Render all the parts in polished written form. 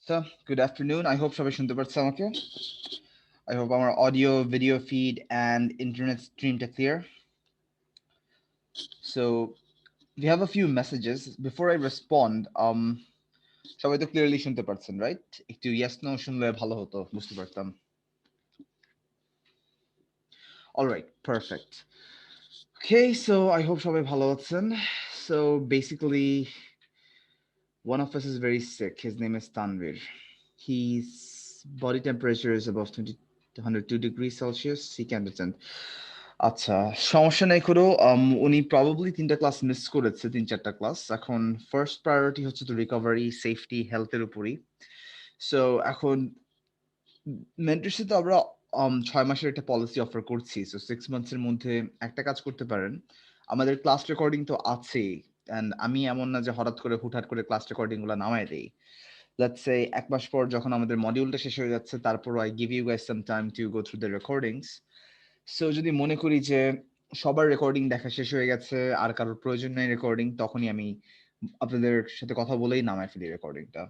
So, good afternoon. I hope সবাই শুনতে পারছে আমাকে. I hope our audio, video feed, and internet streamটা clear. So, we have a few messages. Before I respond, সবাই তো clearly শুনতে পারছেন, right? একটু yes no শুনলে ভালো হতো, বুঝতে পারতাম. All right, perfect. Okay, so I hope সবাই ভালো আছেন. So, basically, one of us is very sick. His name is Tanvir. His body temperature is above 102 degrees Celsius. He can't attend. আচ্ছা, সমস্যা নাই কোনো। উনি প্রবাবলি 3টা ক্লাস মিস করেছে, 3-4টা ক্লাস। এখন ফার্স্ট প্রায়োরিটি হচ্ছে তো রিকভারি, সেফটি, হেলথের উপরই। সো এখন মেন্টরশিপ তো আমরা 6 মাসের একটা পলিসি অফার করছি। সো 6 মান্থসের মধ্যে একটা কাজ করতে পারেন। আমাদের ক্লাস রেকর্ডিং তো আছেই। অ্যান্ড আমি এমন না যে হঠাৎ করে হুটহাট করে ক্লাস রেকর্ডিং গুলো নামায় দেই। লেটস সে 1 মাস পর যখন আমাদের মডিউলটা শেষ হয়ে যাচ্ছে, তারপর I give you guys some time to go through the recordings. So যদি মনে করি যে সবার রেকর্ডিং দেখা শেষ হয়ে গেছে আর কারোর প্রয়োজন নেই রেকর্ডিং, তখনই আমি আপনাদের সাথে কথা বলেই নামায় ফেলি রেকর্ডিংটা।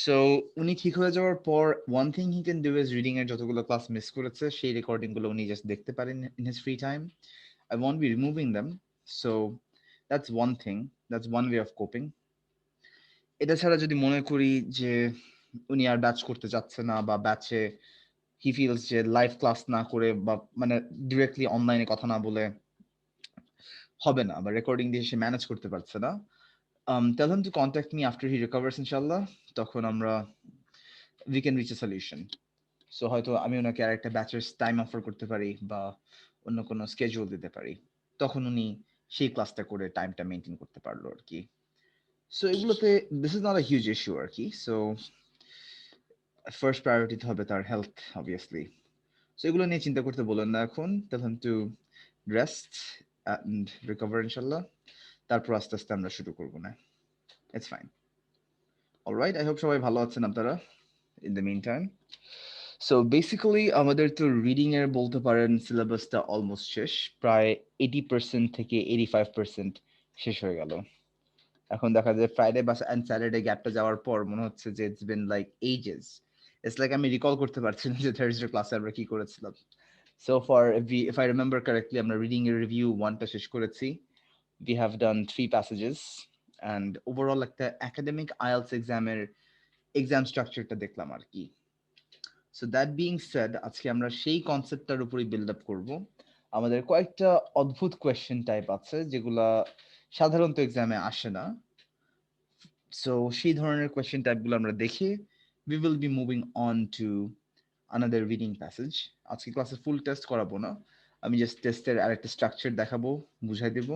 সো উনি ঠিক হয়ে যাওয়ার পর one thing he can do is reading এর যতগুলো ক্লাস মিস করেছে সেই রেকর্ডিং গুলো উনি জাস্ট দেখতে পারেন in his free time. I won't be removing them. So that's one thing, that's one way of coping. এটা ছাড়া যদি মনে করি যে উনি আর ব্যাচ করতে চাচ্ছে না বা ব্যাচে হি ফিলস যে লাইভ ক্লাস না করে বা মানে ডিরেক্টলি অনলাইনে কথা না বলে হবে না বা রেকর্ডিং দিয়ে সে ম্যানেজ করতে পারছে না, tell him to contact me after he recovers ইনশাল্লাহ। তখন আমরা we can reach a solution. So হয়তো আমি ওনাকে আর একটা ব্যাচের টাইম অফার করতে পারি বা অন্য কোনো স্কেজুল দিতে পারি, তখন উনি সেই ক্লাসটা করে টাইমটা মেনটেন করতে পারলো আর কি। সো এগুলোতে this is not a huge issue আর কি। সো ফার্স্ট প্রায়োরিটি হবে তার হেলথ অবভিয়াসলি। সো এগুলো নিয়ে চিন্তা করতে বলেন না এখন। Tell him to rest and recover ইনশাল্লাহ। তারপর আস্তে আস্তে আমরা শুরু করবো না। It's fine. Alright, I hope সবাই ভালো আছেন আপনারা in the mean time. So basically আমাদের তো রিডিং এর বলতে পারেন সিলেবাসটা অলমোস্ট শেষ, প্রায় 80% থেকে 85% শেষ হয়ে গেল। এখন দেখা যায় ফ্রাইডে বা অ্যান্ড স্যাটারডে গ্যাপটা যাওয়ার পর মনে হচ্ছে যে it's been like ages. It's like আমি রিকল করতে পারছি না যে থার্সডে ক্লাসে আমরা কি করেছিলাম। So for if I remember correctly, আমরা রিডিং এর রিভিউ 1টা শেষ করেছি। We have done 3 passages and overall একটা একাডেমিক আইএলটিএস এক্সামের এক্সাম স্ট্রাকচারটা দেখলাম আর কি। সো দ্যাট বিং সেড, আজকে আমরা সেই কনসেপ্টটার উপরই বিল্ড আপ করব। আমাদের কয়েকটা অদ্ভুত কোয়েশ্চেন টাইপ আছে যেগুলা সাধারণত এক্সামে আসে না। সো সেই ধরনের কোয়েশ্চেন টাইপগুলো আমরা দেখে we will be moving on to another reading passage. আজকে ক্লাসে ফুল টেস্ট করাবো না, আমি জাস্ট টেস্টের আরেকটা স্ট্রাকচার দেখাবো, বুঝাই দেব,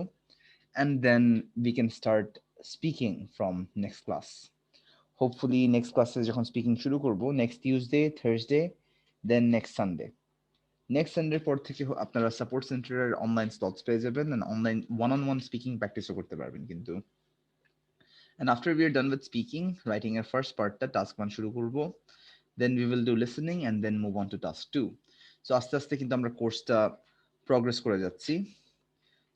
and then we can start speaking from next class. Hopefully next ক্লাসে যখন স্পিকিং শুরু করব, next Tuesday, Thursday, then next Sunday. Next সানডের পর থেকে আপনারা সাপোর্ট সেন্টারের অনলাইন স্লটস পেয়ে যাবেন and online one on one speaking প্র্যাকটিসও করতে পারবেন কিন্তু। And after we are done with speaking, writing এর ফার্স্ট পার্টটা টাস্ক 1 শুরু করব, then we will do listening and then move on to task 2. So আস্তে আস্তে কিন্তু আমরা কোর্সটা প্রগ্রেস করে যাচ্ছি।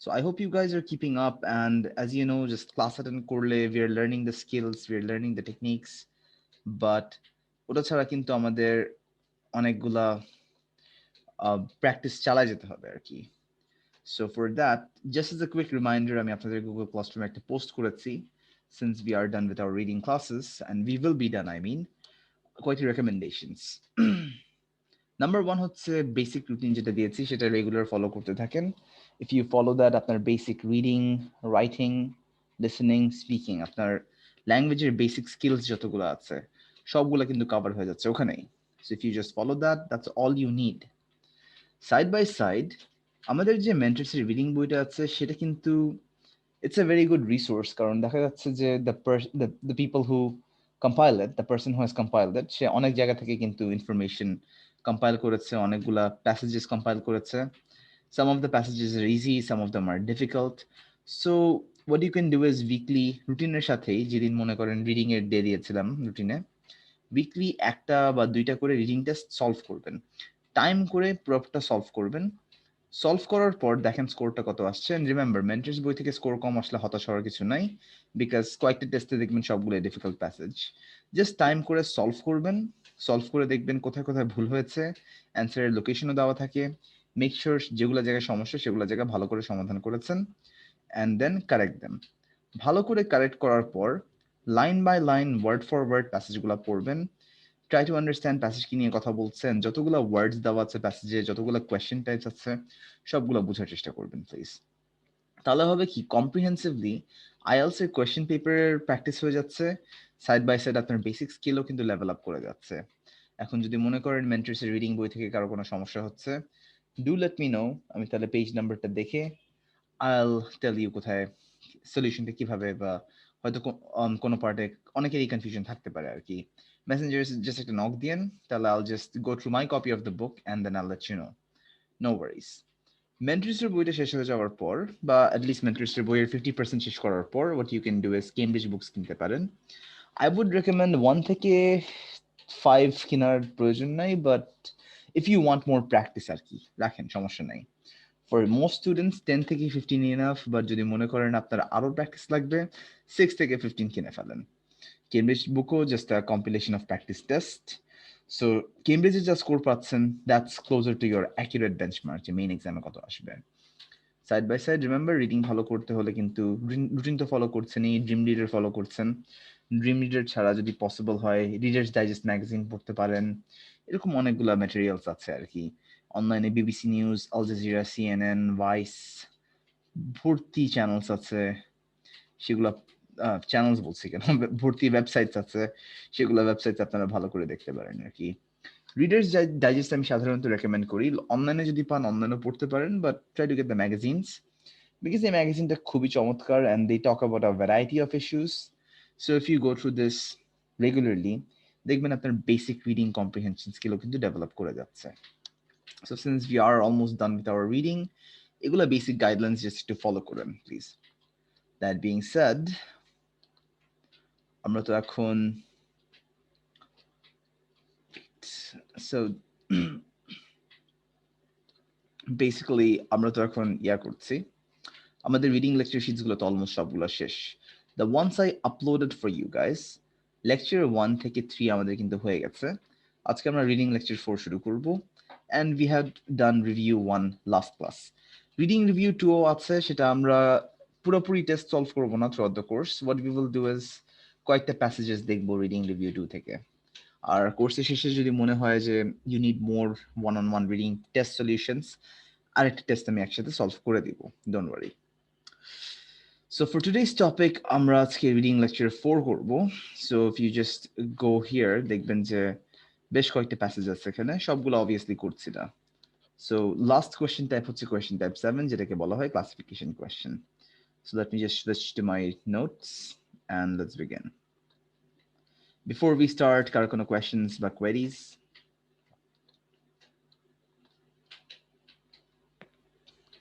So I hope you guys are keeping up, and as you know, just class attend করলে we are learning the skills, we are learning the techniques, but ওটা ছাড়া কিন্তু আমাদের অনেকগুলা প্র্যাকটিস চালায় যেতে হবে আর কি। So for that, just as a quick reminder, আমি আপনাদের গুগল ক্লাসরুমে একটা পোস্ট করেছি, since we are done with our reading classes, and we will be done, I mean, কয়েকটি recommendations. নাম্বার 1 হচ্ছে বেসিক রুটিন যেটা দিয়েছি সেটা রেগুলার ফলো করতে থাকেন। ইফ ইউ ফলো দ্যাট, আপনার basic reading, writing, listening, speaking, আপনার ল্যাঙ্গুয়েজের বেসিক স্কিলস যতগুলো আছে সবগুলো কিন্তু কভার হয়ে যাচ্ছে ওখানেই। So if you just follow that, that's all you need. Side by side আমাদের যে মেন্টরসের রিডিং বইটা আছে সেটা কিন্তু it's a very good resource, কারণ দেখা যাচ্ছে যে the people who compile it, the person who has compiled it, সে অনেক জায়গা থেকে কিন্তু ইনফরমেশন কম্পাইল করেছে, অনেকগুলা প্যাসেজেস কম্পাইল করেছে। Some of the passages are easy, some of them are difficult. So what you can do is weekly রুটিনের সাথেই, যেদিন মনে করেন রিডিং এর ডে দিয়েছিলাম রুটিনে, উইকলি একটা বা দুইটা করে রিডিং টেস্ট সলভ করবেন, টাইম করে পুরোটা সলভ করবেন। সলভ করার পর দেখেন স্কোরটা কত আসছে, এন্ড রিমেম্বার মেন্টরস বই থেকে স্কোর কম আসলে হতাশ হওয়ার কিছু নাই, বিকজ কয়েকটা টেস্টে দেখবেন সবগুলো ডিফিকাল্ট প্যাসেজ। জাস্ট টাইম করে সলভ করবেন, সলভ করে দেখবেন কোথায় কোথায় ভুল হয়েছে, অ্যান্সারের লোকেশনও দেওয়া থাকে, মেক শিওর যেগুলো জায়গায় সমস্যা সেগুলো জায়গায় ভালো করে সমাধান করেছেন, অ্যান্ড দেন কারেক্ট দেম। ভালো করে কারেক্ট করার পর line by line word for word প্যাসেজগুলো পড়বেন, ট্রাই টু আন্ডারস্ট্যান্ড প্যাসেজ কি নিয়ে কথা বলছেন, যতগুলো ওয়ার্ডস দেওয়া আছে প্যাসেজে, যতগুলো কোয়েশ্চেন টাইপস আছে সবগুলো বোঝার চেষ্টা করবেন প্লিজ। তাহলে হবে কি কম্প্রিহেন্সিভলি আইএলস এর কোয়েশ্চেন পেপারের প্র্যাকটিস হয়ে যাচ্ছে, সাইড বাই সাইড আপনার বেসিক স্কিলও কিন্তু লেভেল আপ করে যাচ্ছে। এখন যদি মনে করেন মেন্টরসের রিডিং বই থেকে কারো কোনো সমস্যা হচ্ছে, ডু লেট মি নো, আমি তাহলে পেজ নাম্বারটা দেখে আইল টেল ইউ কোথায় সলিউশনটা কিভাবে, বা হয়তো কোনো পার্টে অনেকেরই কনফিউশন থাকতে পারে আর কি। মেসেঞ্জারে জাস্ট একটা নক দিয়েন, তাহলে I'll just go through my copy of the book and then I'll let you know, no worries. মেন্টরিস্টের বইটা শেষ হয়ে যাওয়ার পর, বা অ্যাটলিস্ট মেন্টরিস্টের বইয়ের 50% শেষ করার পর, what you can do is Cambridge books কিনতে পারেন। আই উড রেকমেন্ড 1 থেকে 5 কেনার প্রয়োজন নাই, but if you want more practice আর কি রাখেন, সমস্যা নাই। ফর মোস্ট স্টুডেন্টস 10 থেকে 15 ইনাফ, বাট যদি মনে করেন আপনার আরও প্র্যাকটিস লাগবে 6 থেকে 15 কিনে ফেলেন। কেমব্রিজ বুকও just a compilation of practice test. So কেমব্রিজে যা স্কোর পাচ্ছেন that's closer to your accurate benchmark যে মেইন এক্সামে কত আসবে। Side by side remember reading ভালো করতে হলে কিন্তু রুটিন তো ফলো করছেনই, ড্রিম রিডার ফলো করছেন, ড্রিম রিডার ছাড়া যদি পসিবল হয় রিডার্স ডাইজেস্ট ম্যাগাজিন পড়তে পারেন, এরকম অনেকগুলো ম্যাটেরিয়ালস আছে আর কি। অনলাইনে BBC news, Al Jazeera, CNN, Vice, ভর্তি চ্যানেলস আছে, সেগুলো চ্যানেলস বলছি কেন, ভর্তি ওয়েবসাইটস আছে, সেগুলো ওয়েবসাইটস আপনারা ভালো করে দেখতে পারেন আর কি। রিডার্স ডাইজেস্ট আমি সাধারণত রেকমেন্ড করি, অনলাইনে যদি পান অনলাইনেও পড়তে পারেন, but try to get the magazines, because এই ম্যাগাজিনটা খুবই চমৎকার and they talk about a variety of issues. So if you go through this regularly, দেখবেন আপনার বেসিক রিডিং কম্প্রিহেনশন স্কিলও কিন্তু ডেভেলপ করে যাচ্ছে। So since we are almost done with our reading, এগুলো বেসিক গাইডলাইন্স জাস্ট একটু follow করেন please. That being said, আমরা তো এখন সো বেসিক্যালি আমরা তো এখন করছি, আমাদের রিডিং লেকচার শিটসগুলো তো অলমোস্ট সবগুলো শেষ। The ones I uploaded for you guys, lecture 1 থেকে 3 আমাদের কিন্তু হয়ে গেছে। আজকে আমরা রিডিং লেকচার 4 শুরু করব, and we had done review 1 last class. Reading review 2ও আছে, সেটা আমরা পুরোপুরি টেস্ট সলভ করবো না throughout the course. What we will do is কয়েকটা প্যাসেজেস দেখবো রিডিং রিভিউ 2 থেকে। আর কোর্সের শেষে যদি মনে হয় যে you need more one on one reading test solutions, আরেকটা টেস্ট আমি একসাথে সলভ করে দিব, don't worry. So for today's topic, আমরা আজকে reading lecture 4 করব। So if you just go here, দেখবেন যে বেশ কয়েকটা প্যাসেজ আছে এখানে, সবগুলো obviously করছি না। So last question type হচ্ছে question type 7, যেটাকে বলা হয় classification question. So let me just switch to my notes and let's begin. Before we start, কারো কোনো questions বা queries?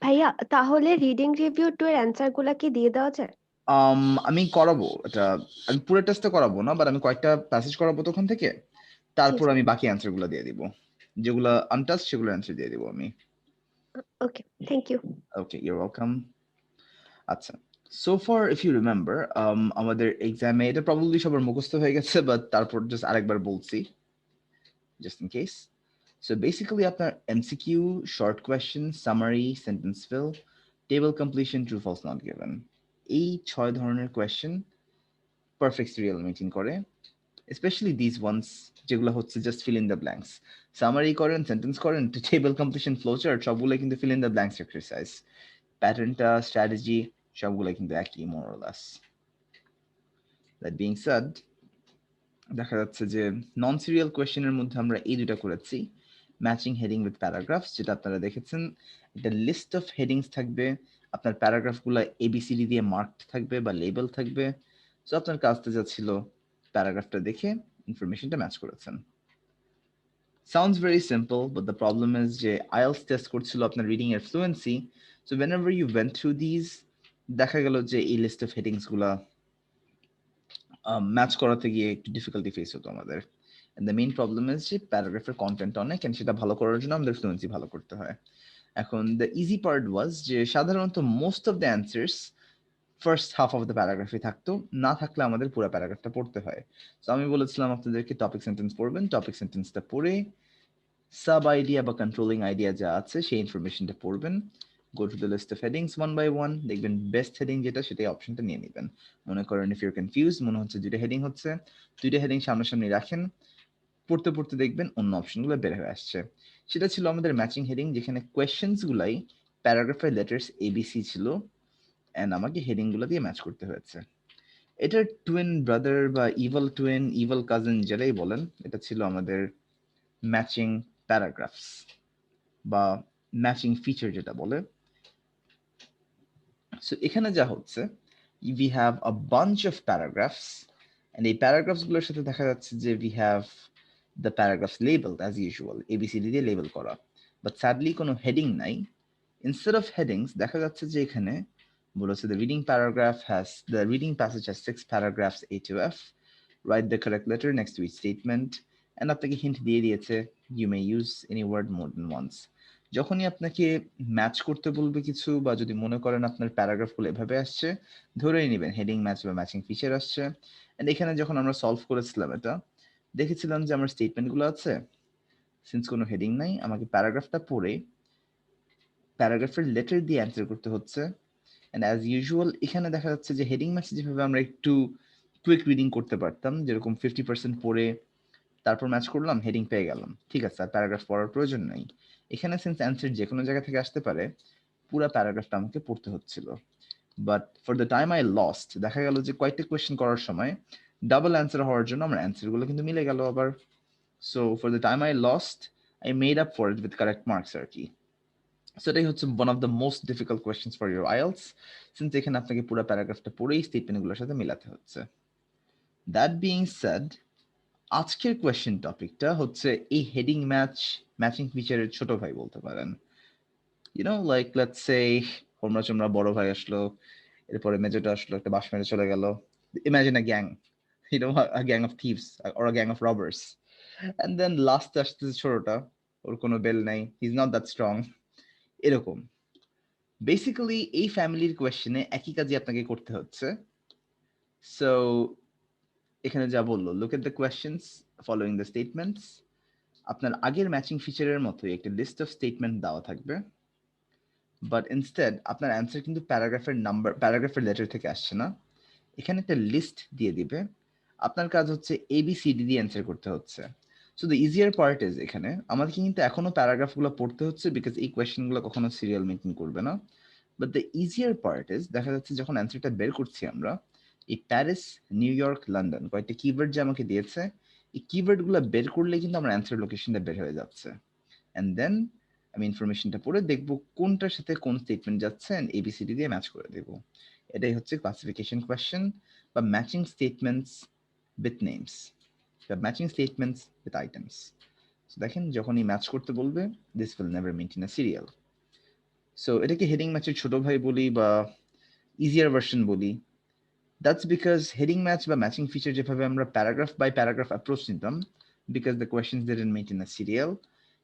ভাইয়া তাহলে রিডিং রিভিউ 2 এর অ্যান্সার গুলা কি দিয়ে দেওয়া যায়? আমি করাবো এটা, আমি পুরো টেস্টটা করাবো না, বাট আমি কয়েকটা প্যাসেজ করাবো তখন থেকে, তারপর আমি বাকি অ্যান্সার গুলো দিয়ে দিব, যেগুলো আনটাচ সেগুলো অ্যান্সার দিয়ে দিব আমি। Okay, thank you. Okay, you're welcome. আচ্ছা, so far if you remember, আমাদের এক্সামে এটা প্রবাবলি সবার মুখস্থ হয়ে গেছে, বাট তারপর জাস্ট আরেকবার বলছি just in case. So basically আপনার MCQ, short question, summary, sentence fill, table completion, true false not given, এই 6 ধরনের কোয়েশ্চেন পারফেক্ট সিরিয়াল মেনটেন করে, স্পেশালি দিস ওয়ান্স যেগুলো হচ্ছে just fill in the blanks. Summary করেন, sentence করেন, table completion, flowchart, সবগুলো কিন্তু fill in the blanks exercise. প্যাটার্নটা, স্ট্র্যাটেজি সবগুলো কিন্তু একই more or less. That being said, দেখা যাচ্ছে যে নন সিরিয়াল কোয়েশ্চেনের মধ্যে আমরা এই দুটা করেছি, ম্যাচিং হেডিং উইথ প্যারাগ্রাফস, যেটা আপনারা দেখেছেন একটা লিস্ট অফ হেডিংস থাকবে, আপনার প্যারাগ্রাফগুলো এবিসিডি দিয়ে মার্কড থাকবে বা লেবেল থাকবে। সো আপনার কাজটা যা ছিল প্যারাগ্রাফটা দেখে ইনফরমেশনটা ম্যাচ করেছেন। Sounds very simple, but the problem is যে IELTS টেস্ট করছিল আপনার রিডিং এর fluency. So whenever you went through these, দেখা গেল যে এই লিস্ট অফ হেডিংস গুলা ম্যাচ করাতে গিয়ে একটু ডিফিকাল্টি ফেস হতো আমাদের। And the main problem is যে প্যারাগ্রাফের কন্টেন্ট অনেক, and সেটা ভালো করার জন্য আমাদের ফ্লুয়েন্সি ভালো করতে হয়। এখন দ্য ইজি পার্ট ওয়াজ যে সাধারণত most of the answers first half of the প্যারাগ্রাফে থাকতো, না থাকলে আমাদের পুরো প্যারাগ্রাফটা পড়তে হয়। তো আমি বলেছিলাম আপনাদেরকে টপিক সেন্টেন্স পড়বেন, টপিক সেন্টেন্সটা পড়ে সাব আইডিয়া বা কন্ট্রোলিং আইডিয়া যা আছে সেই ইনফরমেশনটা পড়বেন, go to the list of headings one by one, দেখবেন বেস্ট হেডিং যেটা সেটাই অপশনটা নিয়ে নেবেন। মনে করেন ইফ ইউর কনফিউজ, মনে হচ্ছে দুইটা হেডিং হচ্ছে, দুইটা হেডিং সামনাসামনি রাখেন, পড়তে পড়তে দেখবেন অন্য অপশনগুলো বের হয়ে আসছে। সেটা ছিল আমাদের ম্যাচিং হেডিং, যেখানে কোয়েশ্চেন্স গুলাই প্যারাগ্রাফের লেটার্স এবিসি ছিল, অ্যান্ড আমাকে হেডিং গুলো দিয়ে ম্যাচ করতে হয়েছে। এটার টুইন ব্রাদার বা ইভল কাজিন যেটাই বলেন, এটা ছিল আমাদের ম্যাচিং প্যারাগ্রাফস বা ম্যাচিং ফিচার যেটা বলে। সো এখানে যা হচ্ছে, we have a bunch of paragraphs, and এই প্যারাগ্রাফস গুলোর সাথে দেখা যাচ্ছে যে we have the paragraphs labeled as usual, ABCD দিয়ে লেবেল করা, বাট স্যাডলি কোনো হেডিং নাই। ইনস্টেড অফ হেডিংস দেখা যাচ্ছে যে এখানে বলেছে the reading passage has 6 paragraphs A to F, write the correct letter next to each statement, and আপনাকে হিন্ট দিয়ে দিয়েছে you may use any word more than once. যখনই আপনাকে ম্যাচ করতে বলবে কিছু, বা যদি মনে করেন আপনার প্যারাগ্রাফগুলো এভাবে আসছে, ধরেই নেবেন হেডিং ম্যাচ বা ম্যাচিং ফিচার আসছে। এন্ড এখানে যখন আমরা সলভ করেছিলাম এটা, দেখেছিলাম যে আমার স্টেটমেন্টগুলো আছে, সিন্স কোনো হেডিং নাই, আমাকে প্যারাগ্রাফটা পড়ে প্যারাগ্রাফের লেটার দিয়ে অ্যান্সার করতে হচ্ছে। অ্যান্ড অ্যাজ ইউজুয়াল এখানে দেখা যাচ্ছে যে হেডিং ম্যাচ যেভাবে আমরা একটু কুইক রিডিং করতে পারতাম, যেরকম 50% পড়ে তারপর ম্যাচ করলাম, হেডিং পেয়ে গেলাম, ঠিক আছে, আর প্যারাগ্রাফ পড়ার প্রয়োজন নাই। এখানে সিন্স অ্যান্সার যে কোনো জায়গা থেকে আসতে পারে, পুরো প্যারাগ্রাফটা আমাকে পড়তে হচ্ছিল। But for the time I lost, দেখা গেল যে কয়েকটা কোয়েশ্চেন করার সময় ডাবল অ্যান্সার হওয়ার জন্য আমার অ্যান্সারগুলো কিন্তু মিলে গেল আবার। So for the time I lost, I made up for it with correct marks আর কি। সো এটাই হচ্ছে one of the most difficult questions for your IELTS, since এখানে আপনাকে পুরো প্যারাগ্রাফটা পড়েই স্টেটমেন্টগুলোর সাথে মিলাতে হচ্ছে। দ্যাট বিং সেড, আজকের কোয়েশ্চেন টপিকটা হচ্ছে এই হেডিং ম্যাচিং ফিচারের ছোট ভাই বলতে পারেন। লাইক লেটস সে হোমরা চোমরা বড় ভাই আসলো, এরপরে মেজোটা আসলো, একটা বাস মেরে চলে গেল। Imagine a gang, a gang of thieves or a gang of robbers. And then last আসতেছে ছোটটা, ওর কোনো বেল নাই, he is not that strong, এরকম। বেসিক্যালি এই ফ্যামিলির কোয়েশ্চেনে একই কাজই আপনাকে করতে হচ্ছে। সো এখানে যা বললো, look at the questions following the statements, আপনার আগের ম্যাচিং ফিচারের মতোই একটা লিস্ট অফ স্টেটমেন্ট দেওয়া থাকবে, বাট ইনস্টেড আপনার অ্যান্সার কিন্তু প্যারাগ্রাফের লেটার থেকে আসছে না, এখানে একটা লিস্ট দিয়ে দিবে, আপনার কাজ হচ্ছে ABCD দিয়ে অ্যান্সার করতে হচ্ছে। So the easier part is, এখানে আমাদেরকে কিন্তু এখনো প্যারাগ্রাফগুলো পড়তে হচ্ছে, বিকজ এই কোয়েশ্চেনগুলো কখনো সিরিয়াল মেনটেন করবে না। But the easier part is, দেখা যাচ্ছে যখন অ্যান্সারটা বের করছি আমরা, এই প্যারিস, নিউ ইয়র্ক, লন্ডন কয়েকটা কিওয়ার্ড যে আমাকে দিয়েছে, এই কিওয়ার্ডগুলো বের করলে কিন্তু আমার অ্যান্সার লোকেশনটা বের হয়ে যাচ্ছে। অ্যান্ড দেন আমি ইনফরমেশনটা পড়ে দেখবো কোনটার সাথে কোন স্টেটমেন্ট যাচ্ছে, অ্যান্ড ABCD দিয়ে ম্যাচ করে দেবো। এটাই হচ্ছে ক্লাসিফিকেশন কোয়েশ্চেন বা ম্যাচিং স্টেটমেন্টস with names, বা matching statements with items. So দেখেন যখনই ম্যাচ করতে বলবে, this will never maintain a serial. So এটাকে হেডিং ম্যাচের ছোট ভাই বলি বা ইজিয়ার ভার্সন বলি, দ্যাটস বিকজ হেডিং ম্যাচ বা ম্যাচিং ফিচার যেভাবে আমরা প্যারাগ্রাফ বাই প্যারাগ্রাফ অ্যাপ্রোচ নিতাম, because the questions didn't maintain a serial,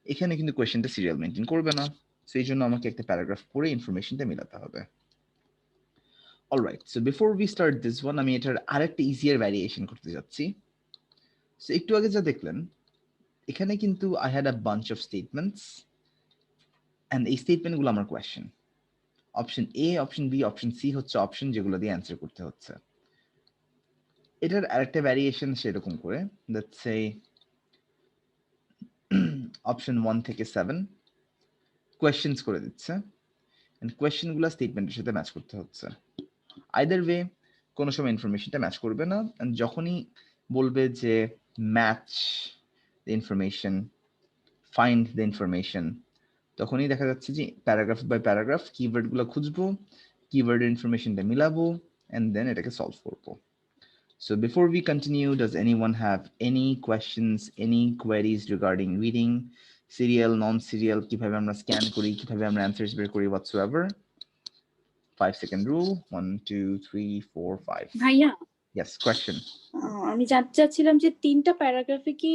এখানে কিন্তু কোয়েশ্চেনটা সিরিয়াল মেইনটেইন করবে না। সেই জন্য আমাকে একটা প্যারাগ্রাফ পড়ে ইনফরমেশনটা মেলাতে হবে। Alright, so before we start this one, আমি এটার আরেকটা ইজিয়ার ভ্যারিয়েশন করতে যাচ্ছি। সো একটু আগে যা দেখলেন, এখানে কিন্তু I had a bunch of statements, and এই স্টেটমেন্টগুলো আমার question. Option A, option B, option C হচ্ছে অপশন যেগুলো দিয়ে অ্যান্সার করতে হচ্ছে। এটার আরেকটা ভ্যারিয়েশন সেরকম করে, লেটস সে অপশন 1 থেকে 7 কোয়েশ্চেন্স করে দিচ্ছে, এন্ড কোয়েশ্চেনগুলো স্টেটমেন্টের সাথে ম্যাচ করতে হচ্ছে। আইদার ওয়ে কোনো সময় ইনফরমেশনটা ম্যাচ করবে না, এন্ড যখনই বলবে যে match the information, find the information, তখনই দেখা যাচ্ছে যে প্যারাগ্রাফ বাই প্যারাগ্রাফ কিওয়ার্ডগুলো খুঁজবো, কিওয়ার্ডের ইনফরমেশনটা মিলাবো, অ্যান্ড দেন এটাকে সলভ করবো। So before we continue, does anyone have any questions, any queries regarding reading, serial, non-serial, কিভাবে আমরা স্ক্যান করি, কিভাবে আমরা অ্যান্সার্স বের করি, whatsoever? 5-second rule. 1, 2, 3, 4, 5. ভাইয়া, Yes, question. আমি জানতে চাচ্ছিলাম যে 3টা প্যারাগ্রাফে কি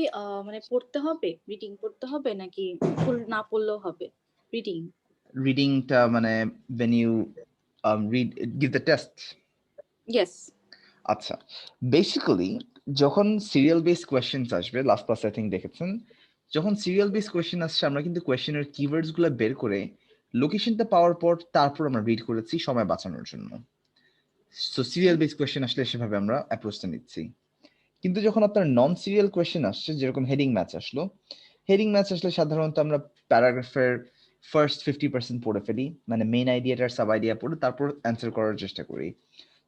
মানে পড়তে হবে, রিডিং পড়তে হবে নাকি ফুল না পড়লেও হবে রিডিং? রিডিংটা মানে when you read give the test. Yes. আচ্ছা, বেসিক্যালি যখন সিরিয়াল বেসড কোয়েশ্চেনস আসবে, লাস্ট ক্লাস আই থিঙ্ক দেখেছেন, যখন সিরিয়াল বেসড কোয়েশ্চেন আসছে আমরা কিন্তু কোয়েশ্চেনের কিওয়ার্ডস গুলো বের করে লোকেশনটা পাওয়ার পর তারপর আমরা রিড করেছি সময় বাঁচানোর জন্য। সো সিরিয়াল বেসড কোয়েশ্চেন আসলে সেভাবে আমরা অ্যাপ্রোচটা নিচ্ছি। কিন্তু যখন আপনার নন সিরিয়াল কোয়েশ্চেন আসছে, যেরকম হেডিং ম্যাচ আসলো, হেডিং ম্যাচ আসলে সাধারণত আমরা প্যারাগ্রাফের ফার্স্ট 50% পড়ে ফেলি, মানে মেইন আইডিয়াটার সাব আইডিয়া পড়ে তারপর অ্যান্সার করার চেষ্টা করি।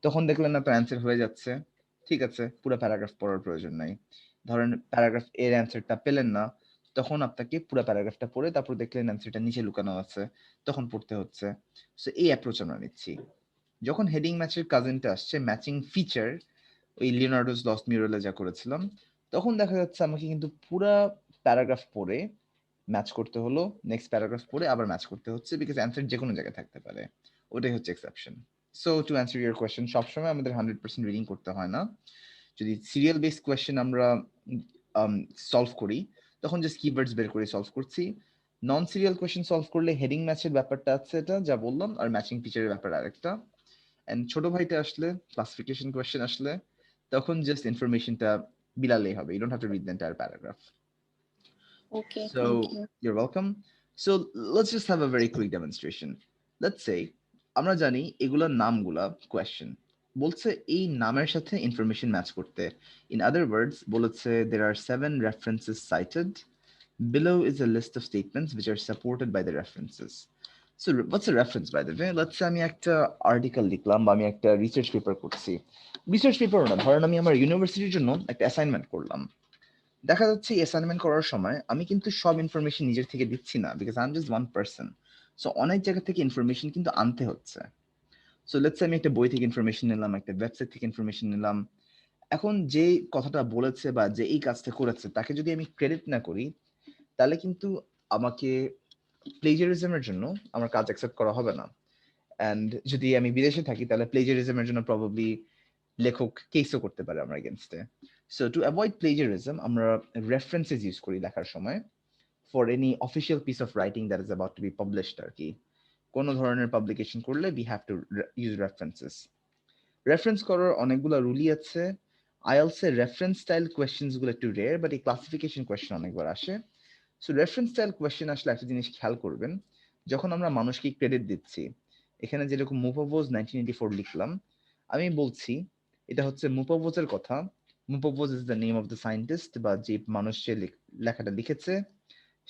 তখন দেখলেন আপনার অ্যান্সার হয়ে যাচ্ছে, ঠিক আছে, পুরো প্যারাগ্রাফ পড়ার প্রয়োজন নাই। ধরেন প্যারাগ্রাফ এর অ্যান্সারটা পেলেন না, তখন আপনাকে পুরো প্যারাগ্রাফটা পড়ে তারপর দেখলেন অ্যান্সারটা নিচে লুকানো আছে, তখন পড়তে হচ্ছে। সো এই অ্যাপ্রোচ আমরা নিচ্ছি। যখন হেডিং ম্যাচের কাজিনটা আসছে, ম্যাচিং ফিচার, ওই লিওনার্ডোস লস্ট মিউরালে যা করেছিলাম, তখন দেখা যাচ্ছে আমাকে কিন্তু পুরা প্যারাগ্রাফ পড়ে ম্যাচ করতে হলো, নেক্সট প্যারাগ্রাফ পড়ে আবার ম্যাচ করতে হচ্ছে, বিকজ অ্যান্সার যে কোনো জায়গায় থাকতে পারে। ওটাই হচ্ছে exception. So to answer your question, সবসময় আমাদের 100% রিডিং করতে হয় না। যদি সিরিয়াল বেসড কোয়েশ্চেন আমরা সলভ করি, তখন জাস্ট কিওয়ার্ডস বের করে সলভ করছি। নন সিরিয়াল কোয়েশ্চেন সলভ করলে হেডিং ম্যাচের ব্যাপারটা আছে, এটা যা বললাম, আর ম্যাচিং ফিচারের ব্যাপার আরেকটা। এন্ড ছোট ভাইটা আসলে, ক্লাসিফিকেশন কোয়েশ্চেন আসলে, তখন জাস্ট ইনফরমেশনটা বিলালেই হবে, you don't have to read the entire paragraph. Okay, So thank you. you're welcome. So let's just have a very quick demonstration. Let's say আমরা জানি এগুলোর নামগুলা কোয়েশ্চেন বলছে এই নামের সাথে ইনফরমেশন ম্যাচ করতে। In other words বলেছে there are 7 references cited. Below is a list of statements which are supported by the references. So what's a reference by the way? Let's say আমি একটা article লিখলাম বা আমি একটা research paper করছি। Research paper না, ধরেন আমি আমার ইউনিভার্সিটির জন্য একটা অ্যাসাইনমেন্ট করলাম। দেখা যাচ্ছে অ্যাসাইনমেন্ট করার সময় আমি কিন্তু সব ইনফরমেশন নিজের থেকে দিচ্ছি না, because I am just one person. So অনেক জায়গা থেকে ইনফরমেশন কিন্তু আনতে হচ্ছে। সো লেটস আমি একটা বই থেকে ইনফরমেশন নিলাম, একটা ওয়েবসাইট থেকে ইনফরমেশন নিলাম। এখন যে কথাটা বলেছে বা যে এই কাজটা করেছে তাকে যদি আমি ক্রেডিট না করি, তাহলে কিন্তু আমাকে প্লেজারিজমের জন্য আমার কাজ অ্যাকসেপ্ট করা হবে না। অ্যান্ড যদি আমি বিদেশে থাকি তাহলে প্লেজারিজমের জন্য প্রবাবলি লেখক কেসও করতে পারে আমার এগেনস্টে। সো টু অ্যাভয়েড প্লেজারিজম আমরা রেফারেন্সেস ইউজ করি লেখার সময় for any official piece of writing that is about to be published আর কি। কোনো ধরনের পাবলিকেশন করলে we have to use references. Reference করার অনেকগুলো রুলই আছে। আইএলস এর রেফারেন্স স্টাইল কোয়েশ্চেন্স গুলো একটু রেয়ার, বাট এই ক্লাসিফিকেশন কোয়েশ্চেন অনেকবার আসে। সো রেফারেন্স স্টাইল কোয়েশ্চেন আসলে একটা জিনিস খেয়াল করবেন, যখন আমরা মানুষকে ক্রেডিট দিচ্ছি, এখানে যেরকম মুপাভোজ 1984 লিখলাম, আমি বলছি এটা হচ্ছে মুপাভোজের কথা। মুপাভোজ is the name of the scientist, বা যে মানুষ যে লেখাটা লিখেছে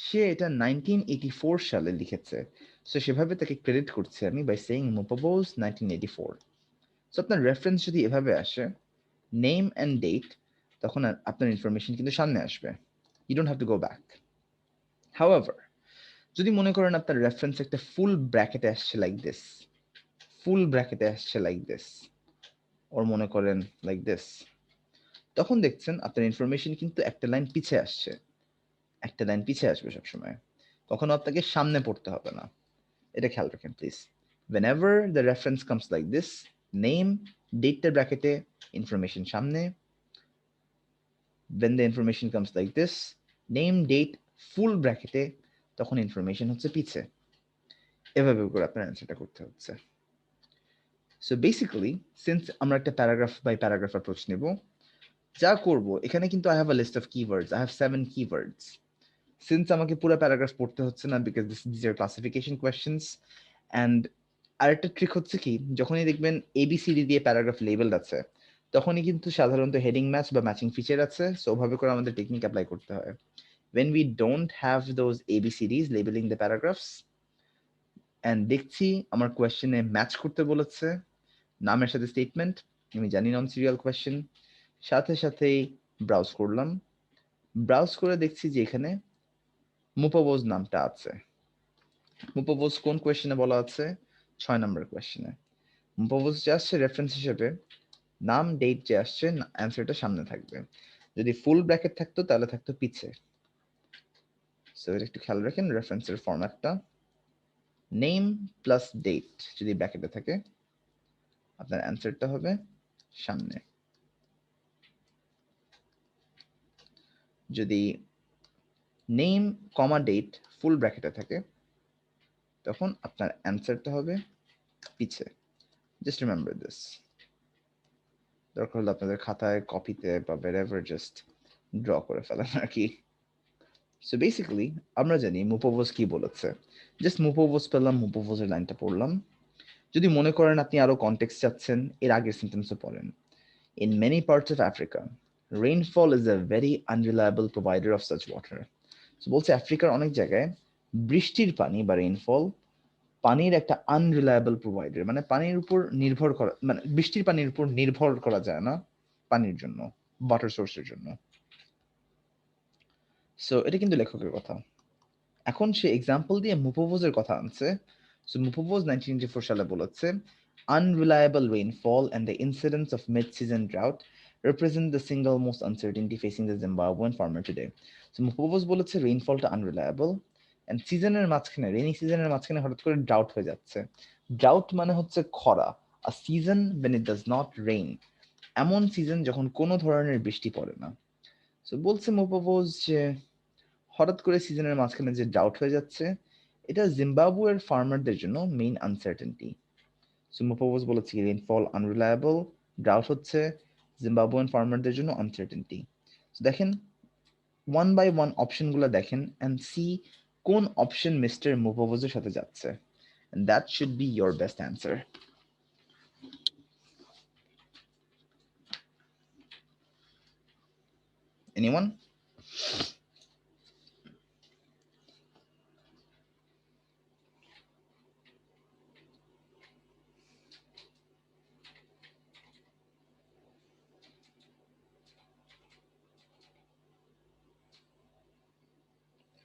সে এটা 1984 সালে লিখেছে। সো সেভাবে তাকে ক্রেডিট করছি আমি বাই সেইং মুপাভোজ 1984। সো আপনার রেফারেন্স যদি এভাবে আসে, নেম অ্যান্ড ডেট, তখন আপনার ইনফরমেশন কিন্তু সামনে আসবে, you don't have to go back. However যদি মনে করেন আপনার রেফারেন্স একটা ফুল ব্র্যাকেটে আসছে লাইক দিস, ফুল ব্র্যাকেটে আসছে লাইক দিস, ওর মনে করেন লাইক দিস, তখন দেখছেন আপনার ইনফরমেশন কিন্তু একটা লাইন পিছে আসছে, একটা লাইন পিছে আসবে সবসময়, কখনো আপনাকে সামনে পড়তে হবে না। এটা খেয়াল রাখেন please. whenever the reference comes like this, name, date ব্র্যাকেটে, ইনফরমেশন সামনে। when the information comes like this, name, date, full ব্র্যাকেটে, তখন ইনফরমেশন হচ্ছে পিছে। এভাবে করে আপনার অ্যান্সারটা করতে হচ্ছে। সো বেসিক্যালি সিন্স আমরা একটা প্যারাগ্রাফ বাই প্যারাগ্রাফ অ্যাপ্রোচ নেব, যা করব এখানে কিন্তু I have a list of keywords, I have 7 keywords. Since আমাকে পুরো প্যারাগ্রাফ পড়তে হচ্ছে না, because this are classification questions. And আরেকটা ট্রিক হচ্ছে কি, যখনই দেখবেন এবিসিডি দিয়ে প্যারাগ্রাফ লেবেল আছে, তখনই কিন্তু সাধারণত হেডিং ম্যাচ বা ম্যাচিং ফিচার আছে। সো ওভাবে করে আমাদের টেকনিক অ্যাপ্লাই করতে হয়। when we don't have those ABCDs labeling the paragraphs and দেখছি আমার কোয়েশ্চেনে ম্যাচ করতে বলেছে নামের সাথে স্টেটমেন্ট, আমি জানি নন সিরিয়াল কোয়েশ্চেন, সাথে সাথেই ব্রাউজ করলাম, ব্রাউজ করে দেখছি যে এখানে মুপাবোজ নামটা আছে। মুপাবোজ কোন কোয়েশ্চেনে বলা আছে? 6 নম্বর কোয়েশ্চেনে। মুপাবোজ যে আসছে রেফারেন্স হিসেবে, নাম ডেট যে আসছে অ্যান্সারটা সামনে থাকবে, যদি ফুল ব্র্যাকেট থাকতো তাহলে থাকতো পিছে। সো এটা একটু খেয়াল রাখেন রেফারেন্সের ফরম্যাটটা। নেম প্লাস ডেট যদি ব্র্যাকেটে থাকে, আপনার অ্যান্সারটা হবে সামনে। যদি নেম কমা ডেট ফুল ব্র্যাকেটে থাকে, তখন আপনার অ্যান্সারটা হবে পিছে। Just remember this. দরকার হলে আপনাদের খাতায় কপিতে বা wherever জাস্ট ড্র করে ফেলেন আর কি। সো বেসিক্যালি আমরা জানি মুপোভোজ কি বলেছে, জাস্ট মুপোভোজ পেলাম, মুপোভোজের লাইনটা পড়লাম। যদি মনে করেন আপনি আরো কনটেক্সট চাচ্ছেন, এর আগের সেন্টেন্সও পড়েন। In many parts of Africa, rainfall is a very unreliable provider of such water. So বলছে আফ্রিকার অনেক জায়গায় বৃষ্টির পানি বা রেইনফল পানির একটা আনরিলায়েবল প্রোভাইডার, মানে পানির উপর নির্ভর করা, মানে বৃষ্টির পানির উপর নির্ভর করা যায় না পানির জন্য, ওয়াটার সোর্সের জন্য। সো এটা কিন্তু লেখকের কথা। এখন সে এক্সাম্পল দিয়ে মুপোভোজের কথা আনছে। সো মুপোভোজ 1994 সালে বলেছে unreliable rainfall and the incidence of mid-season drought represent the single most uncertainty facing the Zimbabwean farmer today. So মুপোভোজ বলেছে রেইনফলটা আনরিলায়েবল এন্ড সিজনের মাঝখানে, রেইনি সিজনের মাঝখানে হঠাৎ করে ড্রাউট হয়ে যাচ্ছে। ড্রাউট মানে হচ্ছে খরা, a season when it does not rain, এমন সিজন যখন কোনো ধরনের বৃষ্টি পড়ে না। সো বলছে মুপোভোজ যে হঠাৎ করে সিজনের মাঝখানে যে ডাউট হয়ে যাচ্ছে, এটা জিম্বাবুয়ের ফার্মারদের জন্য মেইন আনসার্টেনটি। সো মুপোভোজ বলেছে রেইনফল আনরিলায়েবল, ডাউট হচ্ছে জিম্বাবুয়ান ফার্মারদের জন্য আনসার্টেনটি। সো দেখেন ওয়ান বাই ওয়ান অপশনগুলো দেখেন অ্যান্ড সি কোন অপশন মিস্টার মুপোভোজের সাথে যাচ্ছে, and that should be your best answer. Anyone?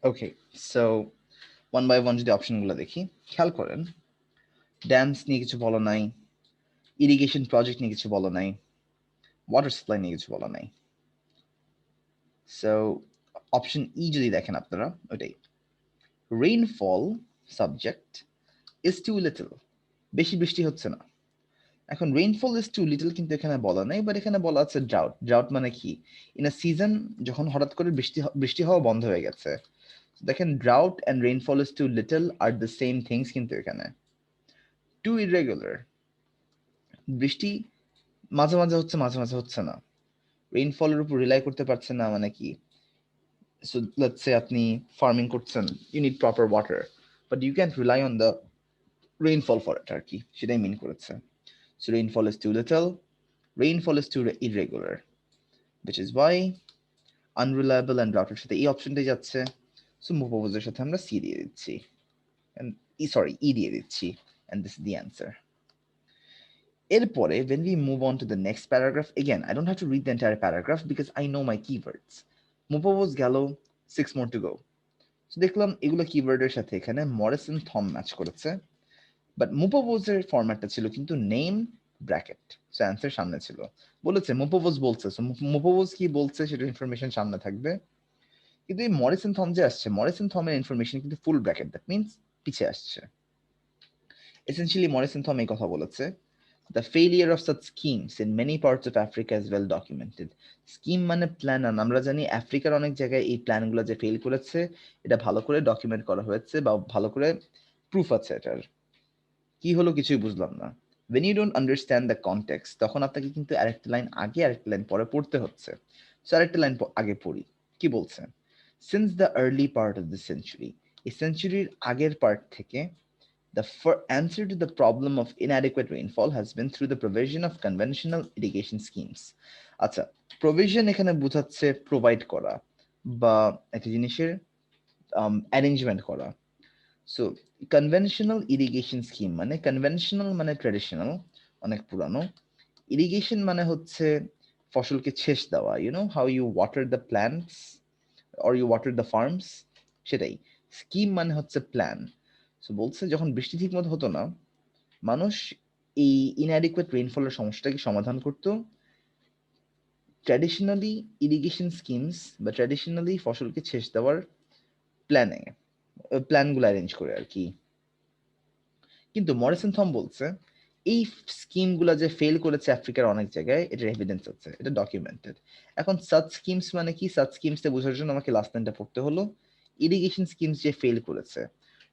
Okay, so one by one যদি অপশনগুলো দেখি, খেয়াল করেন ড্যামস নিয়ে কিছু বলা নাই, ইরিগেশন প্রজেক্ট নিয়ে কিছু বলা নাই, ওয়াটার সাপ্লাই নিয়ে কিছু বলা নাই। সো অপশন ই যদি দেখেন আপনারা, ওইটাই rainfall subject is too little, বেশি বৃষ্টি হচ্ছে না। এখন রেইনফল ইজ টু লিটল কিন্তু এখানে বলা নাই, বাট এখানে বলা আছে ড্রাউট। ড্রাউট মানে কি? ইন আ সিজন যখন হঠাৎ করে বৃষ্টি হওয়া বন্ধ হয়ে গেছে। দেখেন drought and rainfall is too little are the same things, কিন্তু এখানে টু ইরেগুলার, বৃষ্টি মাঝে মাঝে হচ্ছে মাঝে মাঝে হচ্ছে না, রেইনফলের উপর রিলাই করতে পারছে না মানে কি? So let's say আপনি ফার্মিং করছেন, you need proper water, but you can't rely on the rainfall for it আর কি, সেটাই মিন করেছে। So rainfall is too little, rainfall is too irregular, which is why unreliable and drought এর সাথে এই অপশনটাই যাচ্ছে। So মুপোভোজের সাথে আমরা সি দিয়ে দিচ্ছি, and ই দিয়ে দিচ্ছি, and this is the answer. এরপরে when we move on to the next paragraph, again I don't have to read the entire paragraph because I know my keywords. মুপোভোজ গেল, 6 more to go. So দেখলাম এগুলো কিওয়ার্ডের সাথে এখানে Morrison থম match করেছে, but মুপোভোজের ফরম্যাটটা ছিল কিন্তু নেম ব্র্যাকেট। সো অ্যান্সার সামনে ছিল, বলেছে মুপোভোজ বলছে, সো মুপোভোজ কি বলছে সেটা ইনফরমেশন সামনে থাকবে। কিন্তু এই মরিসন থম যে আসছে, মরিসন থমের ইনফরমেশন কিন্তু ফুল ব্র্যাকেট, দ্যাট মিনস পিছে আসছে। এসেনশিয়ালি মরিসন থম এই কথা বলেছে, the failure of such schemes in many parts of Africa is well documented. Scheme মানে প্ল্যান, আর আমরা জানি আফ্রিকার অনেক জায়গায় এই প্ল্যানগুলো যে ফেল করেছে এটা ভালো করে ডকুমেন্ট করা হয়েছে বা ভালো করে প্রুফ আছে এটার। কি হলো কিছুই বুঝলাম না। when you don't understand the context, তখন আপনাকে কিন্তু আরেকটা লাইন আগে আরেকটা লাইন পরে পড়তে হচ্ছে। সো আরেকটা লাইন আগে পড়ি, কি বলছে? since the early part of the century, এই সেঞ্চুরির আগের পার্ট থেকে, the answer to the problem of inadequate rainfall has been through the provision of conventional irrigation schemes. আচ্ছা, provision এখানে বোঝাচ্ছে প্রোভাইড করা বা একটা জিনিসের অ্যারেঞ্জমেন্ট করা। সো কনভেনশনাল ইরিগেশন স্কিম মানে, কনভেনশনাল মানে ট্র্যাডিশনাল, অনেক পুরানো, ইরিগেশন মানে হচ্ছে ফসলকে সেচ দেওয়া, you know how you water the plants or you water the farms, সেটাই। স্কিম মানে হচ্ছে প্ল্যান। সো বলছে যখন বৃষ্টি ঠিক মতো হতো না, মানুষ এই ইনঅ্যাডিকুয়েট রেইনফলের সমস্যাটাকে সমাধান করতো ট্র্যাডিশনালি ইরিগেশন স্কিমস বা ট্র্যাডিশনালি ফসলকে সেচ দেওয়ার প্ল্যানগুলো অ্যারেঞ্জ করে আর কি। কিন্তু মরিসন থম বলছে এই স্কিমগুলো যে ফেল করেছে আফ্রিকার অনেক জায়গায়, এটার এভিডেন্স আছে, এটা ডকুমেন্টেড। এখন সাচ স্কিমস মানে কি? সাচ স্কিমসে বোঝার জন্য আমাকে লাস্ট লাইনটা পড়তে হলো, ইরিগেশন স্কিমস যে ফেল করেছে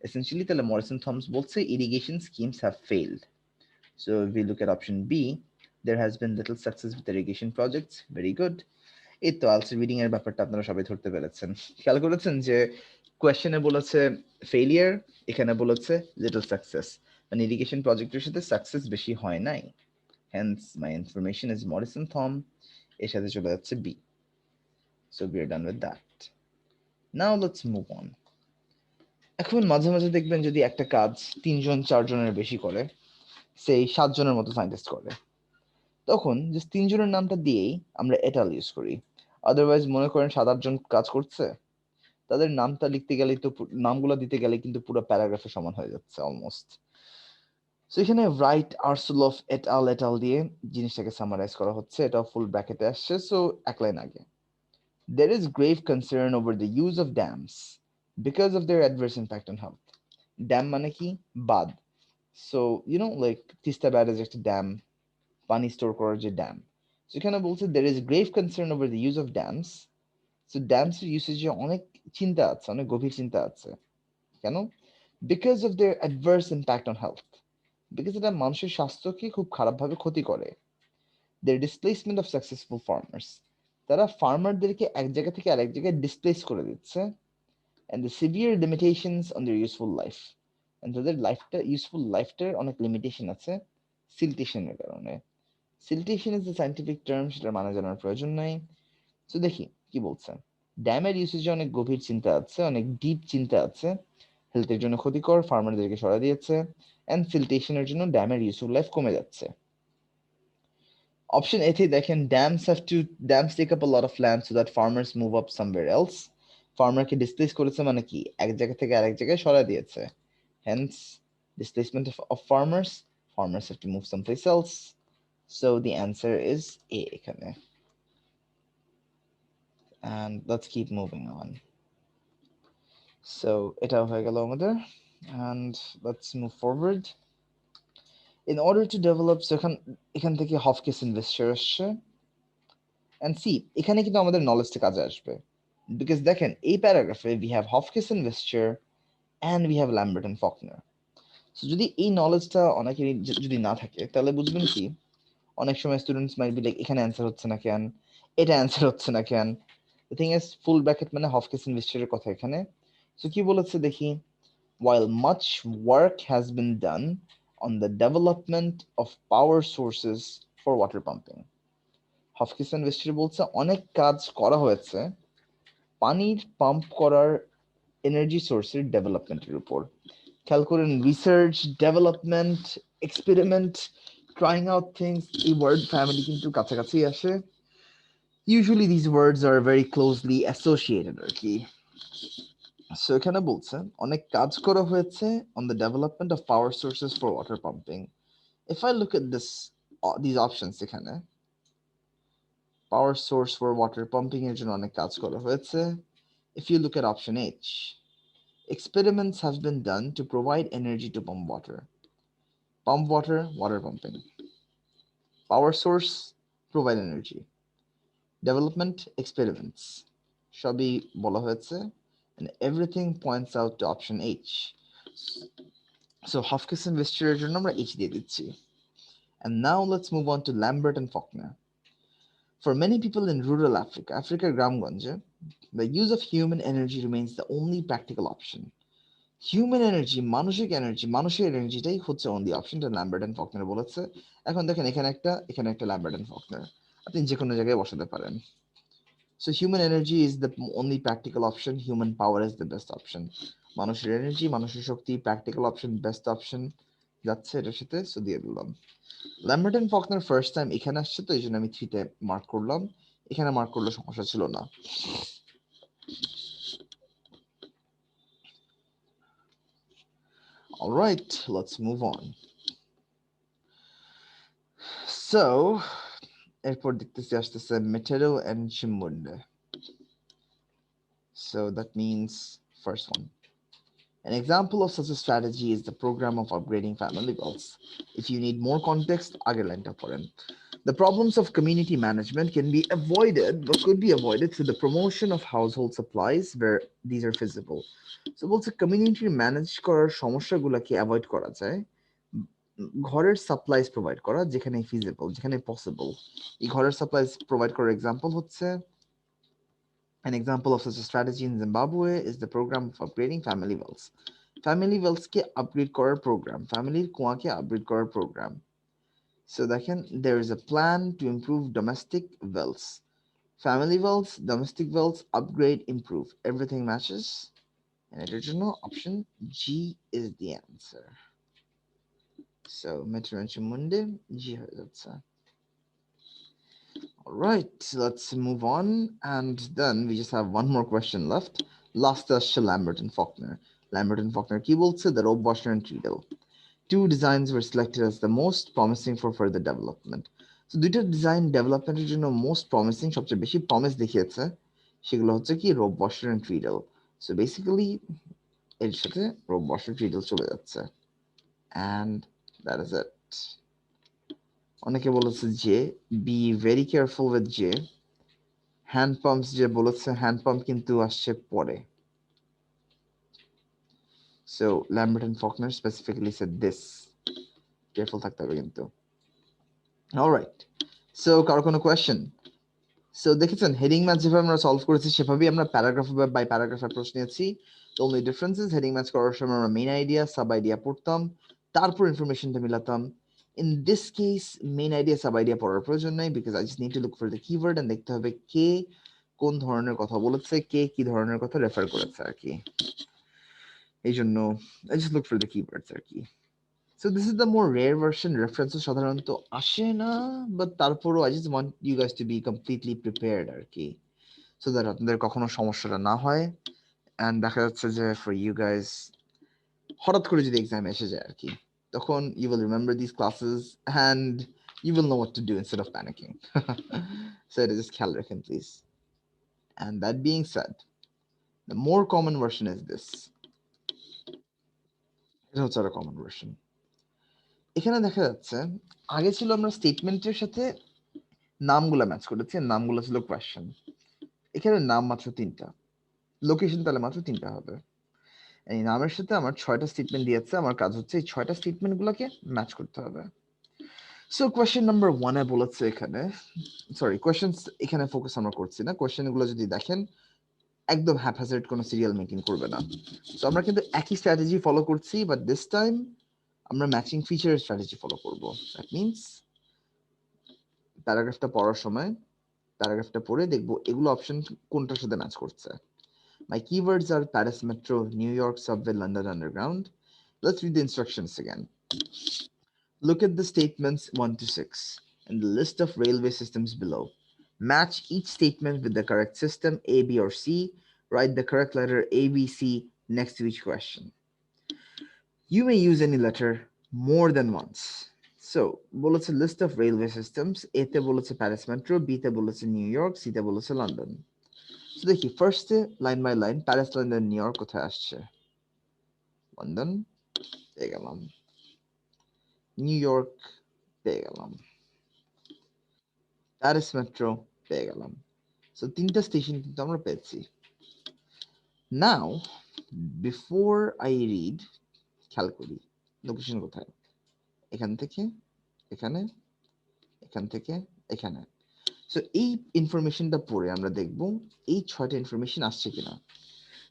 essentially তাহলে মরিসন থমস বলছে irrigation schemes have failed. So if we look at option B, there has been little success with irrigation projects. Very good. এই তো আলসি রিডিং এর ব্যাপারটা আপনারা সবাই ধরতে পেরেছেন। খেয়াল করেছেন যে কোয়েশ্চেনে বলেছে ফেলিয়ার, এখানে বলেছে লিটল সাকসেস, মানে ইরিগেশন প্রজেক্টের সাথে সাকসেস বেশি হয় নাই। Hence my information is Morrison Thom, এর সাথে চলে যাচ্ছে B. So we are done with that. Now let's move on. এখন মাঝে মাঝে দেখবেন যদি একটা কাজ 3 জন 4 জনের বেশি করে, সেই 7 জনের মতো সায়েন্টিস্ট করে, তখন যে 3 জনের নামটা দিয়েই আমরা এটাল ইউজ করি। আদারওয়াইজ মনে করেন 7-8 জন কাজ করছে, তাদের নামটা লিখতে গেলেই তো নামগুলো দিতে গেলে কিন্তু পুরো প্যারাগ্রাফের সমান হয়ে যাচ্ছে অলমোস্ট। সো এখানে রাইট আরসুলফ এটাল দিয়ে জিনিসটাকে সামারাইজ করা হচ্ছে, এটা ফুল ব্র্যাকেটে আসছে। সো এক লাইন আগে, there is grave concern over the use of dams because of their adverse impact on health. Dam মানে কি? বাঁধ। সো লাইক তিস্তা ব্যারেজ একটা ড্যাম, পানি স্টোর করার যে ড্যাম। সেখানে বলছে there is grave concern over the use of dams. So dams এর ইউসেজে অনেক চিন্তা আছে, অনেক গভীর চিন্তা আছে। কেন? Because of their adverse impact on health, because এটা মানুষের স্বাস্থ্যকে খুব খারাপভাবে ক্ষতি করে। দেয়ার ডিসপ্লেসমেন্ট অফ সাকসেসফুল ফার্মার্স, তারা ফার্মারদেরকে এক জায়গা থেকে আরেক জায়গায় ডিসপ্লেস করে দিচ্ছে। And the severe limitations on their useful life, তাদের ইউজফুল লাইফটার অনেক লিমিটেশন আছে সিলটেশনের কারণে। Siltation is the scientific term, সেটা মানে জানার প্রয়োজন নাই। তো দেখি কি বলছে। ড্যামের ইউসেজে অনেক গভীর চিন্তা আছে, অনেক ডিপ চিন্তা আছে, হেলথের জন্য ক্ষতিকর, ফার্মারদেরকে সরা দিয়েছে, অ্যান্ড সিলটেশনের জন্য ড্যামের ইউজফুল লাইফ কমে যাচ্ছে। অপশন এতে দেখেন dams take up a lot of land so that farmers move up somewhere else. ফার্মারকে ডিসপ্লেস করেছে মানে কি? এক জায়গা থেকে আরেক জায়গায় সরা দিয়েছে। Hence displacement of farmers have to move someplace else. So the answer is A এখানে। And let's keep moving on. So এটাও হয়ে গেল আমাদের, and let's move forward. In order to develop, so এখান থেকে হফকিস ইনভেস্টার আসছে, and see এখানে কিন্তু আমাদের নলেজটা কাজে আসবে, because দেখেন এই প্যারাগ্রাফে we have হফকিস ইনভেস্টার and we have Lambert and Faulkner. So যদি এই নলেজটা অনেকেরই যদি না থাকে, তাহলে বুঝবেন কি, অনেক সময় স্টুডেন্টস মাইট বি লাইক এখানে অ্যান্সার হচ্ছে না কেন, এটা অ্যান্সার হচ্ছে না কেন। The thing is full bracket মানে হফকিস ইনভেস্টারের কথা এখানে। সো কি বলেছে দেখি, while much work has been done on the development of power sources for water pumping. হফকিস ইনভেস্টার বলছে অনেক কাজ করা হয়েছে পানির পাম্প করার এনার্জি সোর্সের ডেভেলপমেন্টের উপর। খেয়াল করেন, research, development, experiment, trying out things, এই ওয়ার্ড ফ্যামিলি কিন্তু কাছাকাছি আসে। Usually this words are very closely associated আর কি। সো এখানে বলছে অনেক কাজ করা হয়েছে on the development of power sources for water pumping. If I look at this options, এখানে power source for water pumping এর জন্য অনেক কাজ করা হয়েছে। If you look at option H, experiments have been done to provide energy to pump water. Pump water, water pumping. Power source, provide energy. Development, experiments. সবই বলা হয়েছে, and everything points out to option H. So Hofkes investor এর জন্য আমরা H দিয়ে দিচ্ছি। And now let's move on to Lambert and Faulkner. For many people in rural Africa, আফ্রিকার গ্রামগঞ্জে, the use of human energy remains the only practical option. Human energy, মানুষের এনার্জিটাই হচ্ছে only option, এটা ল্যাম্বার্ট এন্ড ফকনার বলেছে। এখন দেখেন এখানে একটা ল্যাম্বার্ট এন্ড ফকনার, আপনি যে কোনো জায়গায় বসাতে পারেন। So human energy is the only practical option, human power is the best option. মানুষের এনার্জি, মানুষের শক্তি, প্র্যাকটিক্যাল অপশন, বেস্ট অপশন যাচ্ছে এটার সাথে। সো দিয়ে দিলাম। Lambert and Faulkner first time এখানে আসছে, তো এই জন্য আমি 3-তে মার্ক করলাম, এখানে মার্ক করলে সমস্যা ছিল না। All right, let's move on. So, এরপর দেখতেছি আসতেছে Metero and Chimunde. So that means first one. An example of such a strategy is the program of upgrading family wells. If you need more context, আগের লাইনটা পড়েন। The problems of community management can be avoided, but could be avoided through the promotion of household supplies where these are feasible. So বলছে community manage করার সমস্যাগুলোকে avoid করা যায় ঘরের supplies provide করা যেখানে ফিজিবল যেখানে পসিবল এই ঘরের সাপ্লাইজ প্রোভাইড করার এক্সাম্পল হচ্ছে an example of such a strategy in Zimbabwe is the program of upgrading family wells. Family wells ke upgrade করার program, family কুয়াকে upgrade করার program. So there is a plan to improve domestic wells. Family wells, domestic wells, upgrade, improve. Everything matches. And original option G is the answer. So Metro Munde, G হয়ে যাচ্ছে. All right, let's move on. And then we just have one more question left. Last us Lambert and Faulkner. Lambert and Faulkner কি বলছে the rope washer and treadle. Two designs were selected as the most promising for further development. So দুইটা design ডেভেলপমেন্টের জন্য most promising সবচেয়ে বেশি promise দেখিয়েছে সেগুলো হচ্ছে কি rope washer and treadle so basically এর সাথে রোপ ওয়াশার ট্রিডল চলে যাচ্ছে অ্যান্ড দ্যাট ইজ ইট অনেকে বলেছে যে বি ভেরি কেয়ারফুল উইথ যে হ্যান্ড পাম্পস যে বলেছে হ্যান্ড পাম্প কিন্তু আসছে পরে so Lambert and Faulkner specifically said this careful থাকতে হবে কিন্তু অলরাইট সো কারো কোনো কোয়েশ্চেন সো দেখেছেন হেডিং ম্যাচ যেভাবে আমরা সলভ করেছি সেভাবেই আমরা প্যারাগ্রাফ বাই প্যারাগ্রাফ অ্যাপ্রোচ নিয়েছি তো only difference is heading match করার সময় আমরা মেইন আইডিয়া সাব আইডিয়া পড়তাম তারপর ইনফরমেশনটা মিলাতাম in this case main idea sub idea পড়ার প্রয়োজন নাই because I just need to look for the keyword and দেখতে হবে কে কোন ধরনের কথা বলেছে কে কি ধরনের কথা রেফার করেছে আর কি এই জন্য I just look for the keywords আর কি So this is the more rare version. References সাধারণত আসে না, but তারপরও I just want you guys to be completely prepared আর কি, so that আপনাদের কখনো সমস্যাটা না হয়, and দেখা যাচ্ছে যে for you guys হঠাৎ করে যদি এক্সাম এসে যায় আর কি, তখন you will remember these classes and you will know what to do instead of panicking. So it is just খেয়াল রাখেন please. And that being said, the more common version is this. এটা হচ্ছে একটা common version. এখানে দেখা যাচ্ছে আগে ছিল আমরা স্টেটমেন্টের সাথে নামগুলা ম্যাচ করেছি নামগুলো ছিল কোয়েশ্চেন এখানে নাম মাত্র তিনটা লোকেশন তাহলে মাত্র তিনটা হবে এই নামের সাথে আমার 6টা স্টেটমেন্ট দিয়েছে আমার কাজ হচ্ছে এই 6টা স্টেটমেন্ট গুলোকে ম্যাচ করতে হবে সো কোয়েশ্চেন নাম্বার 1 এ বলেছে এখানে সরি কোয়েশ্চেনস এখানে ফোকাস আমরা করছি না কোয়েশ্চেন গুলো যদি দেখেন একদম হ্যাপহ্যাজার্ড কোনো সিরিয়াল মেকিং করবে না সো আমরা কিন্তু একই স্ট্র্যাটেজি ফলো করছি বাট দিস টাইম আমরা ম্যাচিং ফিচারের স্ট্র্যাটেজি ফলো করব দ্যাট মিন্স প্যারাগ্রাফটা পড়ার সময় প্যারাগ্রাফটা পড়ে দেখবো এগুলো অপশন কোনটার সাথে ম্যাচ করছে My keywords are Paris Metro, New York Subway, London Underground. Let's read the instructions again. Look at the statements 1 to 6 and the list of railway systems below. Match each statement with the correct system A, B, or C. Write the correct letter A, B, C next to each question. You may use any letter more than once. So, বলেছে list of railway systems. A তে বলেছে Paris Metro, B তে বলেছে New York, C তে বলেছে London. So দেখি ফার্স্টে line by line Paris London New York কোথায় আসছে লন্ডন পেয়ে গেলাম নিউ ইয়র্ক পেয়ে গেলাম প্যারিস মেট্রো পেয়ে গেলাম সো তিনটা স্টেশন কিন্তু আমরা পেয়েছি নাও বিফোর আই রিড খেয়াল করি লোকেশন কোথায় এখান থেকে এখানে এখান থেকে এখানে সো এই ইনফরমেশনটা পড়ে আমরা দেখব এই 6টা ইনফরমেশন আসছে কিনা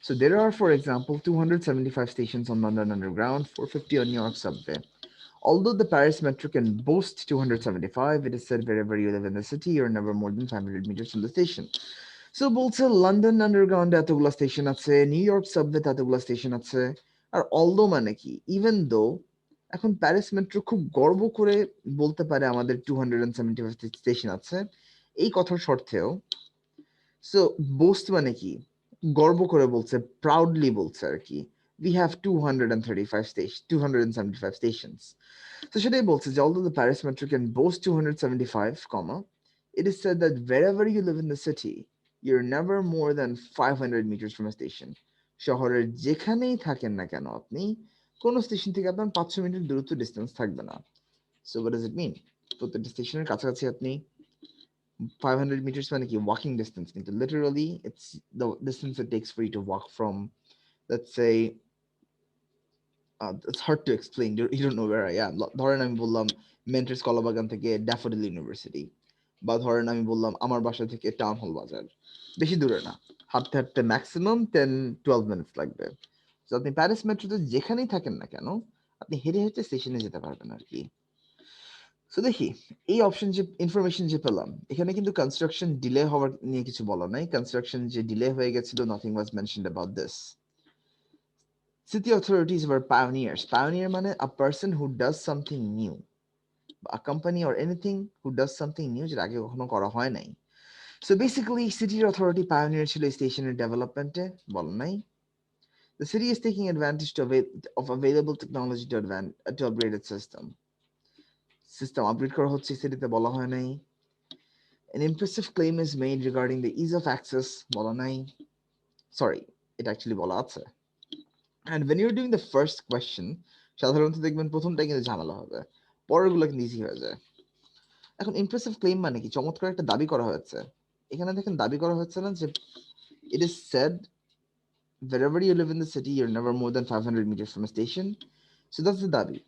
So there are, for example, 275 stations on London Underground, 450 on New York Subway. Although the Paris Metro can boast 275, it is said wherever you live in the city, you're never more than 500 meters from the station. So বলছে London আন্ডারগ্রাউন্ডে এতগুলো station আছে new York সাবওয়েতে এতগুলো station আছে আর although মানে কি even though এখন Paris metro খুব গর্ব করে বলতে পারে আমাদের 275 স্টেশন আছে এই কথার শর্তেও সো বোস্ট মানে কি গর্ব করে বলছে প্রাউডলি বলছে আর কি we have 235 stations 275 stations so সেটাই বলছে যে although the Paris Metro can boast 275 comma it is said that wherever you live in the city you're never more than 500 meters from a station শহরের যেখানেই থাকেন না কেন আপনি কোন স্টেশন থেকে আপনার 500 মিটার দূরত্ব ডিসটেন্স থাকবে না so what does it mean প্রত্যেকটা স্টেশনের কাছাকাছি আপনি 500 meters মানে কি walking distance, কিন্তু literally it's the distance it takes for you to walk from, let's say, it's hard to explain, you don't know where I am. ধরেন আমি বললাম মেন্টরস কলাবাগান থেকে ড্যাফোডিল ইউনিভার্সিটি, বা ধরেন আমি বললাম আমার বাসা থেকে টাউন হল বাজার, বেশি দূরে না, হাঁটতে হাঁটতে ম্যাক্সিমাম 10-12 মিনিটস লাগবে। তো আপনি প্যারিস মেট্রোতে যেখানেই থাকেন না কেন আপনি হেঁটে হেঁটে স্টেশনে যেতে পারবেন আর কি। সো দেখি এই অপশন যে ইনফরমেশন যে পেলাম, এখানে কিন্তু কনস্ট্রাকশন ডিলে হওয়ার নিয়ে কিছু বলা নাই। কনস্ট্রাকশন যে ডিলে হয়ে গেছিল, nothing was mentioned about this. City authorities were pioneers. Pioneer মানে a person who does something new, a company or anything who does something new যেটা আগে কখনো করা হয় নাই। সো বেসিক্যালি সিটির অথরিটি পায়োনিয়ার ছিল স্টেশনের ডেভেলপমেন্টে, বলা নাই। The city is taking advantage of available technology to upgrade its system. System upgrade করা হচ্ছে সিটিতে, বলা হয় নাই। An impressive claim is made regarding the ease of access, বলা নাই। Sorry, it actually বলা আছে। And when you're doing the first question, সাধারণত দেখবেন প্রথমটা কিন্তু ঝামেলা হবে, পরেরগুলো কিন্তু ইজি হয়ে যায়। এখন ইমপ্রেসিভ ক্লেম মানে কি? চমৎকার একটা দাবি করা হয়েছে। এখানে দেখেন দাবি করা হচ্ছে না যে it is said wherever you live in the city you're never more than 500 meters from a station. So that's the দাবি।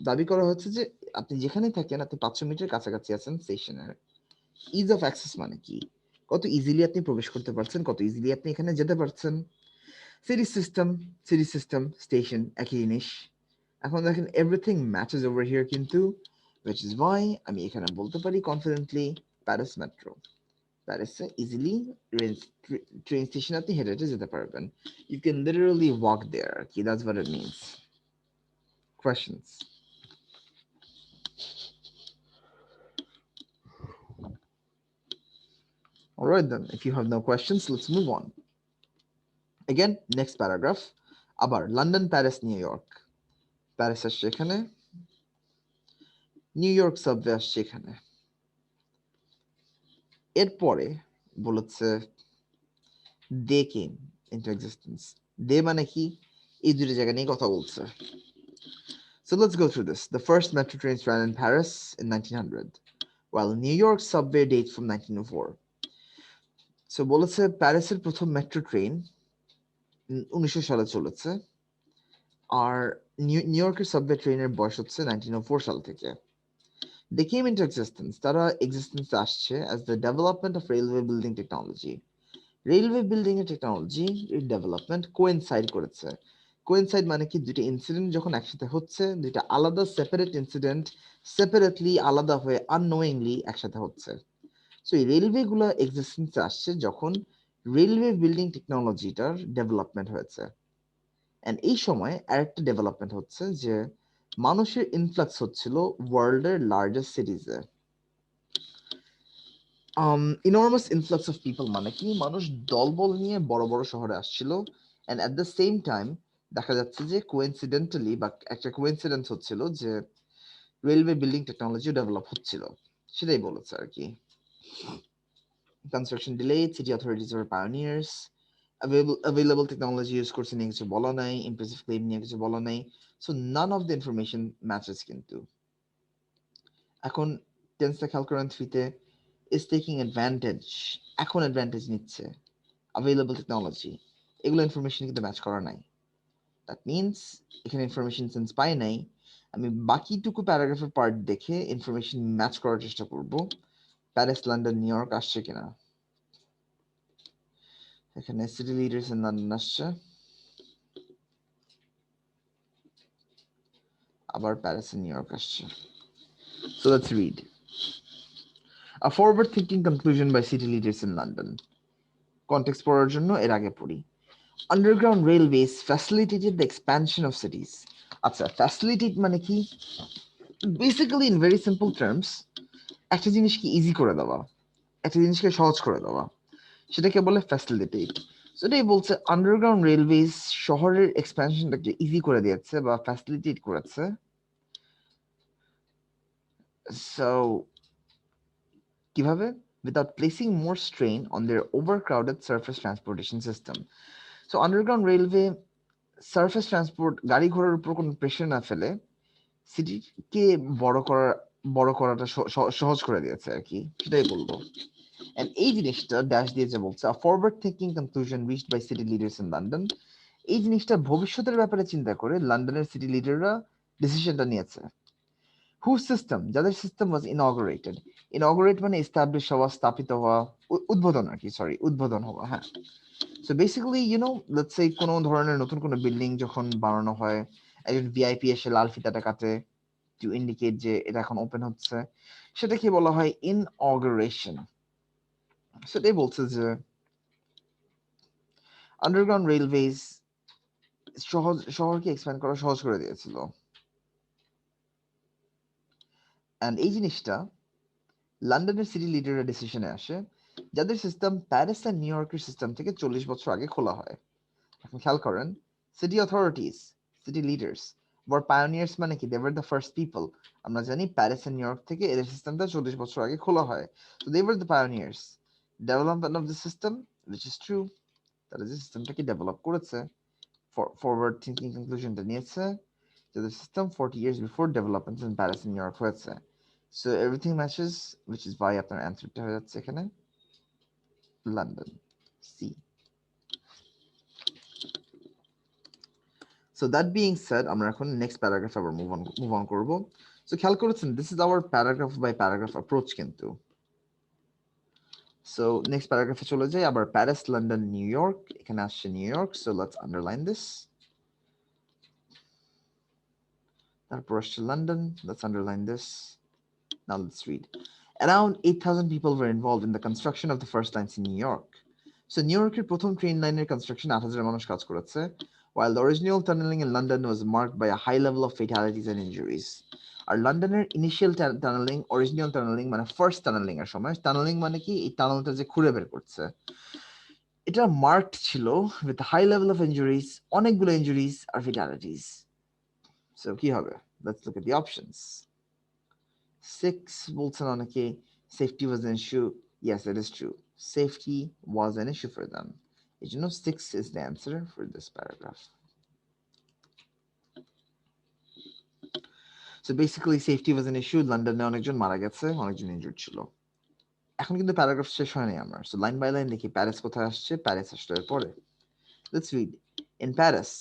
দাবি করা হচ্ছে যে আপনি যেখানেই থাকেন আপনি 500 মিটার কাছাকাছি আছেন স্টেশনের। ইজ অফ অ্যাক্সেস মানে কি? কত ইজিলি আপনি প্রবেশ করতে পারছেন, কত ইজিলি আপনি এখানে যেতে পারছেন। সিটি সিস্টেম স্টেশন একই জিনিস। এখন দেখেন এভরিথিং ম্যাচেস ওভার হিয়ার, কিন্তু which is why আমি এখানে বলতে পারি কনফিডেন্টলি প্যারিস মেট্রো। প্যারিসে ইজিলি ট্রেন স্টেশনে আপনি হেঁটে হেঁটে যেতে পারবেন। ইউ ক্যান লিটারালি ওয়াক দেয়ার, কি that's what it means. Questions? All right then, if you have no questions, let's move on. Again, next paragraph. আবার London, Paris, new York. Paris আসছে এখানে, নিউ ইয়র্ক সাবওয়ে আসছে এখানে। এরপরে বলেছে দে came into existence. দে মানে কি? এই দুটো জায়গা নিয়ে কথা বলছে। So let's go through this. The first metro trains ran in Paris in 1900, while New York's subway dates from 1904. So বলেছে প্যারিসের প্রথম মেট্রো ট্রেন 1900 সালে চলেছে, আর নিউ ইয়র্কের সাবওয়ে ট্রেনের বয়স হচ্ছে 1904 সাল থেকে। They came into existence, তারা এক্সিস্টেন্সে আসছে as the development of railway building technology. Railway building এর টেকনোলজি ডেভেলপমেন্ট কোইনসাইড করেছে। কোইনসাইড মানে কি? দুটো ইনসিডেন্ট যখন একসাথে হচ্ছে, দুইটা আলাদা সেপারেট ইনসিডেন্ট সেপারেটলি আলাদা হয়ে আননোয়িংলি একসাথে হচ্ছে। সো এই রেলওয়ে গুলো এক্সিস্টেন্সে আসছে যখন রেলওয়ে বিল্ডিং টেকনোলজিটার ডেভেলপমেন্ট হয়েছে। এন্ড এই সময় আরেকটা ডেভেলপমেন্ট হচ্ছে যে মানুষের ইনফ্লাক্স হচ্ছিল ওয়ার্ল্ডের লার্জেস্ট সিটিজে। ইনর্মাস ইনফ্লাক্স অফ পিপল মানে কি? মানুষ দলবল নিয়ে বড় বড় শহরে আসছিল, and at the same time দেখা যাচ্ছে যে কোইন্সিডেন্টালি বা একটা কোইন্সিডেন্স হচ্ছিল যে রেলওয়ে বিল্ডিং টেকনোলজি ডেভেলপ হচ্ছিল, সেটাই বলেছে আর কি। কনস্ট্রাকশন ডিলেড, সিটি অথরিটিজ আর পায়োনিয়ার্স, available টেকনোলজি ইউজ করছে নিয়ে কিছু বলা নাই, ইমপ্রেসিভ ক্লেম নিয়ে কিছু বলা নাই। So none of the information matches. কিন্তু এখন টেন্সটা খেয়াল করেন, থ্রিতে is taking advantage, এখন অ্যাডভান্টেজ নিচ্ছে, available technology, এগুলো ইনফরমেশন কিন্তু ম্যাচ করা নাই। দ্যাট মিনস এখানে ইনফরমেশন সেন্স পাই নাই। আমি বাকিটুকু প্যারাগ্রাফের পার্ট দেখে ইনফরমেশন ম্যাচ করার চেষ্টা করব, প্যারিস, লন্ডন, নিউ ইয়র্ক আসছে কিনা। এখানে সিটি লিডার্স ইন লন্ডন আসছে, আবার প্যারিস এন্ড নিউ ইয়র্ক আসছে। So let's read a forward thinking conclusion by city leaders in London. Context পড়ার জন্য এর আগে পড়ি। Underground railways facilitated the expansion of cities. আচ্ছা, facilitate মানে কি? Basically in very simple terms, একটা জিনিসকে ইজি করে দেওয়া, একটা জিনিসকে সহজ করে দেওয়া, সেটাকে বলে ফ্যাসিলিটেট। সো এটাই বলছে আন্ডারগ্রাউন্ড রেলওয়েজ শহরের এক্সপ্যানশনটাকে ইজি করে দিয়েছে বা ফ্যাসিলিটেট করেছে। সো কিভাবে? Without placing more strain on their overcrowded surface transportation system. So underground railway surface transport গাড়ি ঘোড়ার উপর কোনো প্রেশার না ফেলে সিটিকে বড় করার বড় করাটা সহজ করে দিয়েছে আর কি, সেটাই বলবো। এন্ড এই জিনিসটা ড্যাশ দিয়ে যে বলছে a forward thinking conclusion reached by city leaders in London, এই জিনিসটা ভবিষ্যতের ব্যাপারে চিন্তা করে লন্ডনের সিটি লিডাররা ডিসিশনটা নিয়েছে। হু সিস্টেম, যাদের সিস্টেম ওয়াজ ইনঅগারেটেড, ইনঅগারেট মানে এস্টাবলিশ হওয়া, স্থাপিত হওয়া, উদ্বোধন আর কি, সরি উদ্বোধন হওয়া, হ্যাঁ। সো বেসিক্যালি লেটস সে কোনো ধরনের নতুন কোনো বিল্ডিং যখন বানানো হয়, একজন ভিআইপি এসে লাল ফিতাটা কাটে টু ইন্ডিকেট যে এটা এখন ওপেন হচ্ছে, সেটাকে বলা হয় ইনঅগারেশন। সেটাই বলছে যে আন্ডারগ্রাউন্ড রেলওয়েজ শহরকে এক্সপ্যান্ড করা সহজ করে দিয়েছিল। অ্যান্ড এই জিনিসটা লন্ডনের সিটি লিডাররা ডিসিশনে আসে, যাদের সিস্টেম প্যারিস আর নিউ ইয়র্কের সিস্টেম থেকে 40 বছর আগে খোলা হয়। এখন খেয়াল করেন, city authorities, city leaders or pioneers মানে কি, they were the first people. আমরা জানি প্যারিস আর নিউ ইয়র্ক থেকে এদের সিস্টেমটা 40 বছর আগে খোলা হয়, তো they were the pioneers. Development of the system, which is true, তারা যে সিস্টেমটাকে ডেভেলপ করেছে, ফরওয়ার্ড থিঙ্কিং কনক্লুশনটা নিয়েছে, যে the system 40 years before developments in Paris and New York হয়েছে। So everything matches, which is why আপনার অ্যান্সারটা হয়ে যাচ্ছে এখানে London, C. So that being said, আমরা এখন নেক্সট প্যারাগ্রাফ আবার মুভ অন করব। সো খেয়াল করেছেন, this is our paragraph by paragraph approach কিন্তু। সো নেক্সট প্যারাগ্রাফে চলে যাই, আবার প্যারিস, লন্ডন, নিউ ইয়র্ক, এখানে আসছে New York. So let's underline this. তারপর আসছে London, let's underline this. Now let's read. Around 8,000 people were involved in the construction of the first lines in New York. So New Yorker প্রথম train লাইনের construction 8,000 মানুষ কাজ করেছে, while the original tunneling in London was marked by a high level of fatalities and injuries. আর লন্ডনের initial tunnelling, original tunnelling মানে first tunnelling এর সময়, tunnelling মানে কি, এই টানেলটা যে খুঁড়ে বের করছে, এটা মার্কড ছিল with a high level of injuries, অনেকগুলো ইনজুরিজ আর ফেটালিটিস। সো কি হবে? Let's look at the options. 6 বলছেন অনেকে safety was an issue. Yes, it is true. Safety was an issue for them. You know, 6 is the answer for this paragraph. So basically safety was an issue. লন্ডনে অনেকজন মারা গেছে, অনেকজন injured ছিল। এখন কিন্তু প্যারাগ্রাফ শেষ হয়নি আমার। সো লাইন বাই লাইন দেখি প্যারিস কোথায় আসছে, প্যারিস আসলে এর পরে। Let's read. In Paris,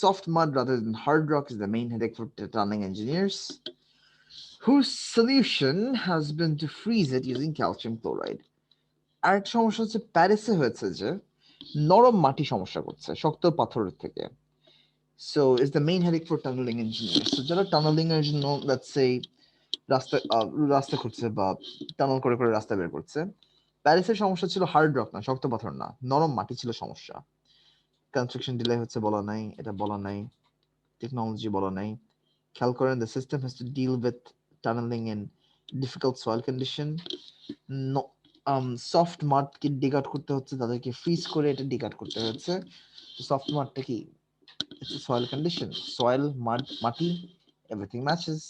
soft mud rather than hard rock is the main headache for tunneling engineers, whose solution has been to freeze it using calcium chloride. আরেকটা সমস্যা হচ্ছে প্যারিসে হয়েছে যে নরম মাটি সমস্যা করছে শক্ত পাথরের থেকে। So is the main heading for tunnelling engineer. So যারা টানেলিং এর জন্য লেটস সে রাস্তা রাস্তা করছে বা টানেল করে করে রাস্তা বের করছে, প্যারিসের সমস্যা ছিল হার্ড রক না, শক্ত পাথর না, নরম মাটি ছিল সমস্যা। কনস্ট্রাকশন ডিলে হচ্ছে বলা নাই, এটা বলা নাই, টেকনোলজি বলা নাই। খেয়াল করেন, the system has to deal with tunneling in difficult soil condition. Soft মাডকে ডিগ আউট করতে হচ্ছে, তাদেরকে ফ্রিজ করে এটা ডিগ আউট করতে হচ্ছে। সফট মাডটা কি, it's a soil condition, soil mud মাটি, এভরিথিং ম্যাচেস।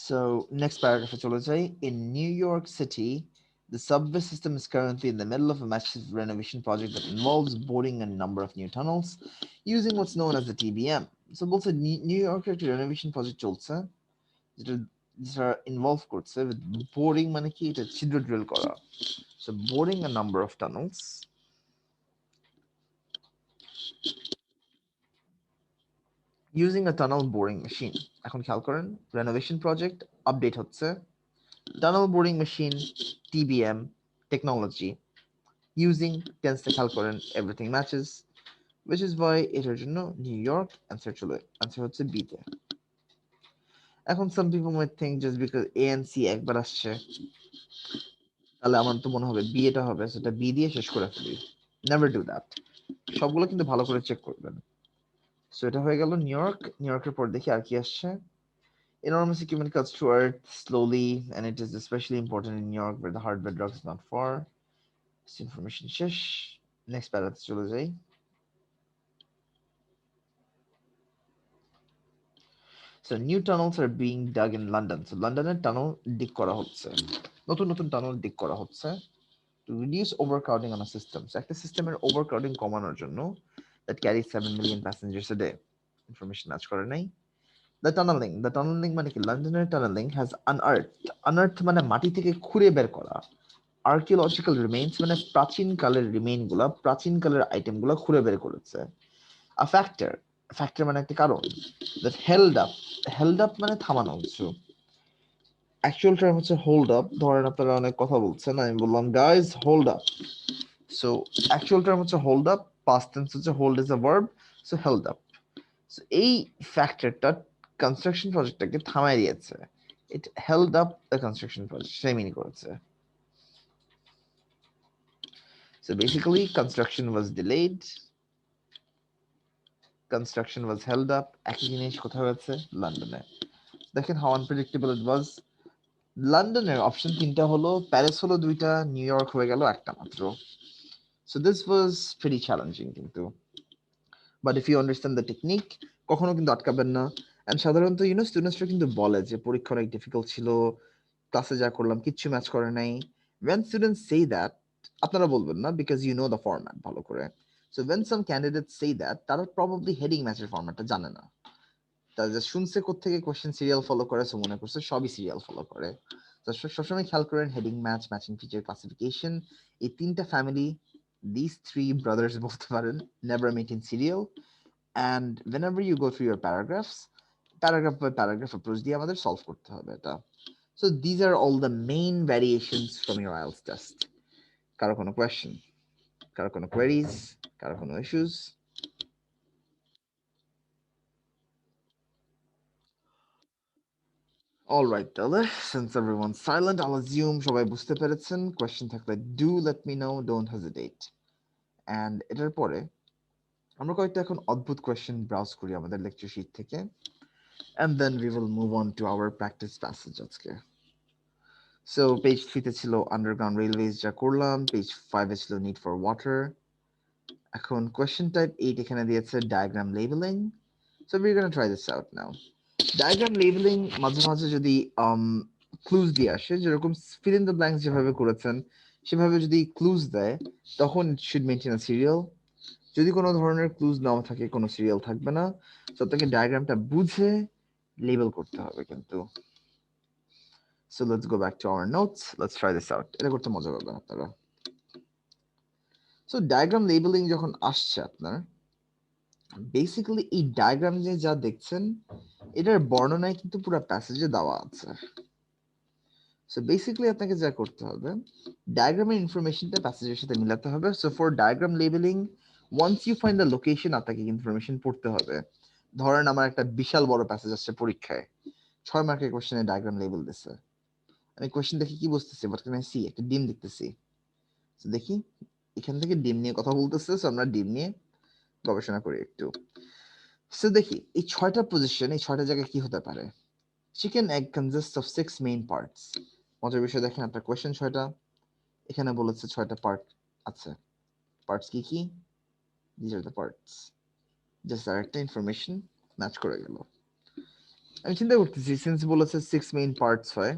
সো নেক্সট প্যারাগ্রাফে চলে যাই। In New York city, the subway system is currently in the middle of a massive renovation project that involves boring a number of new tunnels using what's known as the TBM. So বলছে new ইয়র্কের একটা renovation project চলছে, যেটা যেটা involve করছে with boring মানে কি, এটা ছিদ্র ড্রিল করা। So boring a number of tunnels using a tunnel boring machine. এখন খেয়াল করেন, renovation project আপডেট হচ্ছে, tunnel boring machine, TBM technology using টেন্সটা খেয়াল করেন, everything matches, which is why এটার জন্য নিউ ইয়র্ক অ্যান্সার হচ্ছে বি তে। এখন some people might think just because A and C একবার আসছে তাহলে আমার তো মনে হবে বি এটা হবে, সেটা বি দিয়ে শেষ করে ফেলি। নেভার ডু দ্যাট, সবগুলো কিন্তু ভালো করে চেক করবেন। সো এটা হয়ে গেল নিউ ইয়র্ক। নিউ ইয়র্কের পর দেখি আর কি আসছে। Enormous equipment cuts to earth slowly, and it is especially important in New York where the hard bedrock is not far. This information শেষ। নেক্সট প্যারাতে চলে যাই। So new tunnels are being dug in London. So লন্ডনের tunnel ডিগ করা হচ্ছে, নতুন নতুন tunnel ডিগ করা হচ্ছে to reduce overcrowding on a system. So একটা সিস্টেমের overcrowding কমানোর জন্য that carries 7 million passengers a day. Information match করে নাই। দ্য টানেলিং মানে কি? লন্ডনের টানেলিং হ্যাজ আনআর্থ মানে মাটি থেকে খুঁড়ে বের করা, আর্কিওলজিক্যাল রিমেইনস মানে প্রাচীন কালের রিমেইনগুলা, প্রাচীন কালের আইটেমগুলো খুঁড়ে বের করেছে। আ ফ্যাক্টর, ফ্যাক্টর মানে একটা কারণ। দ্যাট হেল্ড আপ মানে থামানো কিছু। অ্যাকচুয়াল টার্ম হচ্ছে হোল্ড আপ। ধরেন আপনারা অনেক কথা বলছেন, আমি বললাম guys hold up, so actual term হচ্ছে হোল্ড আপ, পাস্ট টেন্স হচ্ছে hold is a verb, so held up. So এই ফ্যাক্টরটা কনস্ট্রাকশন প্রজেক্টটাকে থামায় দিয়েছে। It held up the construction project, সে মিনি করেছে। So basically, construction was delayed, construction was held up. একই জিনিস কোথায় হয়েছে? লন্ডনে। দেখেন how unpredictable it was. লন্ডনের অপশন তিনটা হলো, প্যারিস হলো দুইটা, নিউ ইয়র্ক হয়ে গেল একটা মাত্র। So this was pretty challenging কিন্তু। But if you understand the technique, কখনো কিন্তু আটকাবেন না। And সাধারণত স্টুডেন্টসরা কিন্তু বলে যে পরীক্ষা অনেক ডিফিকাল্ট ছিল, ক্লাসে যা করলাম কিচ্ছু ম্যাচ করে নাই। When students say that, আপনারা বলবেন না because you know the format ভালো করে। So when some candidates say that, তারা probably heading ম্যাচের ফরম্যাটটা জানে না। তারা যা শুনছে কোত্থেকে কোশ্চেন সিরিয়াল ফলো করে, সো মনে করছে সবই সিরিয়াল ফলো করে। তো সবসময় খেয়াল করেন heading match, matching feature, classification, এই তিনটা ফ্যামিলি, these three brothers বলতে পারেন, never meet in serial. And whenever you go through your paragraphs, paragraph by paragraph approach দিয়ে আমাদের সলভ করতে হবে এটা। So these are all the main variations from your IELTS test. কারো কোনো question, কারো কোনো কোয়েরিজ, কারো কোনো ইস্যুস? All right, তাহলে since everyone's silent, I'll assume সবাই বুঝতে পেরেছেন। কোয়েশ্চেন থাকলে do let me know, don't hesitate. And এটার পরে আমরা কয়েকটা এখন অদ্ভুত কোয়েশ্চেন ব্রাউজ করি আমাদের লেকচার শিট থেকে, and then we will move on to our practice passage আজকে। So page 3 তে ছিল আন্ডারগ্রাউন্ড রেলওয়েজ, যা করলাম। পেজ 5 এ ছিল নিড ফর ওয়াটার। এখন কোয়েশ্চেন টাইপ 8 এখানে দিয়েছে diagram labelling. So we're going to try this out now. Diagram labelling মাঝে মাঝে যদি ক্লুজ দিয়ে আসে, যেরকম ফিল ইন দ্য ব্ল্যাঙ্কস যেভাবে করেছেন সেভাবে যদি ক্লুজ দেয়, তখন it should maintain a serial. যদি কোনো ধরনের ক্লুজ নাও থাকে, কোনো সিরিয়াল থাকবে না। তো আপনাকে ডায়াগ্রামটা বুঝে লেবেল করতে হবে কিন্তু। So let's go back to our notes. Let's try this out. এটা করতে মজা পাবেন আপনারা। So ডায়াগ্রাম লেবেলিং যখন আসছে আপনার, বেসিক্যালি এই ডায়াগ্রাম যে যা দেখছেন এটার বর্ণনায় কিন্তু পুরো প্যাসেজে দেওয়া আছে। সো বেসিক্যালি আপনাকে যা করতে হবে, ডায়াগ্রামের ইনফরমেশনটা প্যাসেজের সাথে মিলাতে হবে। So for diagram labelling, once you find the location, আপনাকে ইনফরমেশন পড়তে হবে। ধরেন আমার একটা বিশাল বড় প্যাসেজ আসছে পরীক্ষায়, 6 মার্কের কোশ্চেনে ডায়াগ্রাম লেবেল দিছে। আমি কোশ্চেন দেখে কি বুঝতেছি? But can I see? একটা ডিম দেখতেছি। সো দেখি এখান থেকে ডিম নিয়ে কথা বলতেছে, সো আমরা ডিম নিয়ে গবেষণা করি একটু। সো দেখি এই 6টা পজিশন, এই 6টা জায়গায় কি হতে পারে। Chicken egg consists of 6 main parts. মজার বিষয় দেখেন, আপনার কোয়েশ্চেন 6টা, এখানে বলেছে 6টা পার্ট আছে। পার্টস কি কি? This are the parts. Just আর একটা ইনফরমেশন ম্যাচ করে গেল। আমি চিন্তা করতেছি, সিন্স বলেছে 6 মেইন পার্টস হয়,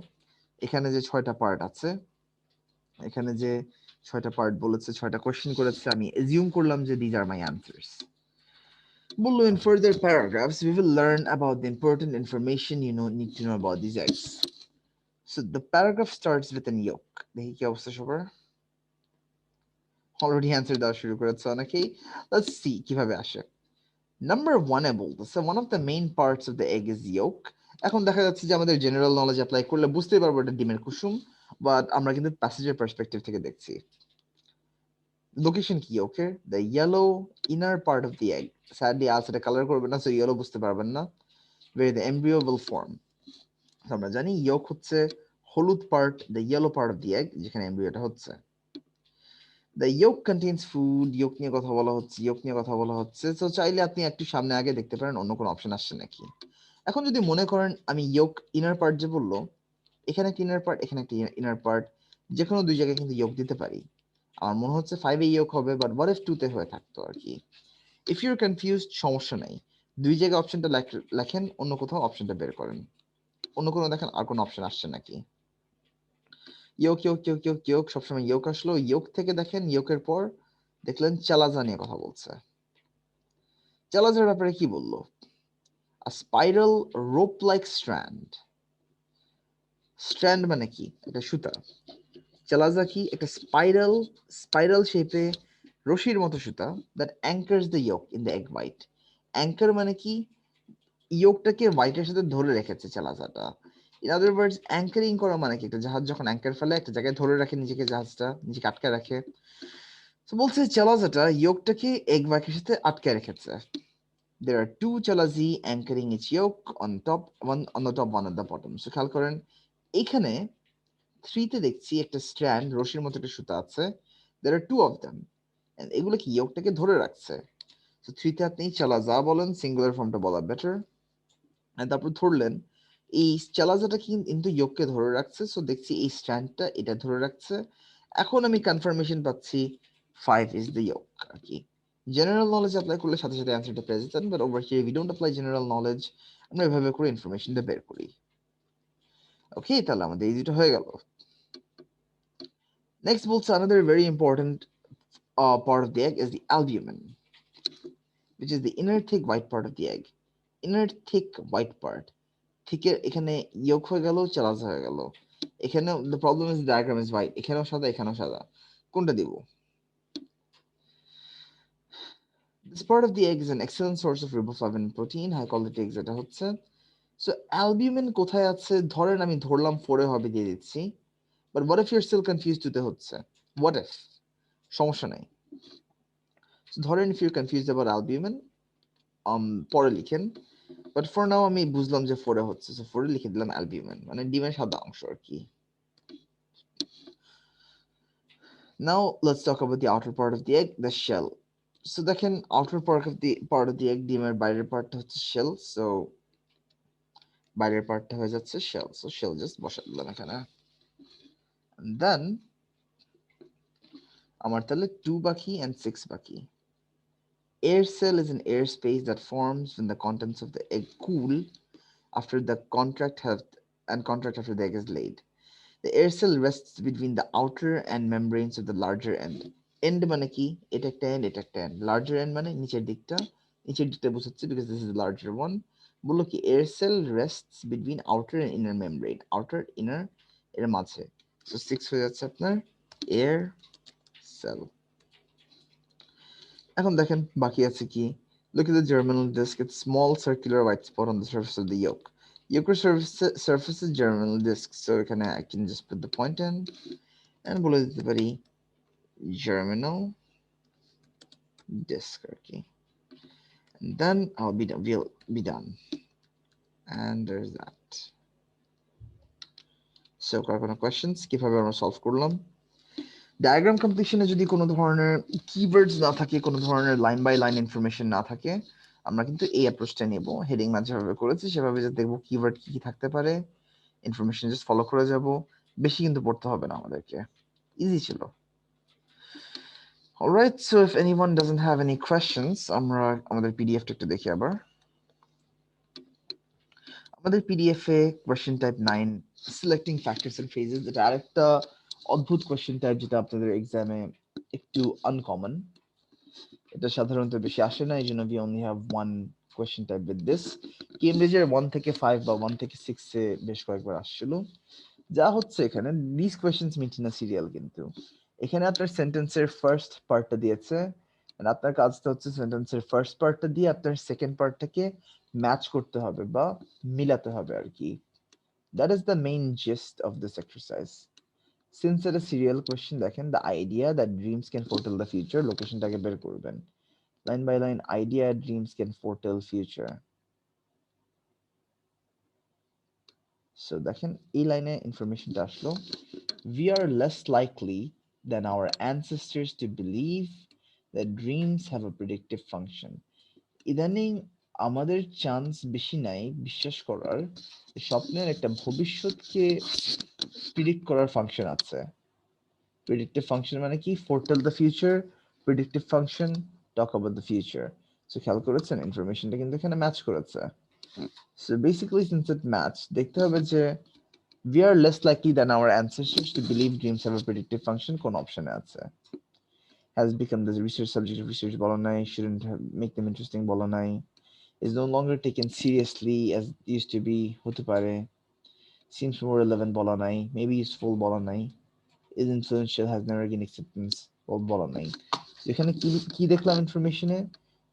এখানে যে 6টা পার্ট আছে, এখানে যে 6টা পার্ট বলেছে, 6টা কোয়েশ্চেন করেছে, আমি এজিউম করলাম যে দিস আর মাই অ্যানসার্স। বললো in further paragraphs we will learn about the important information you need to know about these eggs. So the paragraph starts with an yolk. দেখি কি অবস্থা সবার? অলরেডি অ্যান্সার দেওয়া শুরু করেছে অনেকেই। লেটস সি কিভাবে আসে। নাম্বার 1 এ বলতেছে one of the main parts of the egg is yolk. এখন দেখা যাচ্ছে যে আমাদের জেনারেল নলেজ অ্যাপ্লাই করলে বুঝতেই পারবো এটা ডিমের কুসুম, বাট আমরা কিন্তু প্যাসেজের পার্সপেক্টিভ থেকে দেখছি। লোকেশন কি okay? The yellow inner part of the egg. Sadly আনসারটা কালার করবে না, সো ইয়েলো বুঝতে পারবেন না। where the embryo will form. আমরা জানি ইয়ক হচ্ছে হলুদ part, the yellow part of the egg, যেখানে এমব্রিওটা হচ্ছে। দ্য ইয়ক কন্টেইনস ফুড, ইয়ক নিয়ে কথা বলা হচ্ছে, ইয়ক নিয়ে কথা বলা হচ্ছে। তো চাইলে আপনি একটু সামনে আগে দেখতে পারেন অন্য কোনো অপশন আসছে নাকি। এখন যদি মনে করেন আমি ইয়ক ইনার পার্ট যে বললো, এখানে একটা ইনার পার্ট, এখানে একটা ইনার পার্ট, যে কোনো দুই জায়গায় কিন্তু ইয়ক দিতে পারি। আমার মনে হচ্ছে 5 এ ইয়ক হবে, বাট what if 2 তে হয়ে থাকতো আর কি। ইফ ইউর কনফিউজড, সমস্যা নাই, দুই জায়গায় অপশনটা লেখেন, অন্য কোথাও অপশনটা বের করেন, অন্য কোনো দেখেন আর কোনো অপশন আসছে নাকি। ইয়োক ইয়োক ইয়োক ইয়োক ইয়োক, সবসময় ইয়োক আসলো। ইয়োক থেকে দেখেন, ইয়োকের পর দেখলেন চালাজা নিয়ে কথা বলছে। চালাজার ব্যাপারে কি বললো? a spiral rope like strand মানে কি এটা সুতা চালাজা কি একটা স্পাইরাল শেপে রশির মতো সুতা that anchors the yolk in the egg white anchor মানে কি ইয়োগটাকে হোয়াইটের সাথে ধরে রেখেছে চালাজাটা ইন আদার ওয়ার্ডস অ্যাঙ্কারিং করা মানে কি একটা জাহাজ যখন অ্যাঙ্কার ফেলে একটা জায়গায় ধরে রাখে নিজেকে জাহাজটা নিজেকে আটকে রাখে তো বলছে চালাজাটা ইয়োগটাকে এগ হোয়াইটের সাথে আটকে রেখেছে there are two chalazi anchoring its yolk on top one on the top one at the bottom so খেয়াল করেন এখানে 3 তে দেখছি একটা স্ট্র্যান্ড রশির মতো একটা সুতা আছে there are two of them and এগুলো কি ইয়োগটাকে ধরে রাখছে so 3 তে আপনি চালাজা বলেন সিঙ্গুলার ফর্মটা বলা বেটার তারপর ধরলেন এই চালাজাটা কিন্তু ইয়োগকে ধরে রাখছে সো দেখছি এই স্ট্র্যান্ডটা এটা ধরে রাখছে এখন আমি কনফার্মেশন পাচ্ছি 5 ইজ দ্য ইয়োগ আর কি জেনারেল নলেজ অ্যাপ্লাই করলে সাথে সাথে অ্যান্সারটা পেয়ে যেতেন but over here we don't apply general knowledge আমরা এভাবে করে ইনফরমেশনটা বের করি ওকে তাহলে আমাদের এই দুটো হয়ে গেল নেক্সট বলছে another very important part of the egg is the albumin which is the inner thick white part of the egg inner thick white part থিকের এখানে ইয়োক হয়ে গেল চালাজা হয়ে গেল এখানে the problem is the diagram is white এখানেও সাদা এখানেও সাদা কোনটা দিব this part of the egg is an excellent source of riboflavin protein high quality eggs এটা হচ্ছে so albumin কোথায় আছে ধরেন আমি ধরলাম 4 এ হবে দিয়ে দিচ্ছি but what if you're still confused তে হচ্ছে what if সমস্যা নাই so ধরেন if you're confused about albumin পরে লিখেন বাট ফর নাও আমি বুঝলাম যে 4 এ হচ্ছে সো 4 এ লিখে দিলাম অ্যালবিউমিন মানে ডিমের সাদা অংশ আর কি now let's talk about the outer part of the egg the shell so দেখেন outer part of the egg ডিমের বাইরের পার্টটা হচ্ছে শেল সো বাইরের পার্টটা হয়ে যাচ্ছে শেল সো শেল জাস্ট বসা দিলাম এখানে দেন আমার তাহলে 2 বাকি and 6 বাকি air cell is an air space that forms when the contents of the egg cool after the contract after the egg is laid. The air cell rests between the outer and membranes of the larger end. End মানে কি এটা একটা end এটা একটা end. Larger end মানে নিচের দিকটা বোঝাচ্ছে because this is the larger one. বললো কি air cell rests between outer and inner membrane. Outer inner এর মাঝে. So 6 হয়ে যাচ্ছে আপনার air cell. এখন দেখেন বাকি আছে কি look at the germinal disc it's small circular white spot on the surface of the yolk yolk surface is germinal disc so এখানে I can just put the point in and বলে দিতে পারি germinal disc আর কি and then we'll be done and there's that so কার কোনো questions কিভাবে আমরা solve করলাম diagram কমপ্লিশনে যদি কোনো ধরনের কিওয়ার্ডস না থাকে কোনো ধরনের লাইন বাই লাইন ইনফরমেশন না থাকে আমরা কিন্তু এই অ্যাপ্রোচটা নেব হেডিং ম্যাচ যেভাবে করেছি সেভাবে যে দেখবো কিওয়ার্ড কি কি থাকতে পারে ইনফরমেশন জাস্ট ফলো করে যাব বেশি কিন্তু পড়তে হবে না আমাদেরকে ইজি ছিল alright so if anyone doesn't have any questions আমরা আমাদের পিডিএফটা একটু দেখি আবার আমাদের পিডিএফ এ question type 9 selecting factors and phrases এটা আরেকটা অদ্ভুত কোয়েশ্চেন টাইপ যেটা আপনাদের এক্সামে একটু আনকমন এটা সাধারণত বেশি আসে না এইজন্য we only have one question type with this কেমব্রিজের 1 থেকে 5 বা 1 থেকে 6 এ বেশ কয়েকবার আসছিল যা হচ্ছে এখানে these questions meet in a serial কিন্তু এখানে আপনার সেন্টেন্সের ফার্স্ট পার্টটা দিয়েছে আর আপনার কাজটা হচ্ছে সেন্টেন্সের ফার্স্ট পার্টটা দিয়ে আপনার সেকেন্ড পার্টটাকে ম্যাচ করতে হবে বা মিলাতে হবে আর কি that is the main gist of this exercise since it's a serial question দেখেন the idea that dreams can foretell the future লোকেশনটাকে বের করবেন line by line idea dreams can foretell future so দেখেন এই লাইনে ইনফরমেশনটা আসলো we are less likely than our ancestors to believe that dreams have a predictive function ইদানিং আমাদের chance বেশি নাই বিশ্বাস করার স্বপ্নের একটা ভবিষ্যৎকে প্রিডিক্ট করার ফাংশন আছে predictive function মানে কি foretell the future predictive function talk about the future so খেয়াল করেছেন ইনফরমেশনটা কিন্তু এখানে ম্যাচ করেছে so basically since it matched দেখতে হবে যে we are less likely than our ancestors to believe dreams have a predictive function কোন অপশনে আছে has become the research subject of research বলা নাই shouldn't have, make them interesting বলা নাই is no longer taken seriously as it used to be, হতে পারে, seems more relevant বলা নাই, maybe useful বলা নাই, is influential, has never gained acceptance বলা নাই। এখানে কি দেখলাম ইনফরমেশনে,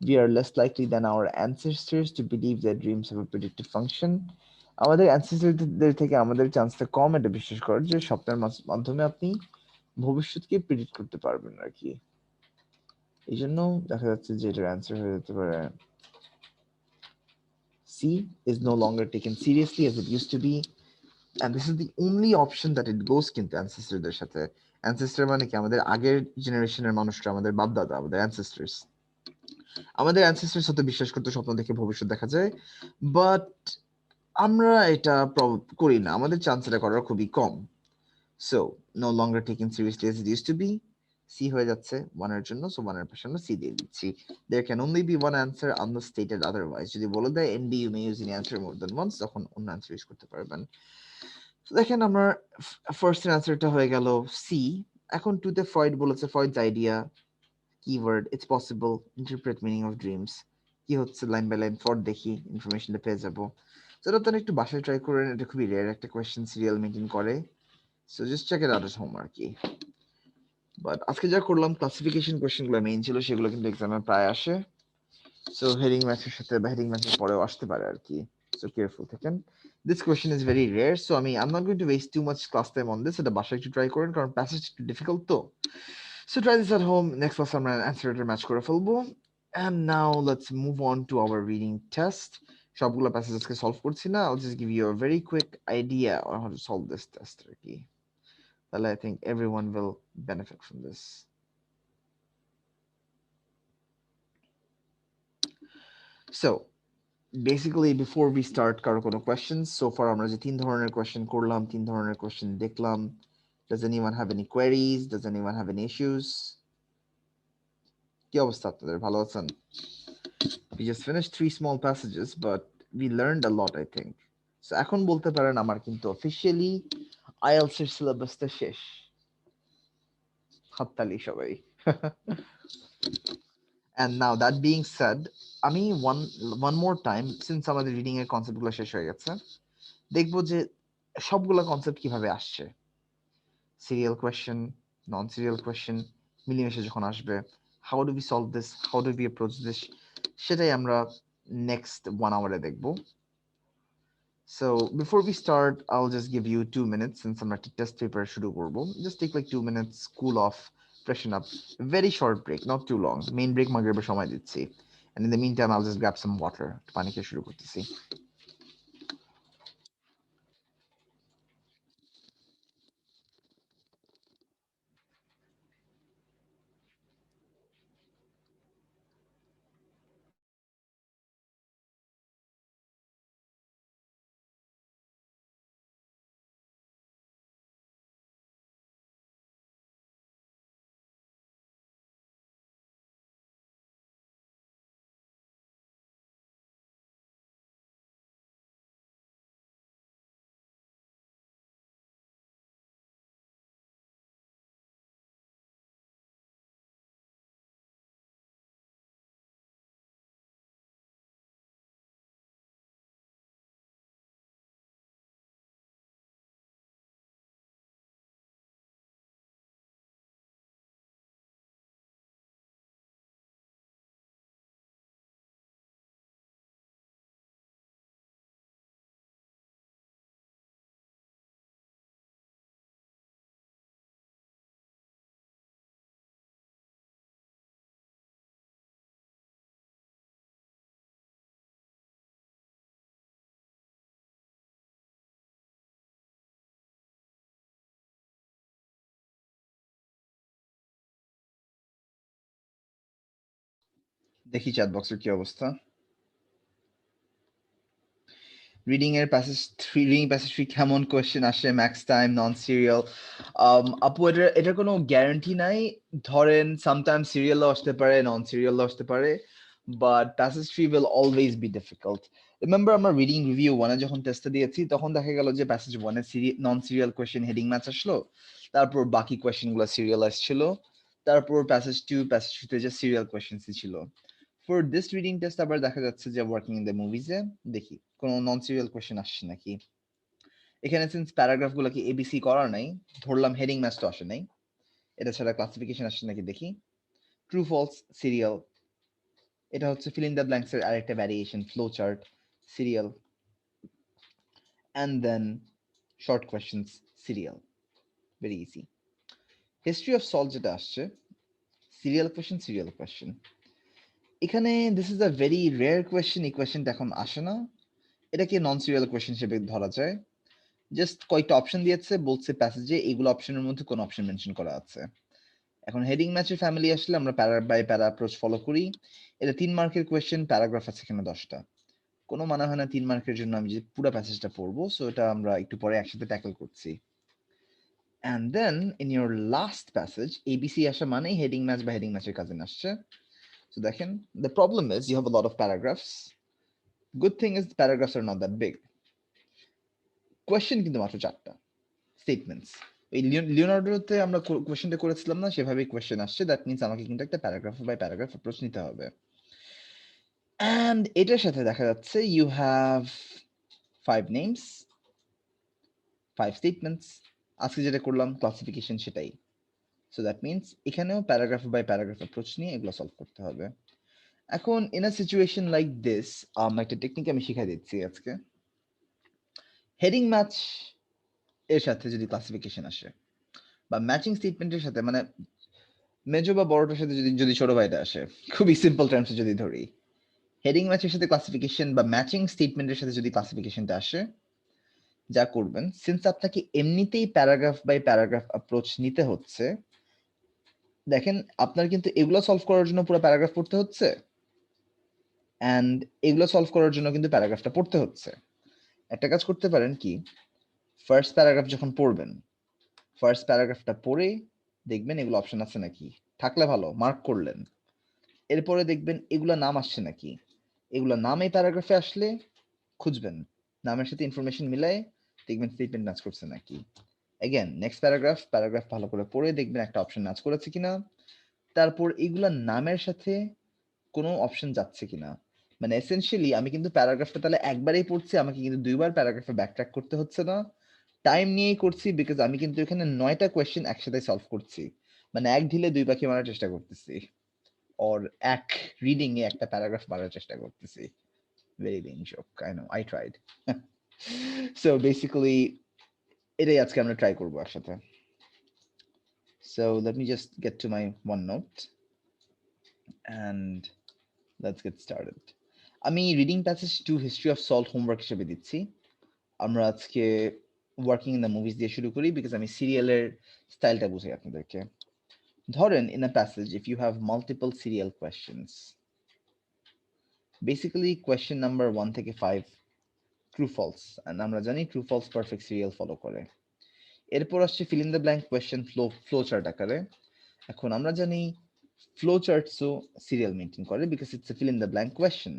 we are less likely than our ancestors to believe that dreams have a predictive function। আমাদের অ্যানসেস্টরদের থেকে আমাদের চান্সটা কম এটা বিশ্বাস করার যে স্বপ্নের মাধ্যমে আপনি ভবিষ্যৎকে প্রেডিক্ট করতে পারবেন আর কি। এই জন্য দেখা যাচ্ছে যে এটার অ্যান্সার হয়ে যেতে পারে C is no longer taken seriously as it used to be, and this is the only option that it goes কিন্তু অ্যানসেস্টরদের সাথে। অ্যানসেস্টর মানে কি, আমাদের আগের জেনারেশনের মানুষরা, আমাদের বাপ দাদা, আমাদের অ্যানসেস্টরস। আমাদের অ্যানসেস্টরস হতে বিশ্বাস করতে স্বপ্ন দেখে ভবিষ্যৎ দেখা যায়, বাট আমরা এটা করি না, আমাদের চান্স এটা করার খুবই কম। So no longer taken seriously as it used to be, C হয়ে যাচ্ছে 1 এর জন্য, সো 1 এর পাশে আমরা C দিয়ে দিচ্ছি। There can only be one answer unless stated otherwise। যদি বলে দেয় NB you may use any answer more than once, তখন অন্য অ্যান্সার ইউজ করতে পারবেন। তো দেখেন আমরা ফার্স্ট এর অ্যান্সারটা হয়ে গেল C। এখন টুতে ফ্রয়েড বলেছে, Freud's idea, keyword it's possible, interpret meaning of dreams. কি হচ্ছে লাইন বাই লাইন ফর দেখি, ইনফরমেশনটা পেয়ে যাবো। তো এটা আপনারা একটু বাসায় ট্রাই করেন, এটা খুবই রেয়ার একটা কোয়েশ্চেন, সিরিয়াল মেনটেন করে। So just check it out at home আর কি। বাট আজকে যা করলাম ক্লাসিফিকেশন কোয়েশ্চেনগুলো মেইন ছিল, সেগুলো কিন্তু এক্সামে প্রায় আসে। সো হেডিং ম্যাচের সাথে বা হেডিং ম্যাচের পরেও আসতে পারে আর কি। সো কেয়ারফুল থাকেন। This question is very rare, so I'm not going to waste too much class time on this. এটা বাসায় একটু ট্রাই করেন, কারণ প্যাসেজ একটু ডিফিকাল্ট তো। So try this at home. Next class আমরা অ্যান্সার ম্যাচ করে ফেলবো। And now let's move on to our reading test. সবগুলো প্যাসেজ আজকে সলভ করছি না, I'll just give you a very quick idea on how to solve this test আর কি। তাহলে I think everyone will benefit from this. So basically before we start কারো কোনো questions, so far আমরা যে 3 ধরনের question করলাম, 3 ধরনের question দেখলাম, does anyone have any queries, does anyone have any issues? কি অবস্থা আপনাদের, ভালো আছেন? We just finished 3 small passages, but we learned a lot I think. So এখন বলতে পারেন আমার কিন্তু officially IELTS এর syllabusটা শেষ। হাততালি সবাই। And now that being said, আমি one more time, since আমাদের রিডিং এর কনসেপ্টগুলো শেষ হয়ে গেছে, দেখবো যে সবগুলা কনসেপ্ট কিভাবে আসছে, serial question, non serial question মিলেমিশে যখন আসবে, how do we solve this, how do we approach this, সেটাই আমরা নেক্সট 1 আওয়ারে দেখবো। So before we start, I'll just give you 2 minutes since আমরা টেস্ট পেপার শুরু করব। Just take like 2 minutes, cool off, freshen up. Very short break, not too long. Main break মাগরিবের সময় দিচ্ছি। And in the meantime, I'll just grab some water. পানি খেয়ে শুরু করতেছি। দেখি চ্যাট বক্সের কি অবস্থা। রিডিং এর প্যাসেজ 3, রিডিং প্যাসেজ 3 কেমন কোয়েশ্চেন আসে, ম্যাক্স টাইম, নন সিরিয়াল? আপু এটার কোনো গ্যারান্টি নাই। ধরেন সামটাইম সিরিয়ালও আসতে পারে, নন সিরিয়ালও আসতে পারে, but passage 3 will always be difficult. Remember আমরা রিডিং রিভিউ 1 এ যখন টেস্টটা দিয়েছি, তখন দেখা গেল যে প্যাসেজ 1 এ নন সিরিয়াল কোয়েশ্চেন হেডিং ম্যাচ আসলো, তারপর বাকি কোয়েশ্চেনগুলো সিরিয়াল আসছিল, তারপর প্যাসেজ 2 তে যে সিরিয়াল কোয়েশ্চেন্সই ছিল। ফর দিস রিডিং টেস্ট আবার দেখা যাচ্ছে যে ওয়ার্কিং ইন দ্য মুভিজে দেখি কোনো নন সিরিয়াল কোয়েশ্চেন আসছে নাকি। এখানে সিন্স প্যারাগ্রাফগুলোকে এবিসি করা নাই, ধরলাম হেডিং ম্যাচ তো আসে নাই, এটা ছাড়া ক্লাসিফিকেশন আসছে নাকি দেখি। ট্রু ফলস সিরিয়াল, এটা হচ্ছে ফিল ইন দ্য ব্ল্যাঙ্কস এর আরেকটা variation, flow chart serial, and then short questions serial, very easy. History of salt যেটা আসছে সিরিয়াল কোয়েশ্চেন। এখানে this is a very rare question, এই কোয়েশ্চেনটা এখন আসে না, এটাকে নন সিরিয়াল কোয়েশ্চেন হিসেবে ধরা যায়। জাস্ট কয়েকটা অপশন দিয়েছে, বলছে প্যাসেজে এইগুলো অপশনের মধ্যে কোন অপশন মেনশন করা আছে। এখন হেডিং ম্যাচের ফ্যামিলি আসলে আমরা প্যারা বাই প্যারা অ্যাপ্রোচ ফলো করি। এটা 3 মার্কের কোয়েশ্চেন, প্যারাগ্রাফ আছে এখানে 10টা। কোনো মানে হয় না 3 মার্কের জন্য আমি যে পুরো প্যাসেজটা পড়বো, সো এটা আমরা একটু পরে একসাথে ট্যাকল করছি। And then in your last passage ABC আসা মানেই হেডিং ম্যাচ বা হেডিং ম্যাচের কাজিন আসছে। সো দেখেন, the problem is you have a lot of paragraphs. Good thing is paragraphs are not that big. Question কিন্তু মাত্র 4টা, স্টেটমেন্টস। এই লিওনার্ডোতে আমরা কোয়েশ্চেনটা করেছিলাম না, সেভাবেই কোয়েশ্চেন আসছে। দ্যাট মিন্স আমাকে কিন্তু একটা প্যারাগ্রাফ বাই প্যারাগ্রাফ অ্যাপ্রোচ নিতে হবে। অ্যান্ড এটার সাথে দেখা যাচ্ছে ইউ হ্যাভ 5 নেমস, 5 স্টেটমেন্টস। আজকে যেটা করলাম ক্লাসিফিকেশন সেটাই। সো দ্যাট মিন্স এখানেও প্যারাগ্রাফ বাই প্যারাগ্রাফ অ্যাপ্রোচ নিয়ে এগুলো সলভ করতে হবে। এখন in a situation like this একটা টেকনিক আমি শিখাই দিচ্ছি আজকে। হেডিং ম্যাচ এর সাথে যদি ক্লাসিফিকেশন আসে বা ম্যাচিং স্টেটমেন্টের সাথে, মানে মেজো বা বড়টার সাথে যদি যদি ছোট ভাইটা আসে, খুবই সিম্পল টার্মসে যদি ধরি, হেডিং ম্যাচের সাথে ক্লাসিফিকেশন বা ম্যাচিং স্টেটমেন্টের সাথে যদি ক্লাসিফিকেশনটা আসে, যা করবেন, সিন্স আপনাকে এমনিতেই প্যারাগ্রাফ বাই প্যারাগ্রাফ অ্যাপ্রোচ নিতে হচ্ছে, দেখেন আপনার কিন্তু এগুলো সলভ করার জন্য পুরো প্যারাগ্রাফ পড়তে হচ্ছে, অ্যান্ড এগুলো সলভ করার জন্য কিন্তু প্যারাগ্রাফটা পড়তে হচ্ছে। একটা কাজ করতে পারেন কি, ফার্স্ট প্যারাগ্রাফ যখন পড়বেন, ফার্স্ট প্যারাগ্রাফটা পড়ে দেখবেন এগুলো অপশন আছে নাকি, থাকলে ভালো, মার্ক করলেন। এরপরে দেখবেন এগুলা নাম আসছে নাকি, এগুলা নাম এই প্যারাগ্রাফে আসলে খুঁজবেন, নামের সাথে ইনফরমেশন মিলায় দেখবেন স্টেটমেন্ট ম্যাচ করছে নাকি। এগেন নেক্সট প্যারাগ্রাফ ভালো করে পড়ে দেখবেন একটা অপশন ম্যাচ করেছে কিনা, তারপর এগুলা নামের সাথে কোনো অপশন যাচ্ছে কিনা। মানে এসেনশিয়ালি আমি কিন্তু প্যারাগ্রাফটা তাহলে একবারেই পড়ছি, আমাকে কিন্তু দুইবার প্যারাগ্রাফে ব্যাকট্র্যাক করতে হচ্ছে না, টাইম নিয়েই করছি, বিকজ আমি কিন্তু এখানে 9টা কোয়েশ্চেন একসাথে সলভ করছি, মানে এক ঢিলে দুই পাখি মারার চেষ্টা করতেছি, or এক রিডিং এ একটা প্যারাগ্রাফ মারার চেষ্টা করতেছি। ভেরি লিং joke, I know, I tried. So basically এটাই আজকে আমরা ট্রাই করবো একসাথে। So let me just get to my OneNote and let's get started. আমি reading passage two history of salt homework হিসেবে দিচ্ছি। আমরা আজকে ওয়ার্কিং ইন দ্য মুভিজ দিয়ে শুরু করি, বিকজ আমি সিরিয়ালের স্টাইলটা বুঝাই আপনাদেরকে। ধরেন in a passage if you have multiple serial questions, basically question number 1 থেকে 5 ট্রু ফলস, এন্ড আমরা জানি true false perfect serial follow করে। এরপর আসছে fill in the blank question flow chart আকারে। এখন আমরা জানি ফ্লো চার্টসও সিরিয়াল মেনটেন করে, because it's a fill in the blank question.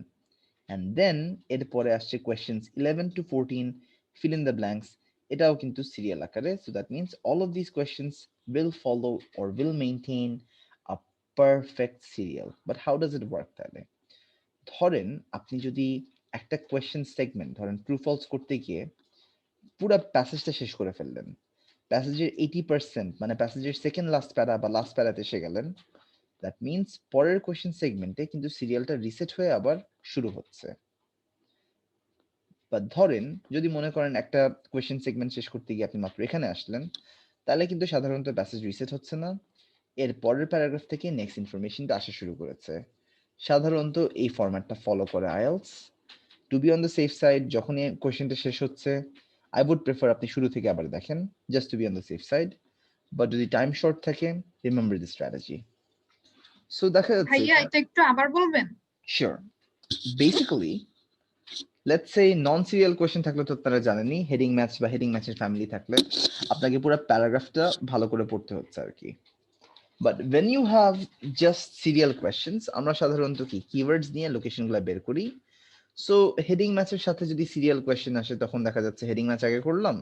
And then এরপরে আসছে questions 11 to 14 fill in the blanks, এটাও কিন্তু সিরিয়াল আকারে। So that means all of this questions will follow or will maintain a perfect serial. But how does it work তাহলে? ধরেন আপনি যদি একটা কোয়েশ্চেন সেগমেন্ট ধরেন ট্রু ফলস করতে গিয়ে পুরো প্যাসেজটা শেষ করে ফেললেন, প্যাসেজের 80%, মানে প্যাসেজের সেকেন্ড লাস্ট প্যারা বা লাস্ট প্যারাতে এসে গেলেন, দ্যাট মিনস পরের কোয়েশ্চেন সেগমেন্টে কিন্তু সিরিয়ালটা রিসেট হয়ে আবার শুরু হচ্ছে। বা ধরেন যদি মনে করেন একটা কোয়েশ্চেন সেগমেন্ট শেষ করতে গিয়ে আপনি মাত্র এখানে আসলেন, তাহলে কিন্তু সাধারণত প্যাসেজ রিসেট হচ্ছে না, এর পরের প্যারাগ্রাফ থেকে নেক্সট ইনফরমেশনটা আসা শুরু করেছে। সাধারণত এই ফরম্যাটটা ফলো করে IELTS. To be on the safe side, যখনই কোয়েশ্চেনটা শেষ হচ্ছে, আই উড প্রেফার আপনি শুরু থেকে আবার দেখেন, just to be on the safe side. But যদি টাইম শর্ট থাকে, রিমেম্বার দি স্ট্র্যাটেজি। সো দেখা যাচ্ছে ভাইয়া এটা একটু আবার বলবেন? Sure. Basically let's say non serial question থাকলে তো আপনারা জানেনই, হেডিং ম্যাচ বা হেডিং ম্যাচের ফ্যামিলি থাকলে আপনাকে পুরো প্যারাগ্রাফটা ভালো করে পড়তে হচ্ছে আর কি। But when you have just serial questions, আমরা সাধারণত কি কিওয়ার্ডস নিয়ে লোকেশনগুলো বের করি। সো হেডিং ম্যাচের সাথে যদি সিরিয়াল কোয়েশ্চেন আসে, তখন দেখা যাচ্ছে হেডিং ম্যাচ আগে করলাম,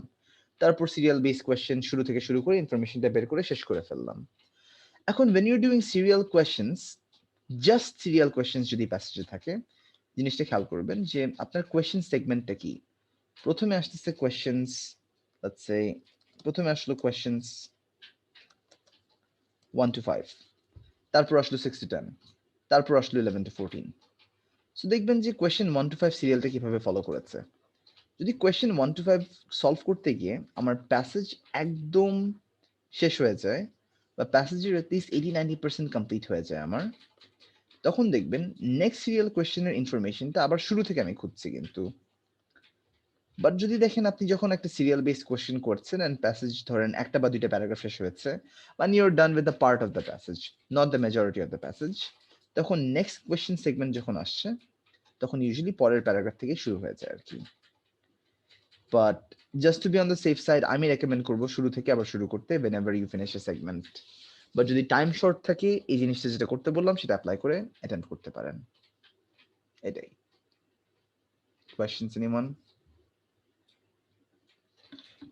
তারপর সিরিয়াল বেস কোয়েশ্চেন শুরু থেকে শুরু করে ইনফরমেশনটা বের করে শেষ করে ফেললাম। এখন when you're doing serial questions, just serial questions যদি প্যাসেজে থাকে, জিনিসটা খেয়াল করবেন যে আপনার কোয়েশ্চেন সেগমেন্টটা কি। প্রথমে আসতেছে কোয়েশ্চেন্স, লেটস সে প্রথমে আসলো কোয়েশ্চেন্স 1 to 5, তারপর আসলো 6 to 10, তারপর আসলো 11 to 14। সো দেখবেন যে কোয়েশ্চেন 1 to 5 সিরিয়ালটা কিভাবে ফলো করেছে। যদি কোয়েশ্চেন 1 to 5 সলভ করতে গিয়ে আমার প্যাসেজ একদম শেষ হয়ে যায়, বা প্যাসেজের অ্যাটলিস্ট 80-90% কমপ্লিট হয়ে যায় আমার, তখন দেখবেন নেক্সট সিরিয়াল কোয়েশ্চেনের ইনফরমেশনটা আবার শুরু থেকে আমি খুঁজছি কিন্তু। বাট যদি দেখেন আপনি যখন একটা সিরিয়াল বেসড কোয়েশ্চেন করছেন এন্ড প্যাসেজ ধরেন একটা বা দুইটা প্যারাগ্রাফ শেষ হয়েছে, মানে you are done with the part of the passage, not the majority of the passage, তখন নেক্সট কোয়েশ্চেন সেগমেন্ট যখন আসছে তখন ইউজুয়ালি পরের প্যারাগ্রাফ থেকে শুরু হয়ে যায় আর কি। But just to be on the safe side, আমি রেকমেন্ড করবো শুরু থেকে আবার শুরু করতে whenever you finish a segment। But যদি টাইম শর্ট থাকে, এই জিনিসটা যেটা করতে বললাম সেটা অ্যাপ্লাই করে অ্যাটেন্ড করতে পারেন। এটাই। Questions, anyone?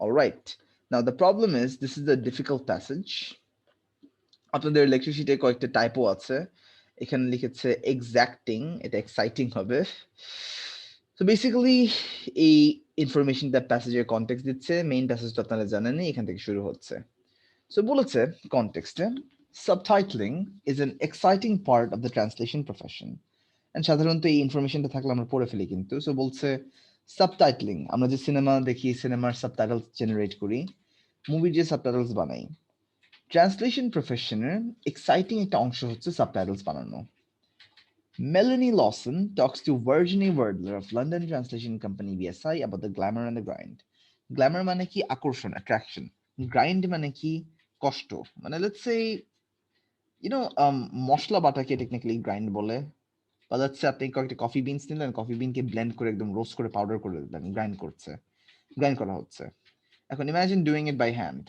All right. Now the problem is this is a difficult passage. আপনাদের লেকচার শিটে কয়েকটা টাইপও আছে। এখানে লিখেছে এক্সাক্টিং, এটা এক্সাইটিং হবে। তো বেসিক্যালি এই ইনফরমেশনটা প্যাসেজের কনটেক্সট দিচ্ছে। মেইন প্যাসেজ তো আপনারা জানেনই, এখান থেকে শুরু হচ্ছে। সো বলেছে কনটেক্সটে, subtitling is an exciting part of the translation profession. And সাধারণত এই ইনফরমেশনটা থাকলে আমরা পড়ে ফেলি কিন্তু। সো বলছে সাবটাইটলিং, আমরা যে সিনেমা দেখি, সিনেমার সাবটাইটেলস জেনারেট করি, মুভির যে সাবটাইটেলস বানাই, ট্রান্সলেশন প্রফেশনের এক্সাইটিং একটা অংশ হচ্ছে সাবটাইটেলস বানানো। Melanie Lawson talks to Virginie Wardler of London Translation Company BSI about the glamour and the grind. Glamour মানে কি? আকর্ষণ, attraction. Grind মানে কি? কষ্ট। মানে let's say, মশলা বাটাকে টেকনিক্যালি গ্রাইন্ড বলে। বা let's say আপনি কয়েকটা কফি বিনস নিলেন, কফি বিনকে ব্লেন্ড করে একদম রোস্ট করে পাউডার করে দিলেন, গ্রাইন্ড করা হচ্ছে। এখন imagine doing it by hand,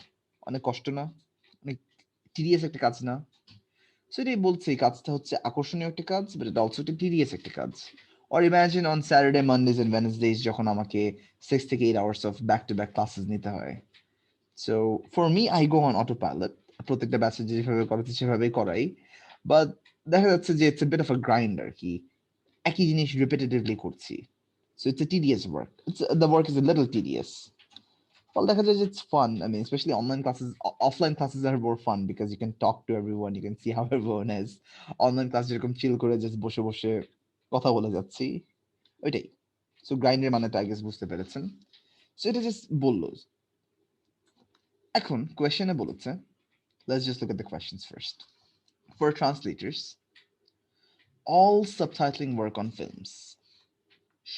অনেক কষ্ট না? অনেক টিডিয়াস একটা কাজ না? সো এটাই বলছে, এই কাজটা হচ্ছে আকর্ষণীয় একটা কাজ, বাট এটা অলসো একটা টিডিয়াস একটা কাজ। Or imagine on Saturday, Mondays and Wednesdays যখন আমাকে 6 থেকে 8 hours of back to back classes নিতে হয়। So for me, I go on auto pilot, প্রত্যেকটা ব্যাচে যেভাবে করাতে সেভাবেই করাই। বাট দেখা যাচ্ছে যে it's a bit of a grind আর কি, একই জিনিস রিপিটেটিভলি করছি। So it's a tedious work, the work is a little tedious. Well, দেখা যায় যে it's fun. I mean, especially online classes, offline classes are more fun because you can talk to everyone, you can see how everyone is. Online class যেরকম chill করে just বসে বসে কথা বলে যাচ্ছি, ওইটাই। So গ্রাইন্ডের মানেটা I guess বুঝতে পেরেছেন। So এটা just বললো। এখন কোয়েশ্চেনে বলেছে, let's just look at the questions first. For translators, all subtitling work on films.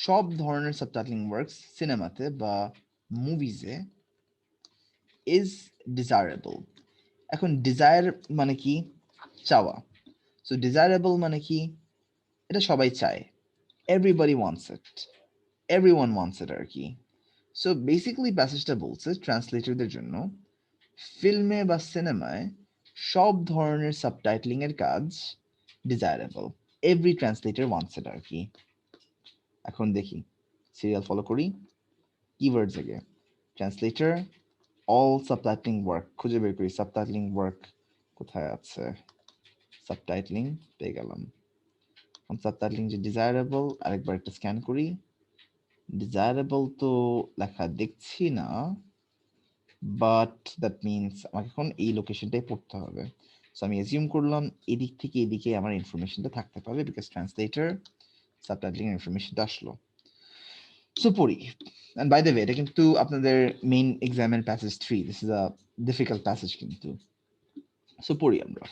সব ধরনের সাবটাইটলিং ওয়ার্কস সিনেমাতে বা মুভিজে is desirable. এখন ডিজায়ার মানে কি? চাওয়া। সো ডিজায়ারেবল মানে কি? এটা সবাই চায়, এভরিবডি ওয়ান্টস ইট, এভরিওয়ান ওয়ান্টস ইট আর কি। সো বেসিক্যালি প্যাসেজটা বলছে ট্রান্সলেটরদের জন্য ফিল্মে বা সিনেমায় সব ধরনের সাবটাইটলিং এর কাজ ডিজায়ারেবল, এভরি ট্রান্সলেটর ওয়ান্টস ইট আর কি। এখন দেখি, সিরিয়াল ফলো করি, কিওয়ার্ডস আগে, ট্রান্সলেটর, অল সাবটাইটলিং ওয়ার্ক, খুঁজে বের করি সাবটাইটলিং ওয়ার্ক কোথায় আছে। সাবটাইটলিং পেয়ে গেলাম। সাবটাইটলিং যে ডিজায়ারেবল, আরেকবার একটা স্ক্যান করি, ডিজায়ারেবল তো লেখা দেখছি না, বাট দ্যাট মিনস আমাকে এখন এই লোকেশনটাই পড়তে হবে। সো আমি অ্যাজিউম করলাম এদিক থেকে এদিকে আমার ইনফরমেশনটা থাকতে পারবে, বিকজ ট্রান্সলেটর সাবটাইটলিং এর ইনফরমেশনটা আসলো। সো পড়ি। অ্যান্ড বাই দ্য ওয়ে, এটা কিন্তু আপনাদের মেইন এক্সামের passage 3, this is a difficult passage কিন্তু। সো পড়ি আমরা।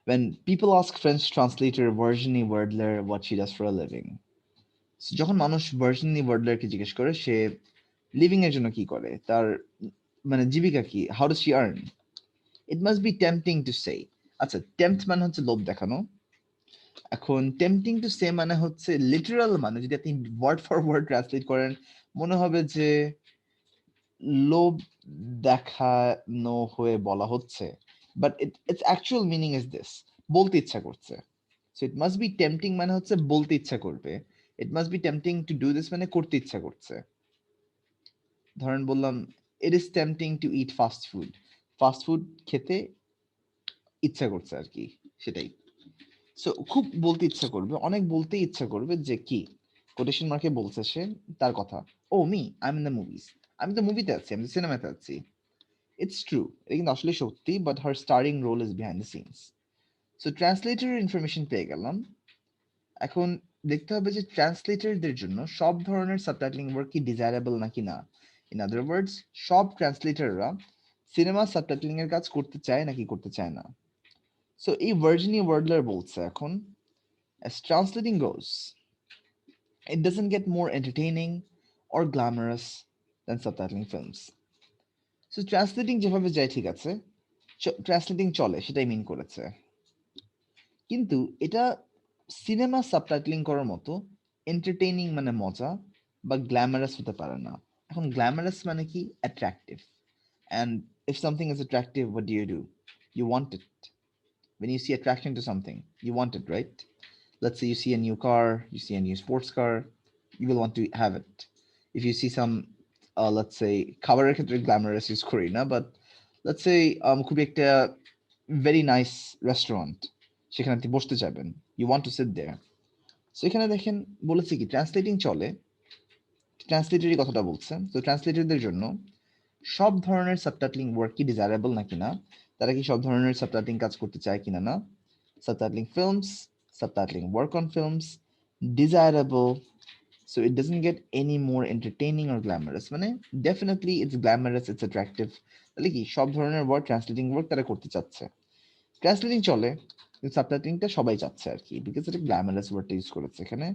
When people ask French translator Virginie Wardler what she does for a living, যখন মানুষ ভার্জিনি ওয়ার্ডলারকে জিজ্ঞেস করে সে লিভিং এর জন্য কি করে, তার মানে জীবিকা কি, how does she earn, it must be tempting to say. আচ্ছা, টেম্পট মানে হচ্ছে লোভ দেখানো। এখন টেম্পটিং টু সে মানে হচ্ছে লিটারাল, মানে যদি আপনি ওয়ার্ড ফর ওয়ার্ড ট্রান্সলেট করেন মনে হবে যে লোভ দেখানো হয়ে বলা হচ্ছে, but it's actual meaning is this, বলতে ইচ্ছা করছে। So it must be tempting মানে হচ্ছে বলতে ইচ্ছা করবে, it must be tempting to do this মানে করতে ইচ্ছা করছে। ধরেন বললাম it is tempting to eat fast food, fast food খেতে ইচ্ছা করছে আর কি, সেটাই। সো খুব বলতে ইচ্ছা করবে, অনেক বলতে ইচ্ছা করবে যে কি কোটেশন মার্কে বলছে সে তার কথা, oh me I am in the movies, আমি তো মুভিতে আছি, আমি তো সিনেমাতে আছি। ইটস ট্রু, এটা কিন্তু আসলে সত্যি, but her starring role is behind the scenes. So ট্রান্সলেটরের ইনফরমেশন পেয়ে গেলাম। এখন দেখতে হবে যে ট্রান্সলেটরদের জন্য সব ধরনের সাবটাইটলিং ওয়ার্ক কি ডিজায়ারেবল নাকি না। ইন আদার ওয়ার্ডস, সব ট্রান্সলেটররা সিনেমা সাবটাইটলিং এর কাজ করতে চায় নাকি করতে চায় না। সো এই ভার্জিনি ওয়ার্ডলার বলছে এখন, as translating goes, it doesn't get more entertaining or glamorous than subtitling films. So translating যেভাবে যায় ঠিক আছে, ট্রান্সলেটিং চলে সেটাই মিন করেছে, কিন্তু এটা সিনেমা সাবটাইটলিং করার মতো এন্টারটেইনিং মানে মজা বা গ্ল্যামারাস হতে পারে না। এখন গ্ল্যামারাস মানে কি? Attractive. And if something is attractive, what do you do? You want it. When you see attraction to something, you want it, right? Let's say you see a new car, you see a new sports car, you will want to have it. If you see some, let's say, খাবারের ক্ষেত্রে glamorous use করি না, but let's say খুবই একটা very nice restaurant, সেখানে আপনি বসতে চাইবেন, you want to sit there. So এখানে দেখেন বলেছে কি ট্রান্সলেটিং চলে, ট্রান্সলেটরই কথাটা বলছে। তো ট্রান্সলেটরদের জন্য সব ধরনের সাবটাইটলিং ওয়ার্ক কি ডিজায়ারেবল নাকি না, তারা কি সব ধরনের সাবটাইটলিং কাজ করতে চায় কিনা না। Subtitling films, subtitling work on films, desirable, so it doesn't get any more entertaining or glamorous. মানে definitely it's glamorous, it's attractive, তাহলে কি সব ধরনের ওয়ার্ক ট্রান্সলেটিং ওয়ার্ক তারা করতে চাচ্ছে। ট্রান্সলেটিং চলে, কিন্তু সাবটাইটলিংটা সবাই চাচ্ছে আর কি, বিকজ এটা গ্ল্যামারাস ওয়ার্ডটা ইউজ করেছে এখানে।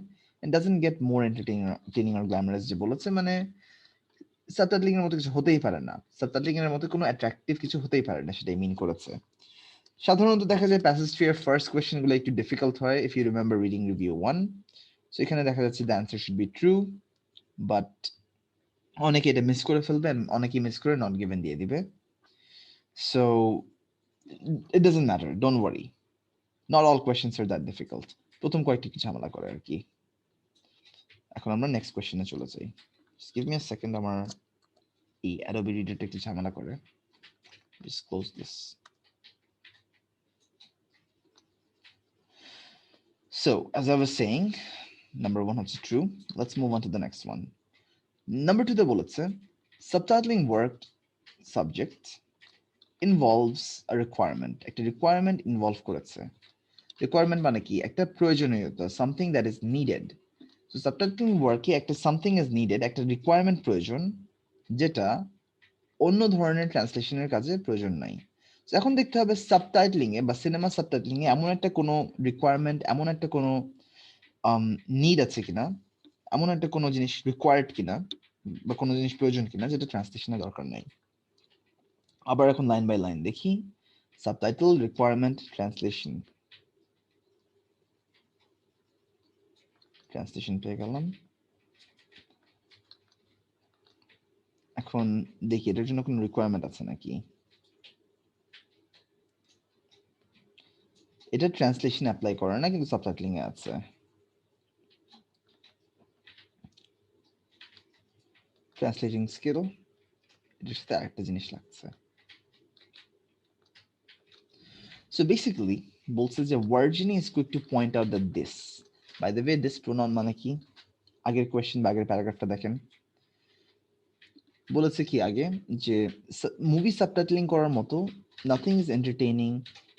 it doesn't get more entertaining or glamorous যে বলেছে, মানে সাবটাইটলিং এর মতো কিছু হতেই পারে না, সাবটাইটলিং এর মতো কোনো অ্যাট্রাকটিভ কিছু হতেই পারে না, সেটাই মিন করেছে। সাধারণত দেখা যায় প্যাসেজ 3 এর ফার্স্ট কোশ্চেনগুলো একটু ডিফিকাল্ট হয়, if you remember reading review 1। So এখানে দেখা যাচ্ছে the answer should be true, but অনেকে এটা মিস করে ফেলবে, অনেকে মিস করে নট গিভেন দিয়ে দিবে। So it doesn't matter, don't worry, not all questions are that difficult. প্রথম কয়েকটি একটু ঝামেলা করে আর কি। এখন আমরা নেক্সট কোয়েশ্চেনে চলে যাই। Just give me a second, আমার এই অ্যাডোবি রিডারটা একটু ঝামেলা করে। Just close this. So, as I was saying, number 1 হচ্ছে true. Let's move on to the next one. Number 2 তে বলেছে subtitling work subject involves a requirement. একটা requirement involve করেছে। requirement মানে কি? একটা প্রয়োজনীয়তা, something that is needed. So subtitling work এ একটা something is needed, একটা requirement প্রয়োজন, যেটা অন্য ধরনের ট্রান্সলেশনের কাজে প্রয়োজন নাই। So এখন দেখতে হবে সাবটাইটলিং এ বা সিনেমা সাবটাইটলিং এ এমন একটা কোনো রিকোয়ারমেন্ট, এমন একটা কোনো নিড আছে কিনা, এমন একটা কোনো জিনিস রিকোয়ার্ড কিনা বা কোনো জিনিস প্রয়োজন কিনা যেটা ট্রান্সলেশনের দরকার নেই। আবার এখন লাইন বাই লাইন দেখি। Subtitle, requirement, translation. ট্রান্সলেশন পেয়ে গেলাম। এখন দেখি এটার জন্য কোনো রিকোয়ারমেন্ট আছে নাকি। এটা ট্রান্সলেশন অ্যাপ্লাই করে না, কিন্তু সাবটাইটলিং এ আছে। ট্রান্সলেটিং স্কিল, এটার সাথে আরেকটা জিনিস লাগছে। So basically বলছে যে Virginie is quick to point out that this, by the way, this pronoun মানে কি? আগের কোয়েশ্চেন বা আগের প্যারাগ্রাফটা দেখেন, বলেছে কি আগে যে মুভি সাবটাইটলিং করার মতো nothing is entertaining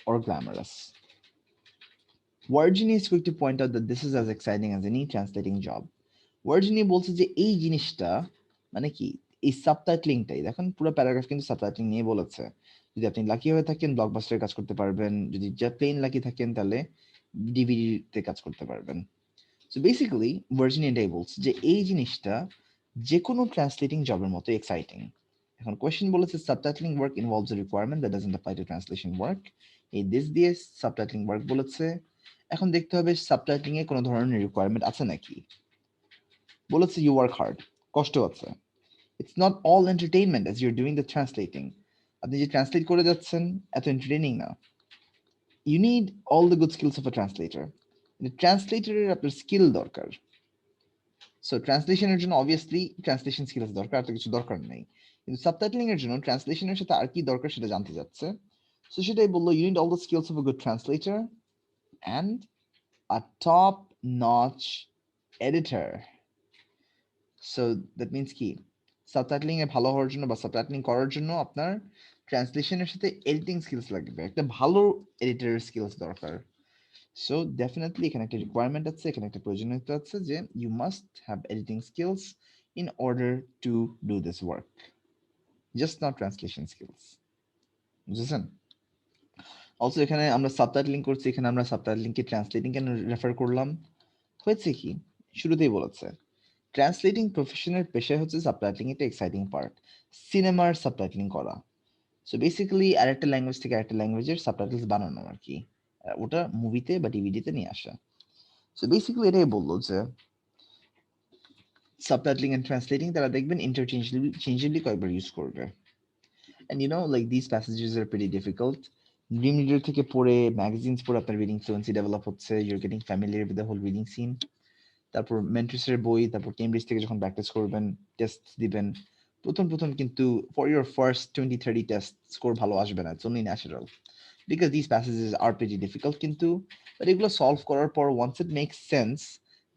or glamorous. Virginie is quick to point out that this is as exciting as any translating job. Virginie বলছে যে এই জিনিসটা মানে কি, এই সাবটাইটলিংটাই দেখেন, পুরো প্যারাগ্রাফ কিন্তু সাবটাইটলিং নিয়ে বলেছে। যদি আপনি লাকি হয়ে থাকেন ব্লকবাস্টারে কাজ করতে পারবেন, যদি প্লেন লাকি থাকেন তাহলে ডিভিডিতে কাজ করতে পারবেন। সো বেসিক্যালি ভার্জিন এটাই বলছে যে এই জিনিসটা যে কোনো ট্রান্সলেটিং জবের মতো এক্সাইটিং। এখন কোয়েশ্চেন বলেছে subtitling work involves a requirement that doesn't apply to translation work. এই দিস দিয়ে সাবটাইটলিং ওয়ার্ক বলেছে। এখন দেখতে হবে সাবটাইটলিং এ কোনো ধরনের রিকোয়ারমেন্ট আছে নাকি। বলেছে ইউ ওয়ার্ক হার্ড, কষ্ট আছে। It's not all entertainment as your doing the translating. আপনি যে ট্রান্সলেট করে যাচ্ছেন এত এন্টারটেইনিং না। You need all the good skills of a translator. ট্রান্সলেটরের আপনার স্কিল দরকার। সো ট্রান্সলেশনের জন্য অবভিয়াসলি ট্রান্সলেশন স্কিলস দরকার, আর তো কিছু দরকার নেই। কিন্তু সাবটাইটলিং এর জন্য ট্রান্সলেশনের সাথে আর কি দরকার সেটা জানতে যাচ্ছে। সো সেটাই বললো, you need all the skills of a good translator and a top-notch editor. So that means কি সাবটাইটলিং এ ভালো হওয়ার জন্য বা সাবটাইটলিং করার জন্য আপনার ট্রান্সলেশনের সাথে এডিটিং স্কিলস লাগবে, একটা ভালো এডিটরের স্কিলস দরকার। সো ডেফিনেটলি এখানে একটা রিকোয়ারমেন্ট আছে, এখানে একটা প্রয়োজনীয়তা আছে যে you must have editing skills in order to do this work, just not translation skills, বুঝেছেন? অলসো এখানে আমরা সাবটাইটলিং করছি, এখানে আমরা সাবটাইটলিংকে ট্রান্সলেটিং কেন রেফার করলাম? হয়েছে কি, শুরুতেই বলেছে ট্রান্সলেটিং প্রফেশনের পেশায় হচ্ছে সাবটাইটলিং একটা এক্সাইটিং পার্ট, সিনেমার সাবটাইটলিং করা। সো বেসিক্যালি আরেকটা ল্যাঙ্গুয়েজ থেকে আরেকটা ল্যাঙ্গুয়েজের সাবটাইটেলস বানানো আর কি, ওটা মুভিতে বা ডিভিডিতে নিয়ে আসা। সো বেসিক্যালি এটাই বললো যে সাবটাইটলিং এন্ড ট্রান্সলেটিং তারা দেখবেন ইন্টারচেঞ্জেবলি কয়েকবার ইউজ করবে। And you know, like these passages are pretty difficult. Dream reader থেকে পড়ে ম্যাগাজিনস পড়ে আপনার রিডিং ফ্লুয়েন্সি ডেভেলপ হচ্ছে, you're getting familiar with the whole reading scene. তারপর মেন্টরসের বই, তারপর কেমব্রিজ থেকে যখন প্র্যাকটিস করবেন, টেস্ট দিবেন, প্রথম প্রথম কিন্তু for your first 20-30 test score ভালো আসবে না, it's only natural because this passages are pretty difficult. কিন্তু বাট এগুলো সলভ করার পর ওয়ান্স ইট মেক্স সেন্স,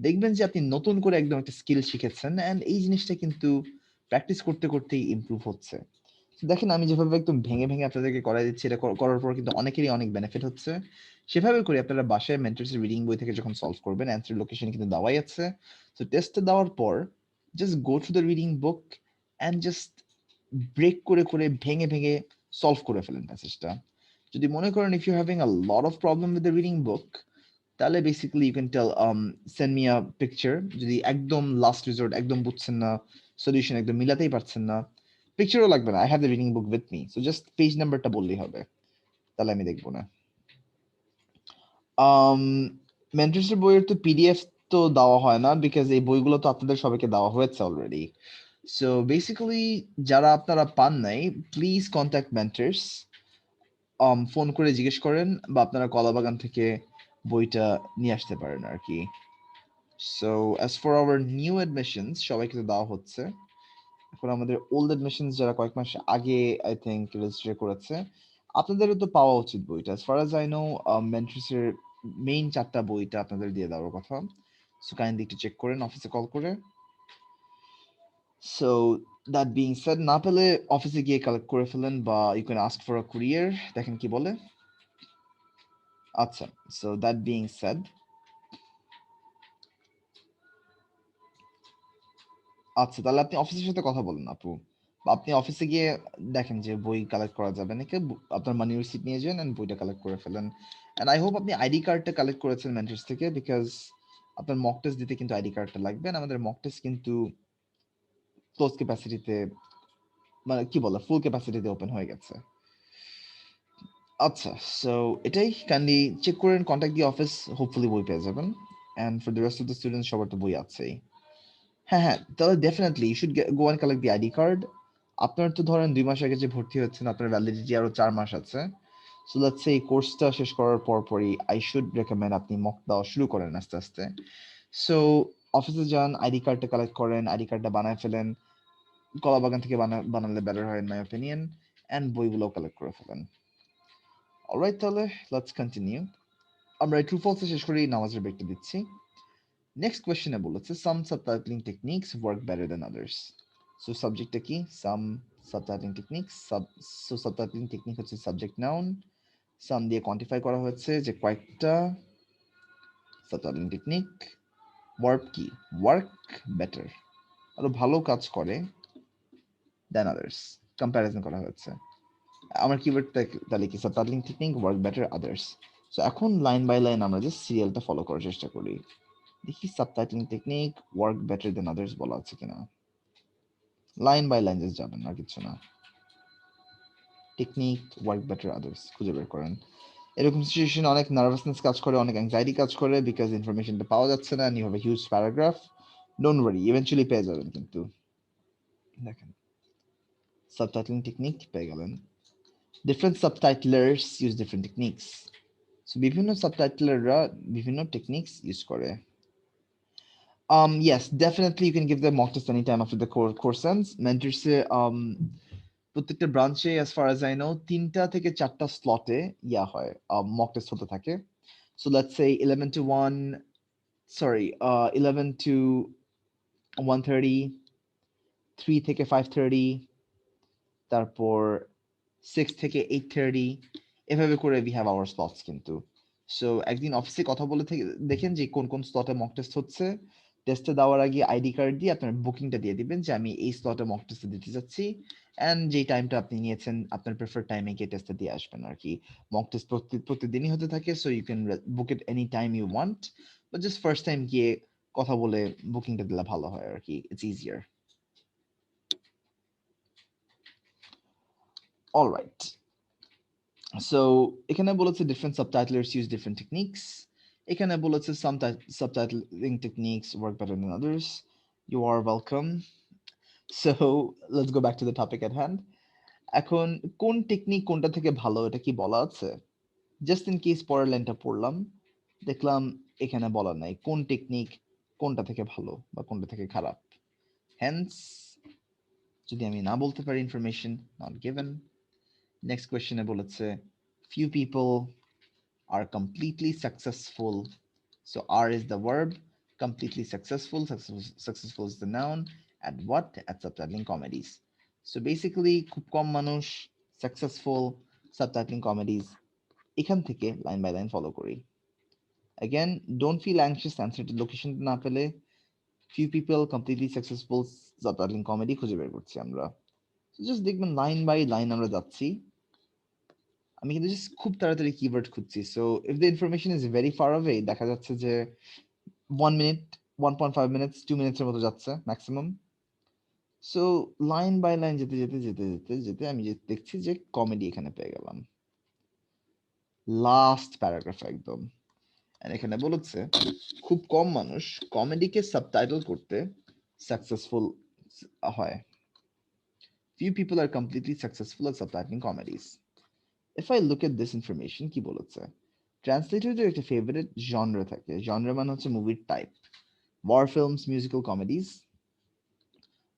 দেখবেন যে আপনি নতুন করে একদম একটা স্কিল শিখেছেন, অ্যান্ড এই জিনিসটা কিন্তু প্র্যাকটিস করতে করতেই ইমপ্রুভ হচ্ছে। দেখেন আমি যেভাবে একদম ভেঙে ভেঙে আপনাদেরকে করাই দিচ্ছি, এটা করার পর কিন্তু অনেকেরই অনেক বেনিফিট হচ্ছে। সেভাবে করে আপনারা বাসায় মেন্টরসের রিডিং বই থেকে যখন সলভ করবেন, অ্যান্সার লোকেশন কিন্তু দেওয়াই আছে। সো টেস্টে দেওয়ার পর just go to the reading book and just break করে করে ভেঙে ভেঙে সলভ করে ফেলেন প্যাসেজটা। যদি মনে করেন if you having a lot of problem with the reading book, তাহলে basically you can tell send me a picture. যদি একদম লাস্ট রিসোর্ট, একদম বুঝছেন না, সলিউশন একদম মিলাতেই পারছেন না, পিকচারও লাগবে না, I have the reading book with me, so just page নাম্বারটা বললেই হবে, তাহলে আমি দেখবো না। মেন্টরশিপ বইয়ের তো পিডিএফ তো দেওয়া হয় না, বিকজ এই বইগুলো তো আপনাদের সবাইকে দেওয়া হয়েছে অলরেডি। সো বেসিক্যালি যারা আপনারা পান নাই, প্লিজ কন্ট্যাক্ট মেন্টরস, ফোন করে জিজ্ঞেস করেন, বা আপনারা কলাবাগান থেকে বইটা নিয়ে আসতে পারেন আর কি। So as for our new admissions, সবাইকে তো দেওয়া হচ্ছে। এখন আমাদের ওল্ড অ্যাডমিশনস যারা কয়েক মাস আগে আই থিংক রেজিস্টার করেছে, আপনাদেরও তো পাওয়া উচিত বইটা। As far as I know মেন্টরসের মেইন 4টা বইটা আপনাদের দিয়ে দেওয়ার কথা। সো কাইন্ডলি একটু চেক করেন অফিসে কল করে। সো দ্যাট বিং সেড, না পেলে অফিসে গিয়ে কালেক্ট করে ফেলেন, বা you can ask for a courier, দেখেন কি বলে। আচ্ছা, সো দ্যাট বিং সেড, আচ্ছা তাহলে আপনি অফিসের সাথে কথা বলেন আপু, বা আপনি অফিসে গিয়ে দেখেন যে বই কালেক্ট করা যাবে নাকি, আপনার মানি রিসিপ্ট নিয়ে যান এন্ড বইটা কালেক্ট করে ফেলেন। এন্ড আই হোপ আপনি আইডি কার্ডটা কালেক্ট করেছেন মেন্টরস থেকে, বিকজ আপনার মক টেস্ট দিতে কিন্তু আইডি কার্ডটা লাগবে। and আমাদের মক টেস্ট কিন্তু ক্লোজ ক্যাপাসিটিতে, মানে কি বলে, ফুল ক্যাপাসিটিতে ওপেন হয়ে গেছে। আচ্ছা, সো এটাই, কাইন্ডলি চেক করেন, কন্ট্যাক্ট দি অফিস, হোপফুলি বই পেয়ে যাবেন। And for the rest of the students সবার তো বই আছেই। হ্যাঁ হ্যাঁ, তাহলে definitely you should go and collect the ID card. আপনার তো ধরেন 2 মাস আগে যে ভর্তি হচ্ছেন, আপনার ভ্যালিডিটি আরো 4 মাস আছে। সো লেটস সে এই কোর্সটা শেষ করার পরই আই শুড রেকমেন্ড আপনি মক দেওয়া শুরু করেন আস্তে আস্তে। সো অফিসে যান, আইডি কার্ডটা কালেক্ট করেন, আইডি কার্ডটা বানায় ফেলেন, কলাবাগান থেকে বানালে বেটার হয় ইন মাই অপিনিয়ন, অ্যান্ড বইগুলোও কালেক্ট করে ফেলেন। অলরাইট, তাহলে লেটস কন্টিনিউ। আমরা ট্রু ফলসে শেষ করেই নামাজের ব্রেকটা দিচ্ছি। নেক্সট কোয়েশ্চেনে বলেছে some subtitling techniques work better than others. So সাবজেক্টটা কি? Some subtitling techniques. So subtitling technique হচ্ছে সাবজেক্ট নাউন, সাম দিয়ে কোয়ান্টিফাই করা হয়েছে যে কয়েকটা সাবটাইটলিং টেকনিক। ওয়ার্ক কি? ওয়ার্ক বেটার, আরো ভালো কাজ করে দেন আদার্স, কম্প্যারিজন করা হয়েছে। আমার কিওয়ার্ড তাহলে কি? Subtitling technique work better others. So এখন লাইন বাই লাইন আমরা জাস্ট সিরিয়ালটা ফলো করার চেষ্টা করি, দেখি subtitling technique work better than others বলা আছে কিনা। লাইন বাই লাইন জাস্ট যাবেন, আর কিছু না। টেকনিক ওয়ার্ক বেটার আদার্স খুঁজে বের করেন। এরকম সিচুয়েশন অনেক নার্ভাসনেস কাজ করে, অনেক অ্যাংজাইটি কাজ করে, বিকজ ইনফরমেশনটা পাওয়া যাচ্ছে না, you have a huge paragraph. Don't worry, eventually পেয়ে যাবেন। কিন্তু দেখেন, সাবটাইটলিং টেকনিক পেয়ে গেলেন। Different subtitlers use different techniques. So বিভিন্ন সাবটাইটলাররা বিভিন্ন টেকনিক্স ইউজ করে। Yes, definitely you can give the mock test anytime after the course ends. Mentorship প্রত্যেকটা ব্রাঞ্চে as far as I no 3টা থেকে 4টা স্লটে হয়, মক টেস্ট হতে থাকে। So let's say 11 to 1, sorry, 11 to 1:30, 3 থেকে 5:30, তারপর 6 থেকে 8:30, এভাবে করে we have our slots কিন্তু। সো একদিন অফিসে কথা বলে থেকে দেখেন যে কোন কোন স্লটে মক টেস্ট হচ্ছে। টেস্টে দেওয়ার আগে আইডি কার্ড দিয়ে আপনার বুকিংটা দিয়ে দিবেন যে আমি এই স্লটে মক টেস্টে দিতে যাচ্ছি, অ্যান্ড যেই টাইমটা আপনি নিয়েছেন আপনার প্রেফার টাইমে গিয়ে টেস্টে দিয়ে আসবেন আর কি। মক টেস্ট প্রতিদিনই হতে থাকে, so you can book it any time you want, but just first time গিয়ে কথা বলে বুকিংটা দিলে ভালো হয় আর কি, ইটস ইজিয়ার। অলরাইট, সো এখানে বলেছে different subtitlers use different techniques. এখানে বলেছে some subtitling techniques work better than others. You are welcome. So let's go back to the topic at hand. এখন কোন টেকনিক কোনটা থেকে ভালো এটা কি বলা আছে? জাস্ট ইন কেস পরের লাইনটা পড়লাম, দেখলাম এখানে বলা নাই কোন টেকনিক কোনটা থেকে ভালো বা কোনটা থেকে খারাপ। হেন্স যদি আমি না বলতে পারি ইনফরমেশন নট গিভেন। নেক্সট কোয়েশ্চেনে বলেছে few people are completely successful. So are is the verb, completely successful, successful is the noun. At what? At subtitling comedies. So basically খুব কম মানুষ successful subtitling comedies, এখান থেকে লাইন বাই লাইন ফলো করি। Again, don't feel anxious answer to location না পেলে few people completely successful subtitling comedy খুঁজে বের করছি আমরা। So just দেখবেন লাইন বাই লাইন আমরা যাচ্ছি। আমি কিন্তু জাস্ট খুব তাড়াতাড়ি কিওয়ার্ড খুঁজছি। So if the information is very far away, দেখা যাচ্ছে যে 1 মিনিট, 1.5 মিনিটস, 2 মিনিটসের মতো যাচ্ছে maximum. So line by line যেতে যেতে যেতে যেতে যেতে আমি দেখছি যে কমেডি এখানে পেয়ে গেলাম লাস্ট প্যারাগ্রাফ একদম। এখানে বলেছে খুব কম মানুষ কমেডিকে সাবটাইটেল করতে সাকসেসফুল হয়। few people are completely successful at subtitling comedies. If I look at this information, কি বলেছে? ট্রান্সলেটরদের একটা ফেভারিট জনরা থাকে। জনরা মানে হচ্ছে মুভির type. war films, musical comedies.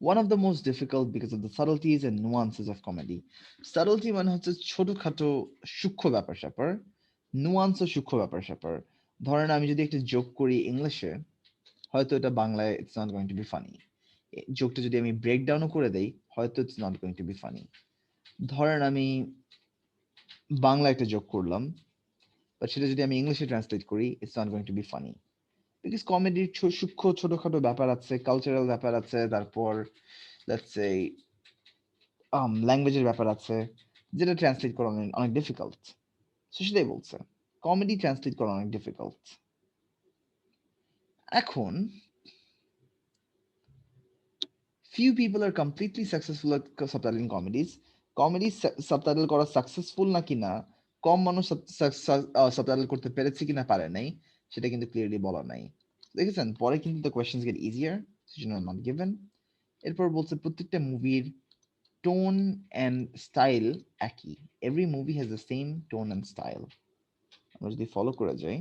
One of the most difficult because of the subtleties and nuances of comedy. Subtlety মানে হচ্ছে ছোটখাটো সূক্ষ্ম ব্যাপার স্যাপার, নুয়ান্স ও সূক্ষ্ম ব্যাপার স্যাপার। ধরেন আমি যদি একটা জোক করি ইংলিশে, হয়তো এটা বাংলায় it's not going to be funny. জোকটা যদি আমি ব্রেকডাউনও করে দেই, হয়তো it's not going to be funny. ধরেন আমি বাংলা একটা জোক করলাম, বাট সেটা যদি আমি ইংলিশে ট্রান্সলেট করি, it's not going to be funny. Because কমেডির সূক্ষ্ম ছোটখাটো ব্যাপার আছে, কালচারাল ব্যাপার আছে, তারপর লেটস সে ল্যাঙ্গুয়েজের ব্যাপার আছে, যেটা ট্রান্সলেট করা অনেক ডিফিকাল্ট। সো সেটাই বলছে, কমেডি ট্রান্সলেট করা অনেক ডিফিকাল্ট। এখন few people are completely successful at subtitling comedies. Comedy subtitle করা সাকসেসফুল নাকি না, কম মানুষ সাবটাইটেল করতে পেরেছে কিনা পারে নাই, সেটা কিন্তু ক্লিয়ারলি বলা নাই। দেখেছেন পরে কিন্তু দ্য কোয়েশ্চেনস গেট ইজিয়ার, সেজন্য নট গিভেন। এরপর বলছে প্রত্যেকটা মুভির টোন অ্যান্ড স্টাইল একই। Every movie has the same tone and style. আমরা যদি ফলো করে যাই,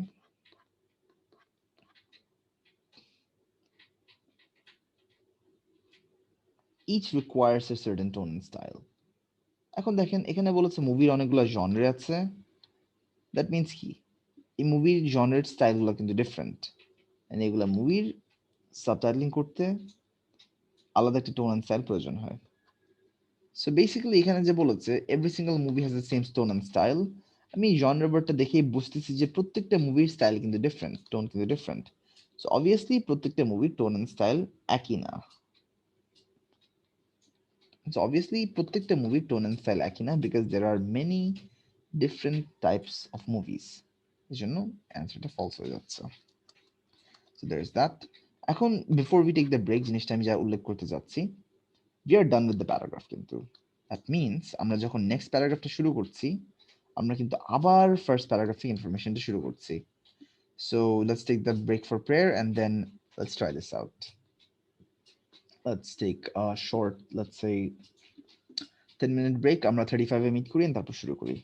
each requires a certain tone and style. এখন দেখেন এখানে বলেছে মুভির অনেকগুলো জনরে আছে। দ্যাট মিনস কি, এই মুভির জনরের স্টাইলগুলো কিন্তু ডিফারেন্ট, এগুলো মুভির সাবটাইটলিং করতে আলাদা একটা টোন অ্যান্ড স্টাইল প্রয়োজন হয়। সো বেসিক্যালি এখানে যে বলেছে every single movie has the same tone and style, আমি জনর ওয়ার্ডটা দেখেই বুঝতেছি যে প্রত্যেকটা মুভির স্টাইল কিন্তু ডিফারেন্ট, টোন কিন্তু ডিফারেন্ট। সো অবভিয়াসলি প্রত্যেকটা মুভির টোন অ্যান্ড স্টাইল একই না। So obviously প্রত্যেকটা মুভির টোন অ্যান্ড স্টাইল একই না, because there are many different types of movies, এই জন্য অ্যান্সারটা ফলস হয়ে যাচ্ছে। So there is that. এখন before we take the break, জিনিসটা আমি যা উল্লেখ করতে যাচ্ছি, we are done with the paragraph কিন্তু। দ্যাট মিনস আমরা যখন নেক্সট প্যারাগ্রাফটা শুরু করছি, আমরা কিন্তু আবার ফার্স্ট প্যারাগ্রাফ থেকে ইনফরমেশনটা শুরু করছি। So let's take the break for prayer and then let's try this out. Let's take a short, let's say 10-minute break. আমরা 35-এ মিট করি তারপর শুরু করি।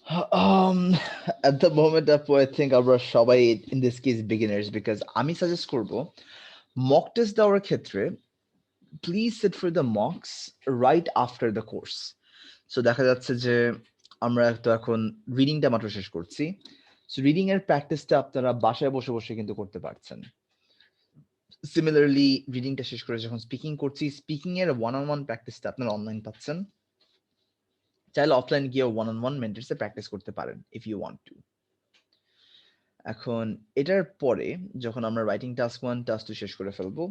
Um, at the moment, I think আমরা সবাই in this case beginners because আমি suggest করব mock test দেওয়ার ক্ষেত্রে please sit for the mocks right after the course. So দেখা যাচ্ছে যে আমরা তো এখন রিডিংটা মাত্র শেষ করছি। সো রিডিং এর প্র্যাকটিসটা আপনারা বাসায় বসে বসে কিন্তু করতে পারছেন। সিমিলারলি রিডিংটা শেষ করে যখন স্পিকিং করছি, স্পিকিং এর ওয়ান অন ওয়ান প্র্যাকটিসটা আপনারা অনলাইন পাচ্ছেন। চাইলে অফলাইন গিয়ে ওয়ান অন ওয়ান মেন্টরসে প্র্যাকটিস করতে পারেন ইফ ইউ ওয়ান্ট টু। এখন এটার পরে যখন আমরা রাইটিং টাস্ক 1 টাস্ক 2 শেষ করে ফেলবো,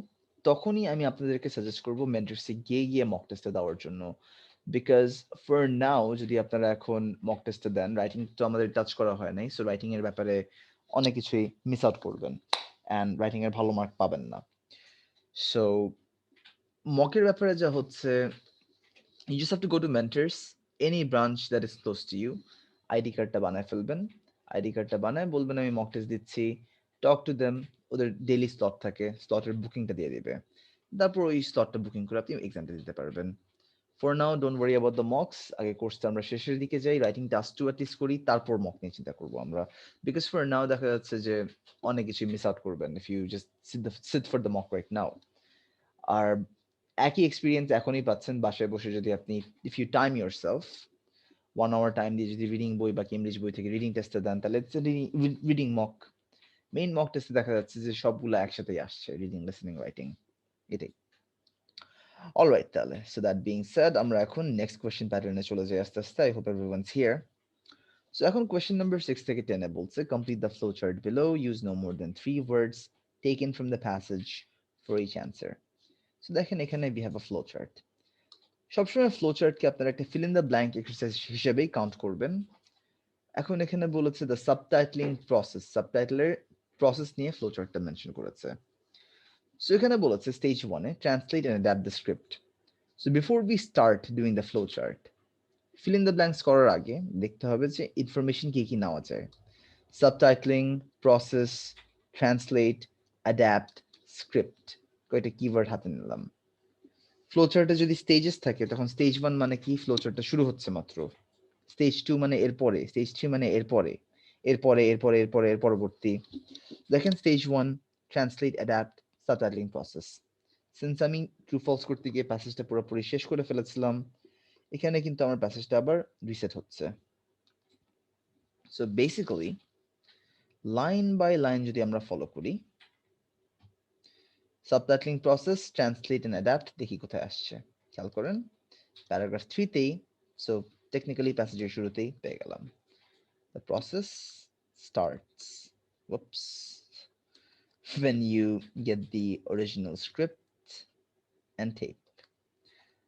তখনই আমি আপনাদেরকে সাজেস্ট করব মেন্টরসে গিয়ে মক টেস্টে দেওয়ার জন্য। বিকজ ফর নাও যদি আপনারা এখন মক টেস্টে দেন, রাইটিং তো আমাদের টাচ করা হয় নাই, সো রাইটিং এর ব্যাপারে অনেক কিছুই মিস আউট করবেন অ্যান্ড রাইটিং এর ভালো মার্ক পাবেন না। সো মকের ব্যাপারে যা হচ্ছে, you just have to go to mentors, any branch that is close to you, ID কার্ডটা বানায় ফেলবেন, আইডি কার্ডটা বানায় বলবেন আমি মক টেস্ট দিচ্ছি, টক টু দেম, ওদের ডেইলি স্লট থাকে, স্লটের বুকিংটা দিয়ে দিবে, তারপর ওই স্লটটা বুকিং করে আপনি এক্সামটা দিতে পারবেন। For now don't worry about the Mox, আগে কোর্সটা আমরা শেষের দিকে যাই, রাইটিং টাস্ক 2 অ্যাটলিস্ট করি, তারপর মক নিয়ে চিন্তা করবো আমরা। বিকজ ফর নাও দেখা যাচ্ছে যে অনেক কিছু মিস আউট করবেন if you just sit for the mock right now. আর একই এক্সপিরিয়েন্স এখনই পাচ্ছেন বাসায় বসে যদি আপনি if you time yourself 1 hour time দিয়ে যদি রিডিং বই বা কেমব্রিজ বই থেকে রিডিং টেস্টে দেন, তাহলে রিডিং মক, মেইন মক টেস্টে দেখা যাচ্ছে যে সবগুলো একসাথেই আসছে, রিডিং, লিসেনিং, রাইটিং, এটাই। অলরাইট, তাহলে সো দ্যাট বিং সেড আমরা এখন নেক্সট কোয়েশ্চেন প্যাটার্নে চলে যাই আস্তে আস্তে। I hope everyone's here. So এখন কোয়েশ্চেন নাম্বার 6 থেকে 10 এ বলছে complete the flow chart below, use no more than 3 words taken from the passage for each answer. So দেখেন এখানে we have a flow chart. সবসময় ফ্লো চার্টকে আপনারা একটা fill in the blank exercise হিসেবেই কাউন্ট করবেন। এখন এখানে বলেছে দ্য সাবটাইটলিং প্রসেস, সাবটাইটেলের প্রসেস নিয়ে ফ্লো চার্টটা মেনশন করেছে। সো এখানে বলেছে স্টেজ 1 এ translate and adapt the script. So before we start doing the flow chart, fill in the blanks করার আগে দেখতে হবে যে ইনফরমেশন কি কি নেওয়া যায়। সাবটাইটলিং, প্রসেস, ট্রান্সলেট, অ্যাডাপ্ট, স্ক্রিপ্ট, কয়টা কিওয়ার্ড হাতে নিলাম। ফ্লো চার্টে যদি স্টেজেস থাকে তখন স্টেজ 1 মানে কি, ফ্লো চার্টটা শুরু হচ্ছে মাত্র, স্টেজ 2 মানে এরপরে, স্টেজ 3 মানে এরপরে, এরপরে এরপরে এরপরে এর পরবর্তী। দেখেন stage 1 translate, adapt, subtitling process. Since আমি ট্রু ফলস করতে গিয়ে প্যাসেজটা পুরোপুরি শেষ করে ফেলেছিলাম, এখানে কিন্তু আমার প্যাসেজটা আবার রিসেট হচ্ছে। So basically line by line যদি আমরা ফলো করি, subtitling process, translate and adapt, দেখি কোথায় আসছে, খেয়াল করেন প্যারাগ্রাফ 3 তেই। সো টেকনিক্যালি প্যাসেজের শুরুতেই পেয়ে গেলাম। The process starts, whoops, when you get the original script and tape.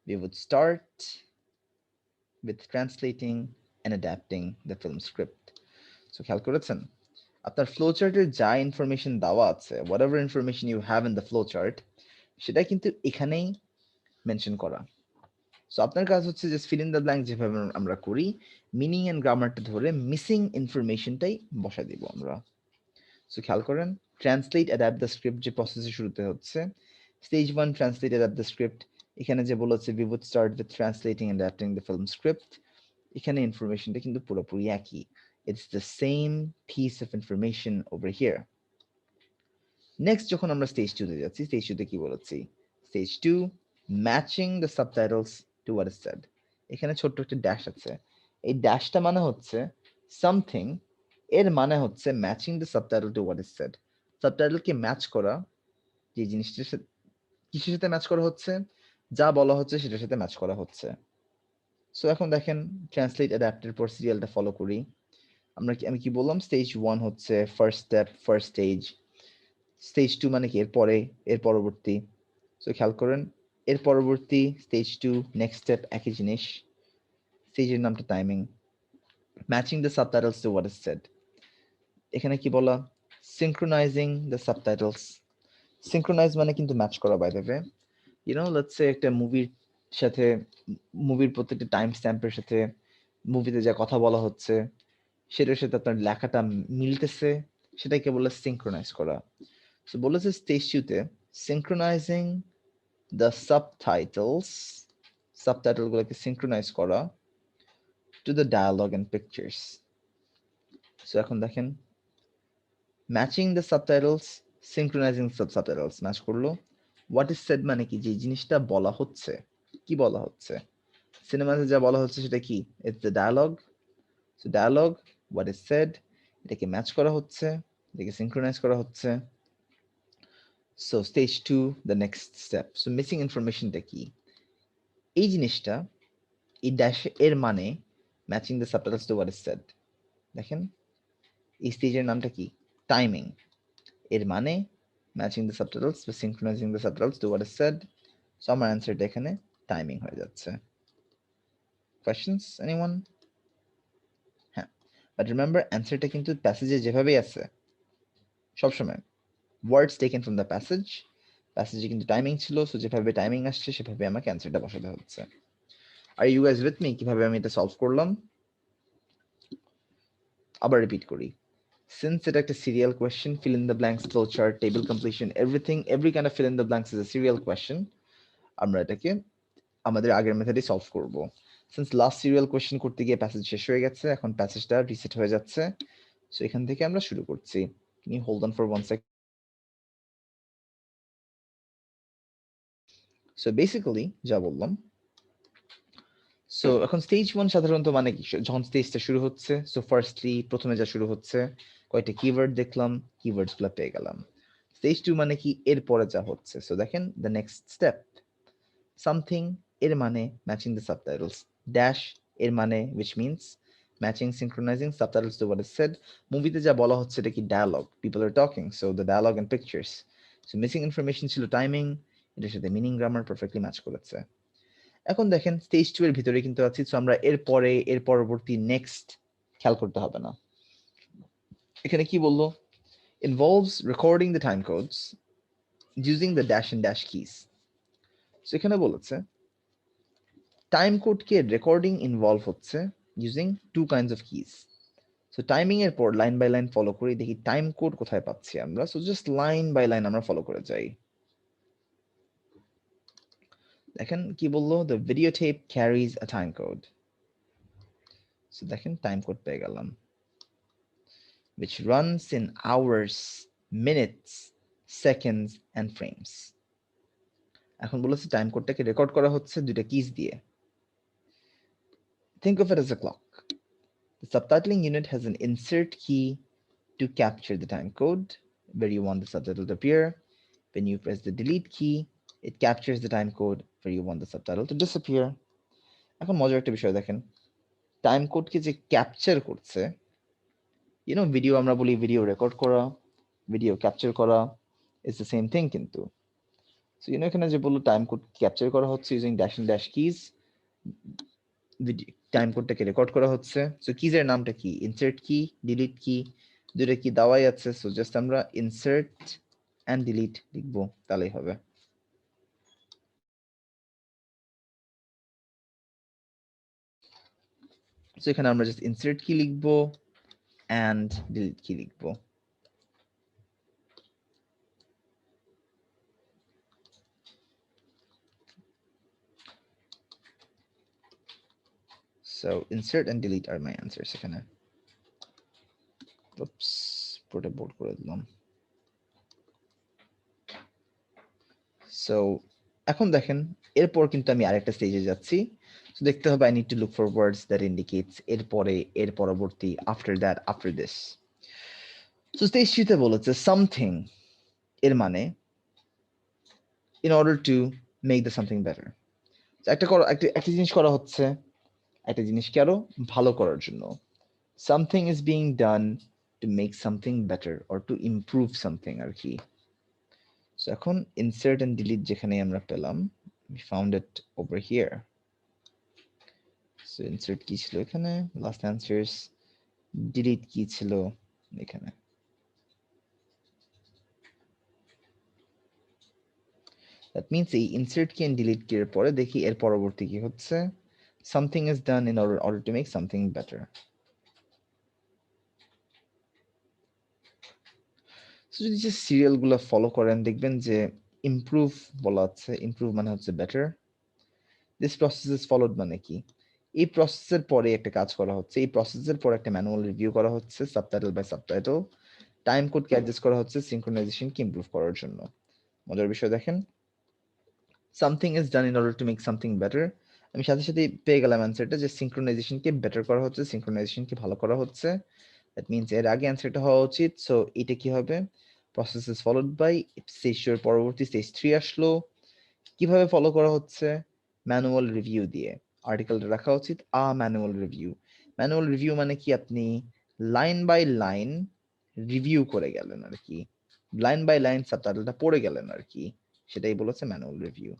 We would start with translating and adapting the film script. So খেয়াল করেছেন আপনার ফ্লো চার্টের যা ইনফরমেশন দেওয়া আছে, whatever information you have in the flow chart, সেটা কিন্তু এখানেই মেনশন করা। সো আপনার কাজ হচ্ছে যে ফিল ইন দ্য ব্ল্যাঙ্ক যেভাবে আমরা করি, মিনিং এন্ড গ্রামারটা ধরে মিসিং ইনফরমেশনটাই বসা দিব আমরা। সো খেয়াল করেন ট্রান্সলেট, অ্যাডাপ্ট দ্য স্ক্রিপ্ট যে প্রসেসে শুরুতে হচ্ছে, stage 1 translate, adapt the script, এখানে যে বলেছে we would start with translating and adapting the film script, এখানে ইনফরমেশনটা কিন্তু পুরোপুরি একই, it's the same piece of information over here. Next যখন আমরা স্টেজ 2 তে যাচ্ছি, স্টেজ 2 তে কি বলেছি, stage 2 matching the subtitles to what is said. এখানে ছোট্ট একটা ড্যাশ আছে, এই ড্যাশটা মানে হচ্ছে সামথিং, এর মানে হচ্ছে matching the subtitle to what is said. সাবটাইটেলকে ম্যাচ করা, যে জিনিসটার সাথে কিসের সাথে ম্যাচ করা হচ্ছে, যা বলা হচ্ছে সেটার সাথে ম্যাচ করা হচ্ছে। সো এখন দেখেন ট্রান্সলেট, অ্যাডাপ্টের পর সিরিয়ালটা ফলো করি। আমি কি বললাম, স্টেজ 1 হচ্ছে first step, first stage, stage 2 মানে কি এর পরে, এর পরবর্তী। সো খেয়াল করেন এর পরবর্তী স্টেজ 2 নেক্সট স্টেপ একই জিনিস, স্টেজের নামটা timing, matching the subtitles to what is said. এখানে কি বলা, সিনক্রোনাইজিং দ্য সাবটাইটেলস। সিনক্রোনাইজ মানে কিন্তু ম্যাচ করা, by the way. You know let's say একটা মুভির সাথে, মুভির প্রত্যেকটা টাইম স্ট্যাম্পের সাথে মুভিতে যা কথা বলা হচ্ছে সেটার সাথে আপনার লেখাটা মিলতেছে, সেটাকে বলে সিনক্রোনাইজ করা। সো বলেছে স্টেজ 2 তে সিনক্রোনাইজিং দ্য সাবটাইটেলস, সাবটাইটেলগুলোকে সিনক্রোনাইজ করা to the dialogue and pictures. So এখন দেখেন matching the subtitles synchronising subtitles match করলো হোয়াট ইজ সেড মানে কি যে জিনিসটা বলা হচ্ছে কি বলা হচ্ছে সিনেমাতে যা বলা হচ্ছে সেটা কি it's the dialogue so dialogue what is said এটাকে ম্যাচ করা হচ্ছে এটাকে সিনক্রোনাইজ করা হচ্ছে so stage 2 the next step so missing ইনফরমেশনটা কি এই জিনিসটা এই ড্যাশ এর মানে matching the subtitles to what is said দেখেন এই স্টেজের নামটা কি টাইমিং এর মানে ম্যাচিং দ্য সাবটাইটেলস বা synchronising the subtitles to what is said so আমার অ্যান্সারটা এখানে টাইমিং হয়ে যাচ্ছে কোয়েশ্চেনস এনিওয়ান হ্যাঁ বাট রিমেম্বার অ্যান্সারটা কিন্তু প্যাসেজে যেভাবেই আছে সবসময় ওয়ার্ডস টেকেন ফ্রম দ্য প্যাসেজে কিন্তু টাইমিং ছিল সো যেভাবে টাইমিং আসছে সেভাবে আমাকে অ্যান্সারটা বসাতে হচ্ছে are you guys with me কিভাবে আমি এটা সলভ করলাম আবার রিপিট করি since এটা একটা serial question fill in the blanks flow chart table completion everything every kind of fill in the blanks is a serial question আমরা এটাকে আমাদের আগের মেথডে সলভ করব since last serial question করতে গিয়ে প্যাসেজ শেষ হয়ে গেছে এখন প্যাসেজটা রিসেট হয়ে যাচ্ছে সো এখান থেকে আমরা শুরু করছি can you hold on for 1 second so basically যা বললাম সো এখন স্টেজ 1 সাধারণত মানে কি যখন স্টেজটা শুরু হচ্ছে সো ফার্স্টলি প্রথমে যা শুরু হচ্ছে কয়টা কিওয়ার্ড দেখলাম কিওয়ার্ডস গুলো পেয়ে গেলাম স্টেজ 2 মানে কি এরপরে যা হচ্ছে সো দেখেন দ্য নেক্সট স্টেপ সামথিং এর মানে ম্যাচিং দ্য সাবটাইটেলস ড্যাশ এর মানে which means matching synchronising subtitles to what is said মুভিতে যা বলা হচ্ছে এটা কি dialogue people are talking so the dialogue and pictures so missing information ছিল টাইমিং এটার সাথে মিনিং গ্রামার পারফেক্টলি ম্যাচ করেছে এখন দেখেন স্টেজ 2 এর ভিতরে কিন্তু আছি সো আমরা এর পরবর্তী নেক্সট খেয়াল করতে হবে না এখানে কি বললো involves recording the time codes using the dash and dash keys so এখানে বলেছে টাইম কোডকে রেকর্ডিং ইনভলভ হচ্ছে using two kinds of keys so timing এর পর লাইন বাই লাইন ফলো করি দেখি টাইম কোড কোথায় পাচ্ছি আমরা so just line by line আমরা ফলো করে যাই দেখেন কি বললো the video tape carries a time code so দেখেন টাইম কোড পেয়ে গেলাম which runs in hours minutes seconds and frames এখন বলেছে টাইম কোডটাকে রেকর্ড করা হচ্ছে দুটো কিজ দিয়ে think of it as a clock the subtitling unit has an insert key to capture the time code where you want the subtitle to appear when you press the delete key it captures the time code where you want the subtitle to disappear এখন মজার একটা বিষয় দেখেন time কোডকে যে capture করছে video আমরা বলি video record করা ভিডিও ক্যাপচার করা ইজ দ্য সেম থিং কিন্তু সো এখানে যে বললো টাইম কোড ক্যাপচার করা হচ্ছে using dash and dash keys time কোডটাকে রেকর্ড করা হচ্ছে সো কিজের নামটা কি ইনসার্ট কি ডিলিট কি দুটো কি দেওয়াই আছে সো জাস্ট আমরা ইনসার্ট এন্ড ডিলিট লিখবো তাহলেই হবে সো এখানে আমরা জাস্ট ইনসার্ট কি লিখবো এন্ড ডিলিট কি লিখবো So insert and delete are my answers এখানে oops পুরোটা বোল্ড করে দিলাম সো এখন দেখেন এরপর কিন্তু আমি আরেকটা স্টেজে যাচ্ছি সো দেখতে হবে I need to look for words that indicates এরপরে এর পরবর্তী after that after this so stage 3 তে বলেছে সামথিং এর মানে in order to make the something better একটা জিনিস করা হচ্ছে একটা জিনিসকে আরো ভালো করার জন্য something is being done to make something better or to improve something আর কি সো এখন insert and delete যেখানে আমরা পেলাম we found it over here so insert কি ছিল এখানে last answers delete কি ছিল এখানে that means এই insert কি and delete কি এর পরে দেখি এর পরবর্তী কি হচ্ছে something is done in order to make something better so যদি যে সিরিয়াল গুলো ফলো করেন দেখবেন যে ইমপ্রুভ বলা আছে ইমপ্রুভ মানে হচ্ছে better this process is followed মানে কি এই প্রসেসের পরে একটা কাজ করা হচ্ছে, এই প্রসেসের পরে একটা ম্যানুয়াল রিভিউ করা হচ্ছে সাবটাইটেল বাই সাবটাইটেল, টাইম কোডকে অ্যাডজাস্ট করা হচ্ছে সিনক্রোনাইজেশনকে ইমপ্রুভ করার জন্য। মজার বিষয় দেখেন, something is done in order to make something better. আমি সাথে সাথে পেয়ে গেলাম অ্যান্সারটা যে সিনক্রোনাইজেশনকে বেটার করা হচ্ছে, সিনক্রোনাইজেশনকে ভালো করা হচ্ছে। দ্যাট মিনস এর আগে অ্যান্সারটা হওয়া উচিত। সো এটা কি হবে, process is followed by, stage 2 এর পরবর্তী স্টেজ 3 আসলো। কিভাবে ফলো করা হচ্ছে, ম্যানুয়াল রিভিউ দিয়ে। আর্টিকেলটা রাখা উচিত ম্যানুয়াল রিভিউ। ম্যানুয়াল রিভিউ মানে কি, আপনি লাইন বাই লাইন রিভিউ করে গেলেন আর কি, লাইন বাই লাইন সাবটাইটেলটা পড়ে গেলেন আর কি, সেটাই বলেছে manual review.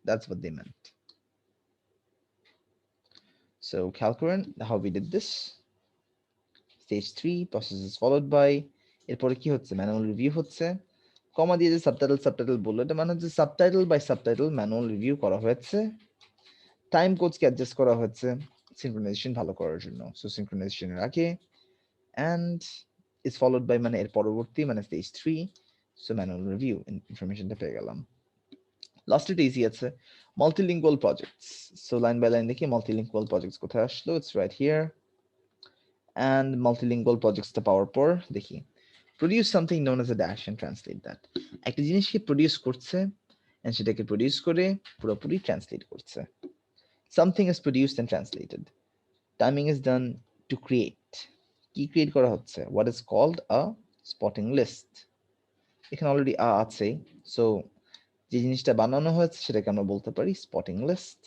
That's what they meant. So খেয়াল করেন how we did this. Stage 3 process is followed by, এরপরে কি হচ্ছে, ম্যানুয়াল রিভিউ হচ্ছে। কমা দিয়ে যে সাবটাইটেল বললো, এটা মানে হচ্ছে subtitle by subtitle manual review করা হয়েছে, টাইম কোডকে অ্যাডজাস্ট করা হয়েছে সিনক্রোনাইজেশন ভালো করার জন্য। সো সিনক্রোনাইজেশনের আগে and is followed by মানে এর পরবর্তী মানে স্টেজ 3, সো ম্যানুয়াল রিভিউ ইনফরমেশনটা পেয়ে গেলাম। লাস্ট এটা ইজি আছে, multilingual projects. So line by line দেখি মাল্টিলিঙ্গুয়াল প্রজেক্টস কোথায় আসলো, it's right here. and multilingual projectsটা পাওয়ার পর দেখি, produce something known as a dash and translate that। একটা জিনিসকে প্রডিউস করছে and সেটাকে প্রডিউস করে পুরোপুরি ট্রান্সলেট করছে। something is produced and translated, timing is done to create, কি ক্রিয়েট করা হচ্ছে, what is called a spotting list। এখানে অলরেডি আছে, সো যে জিনিসটা বানানো হয়েছে সেটাকে আমরা বলতে পারি spotting list.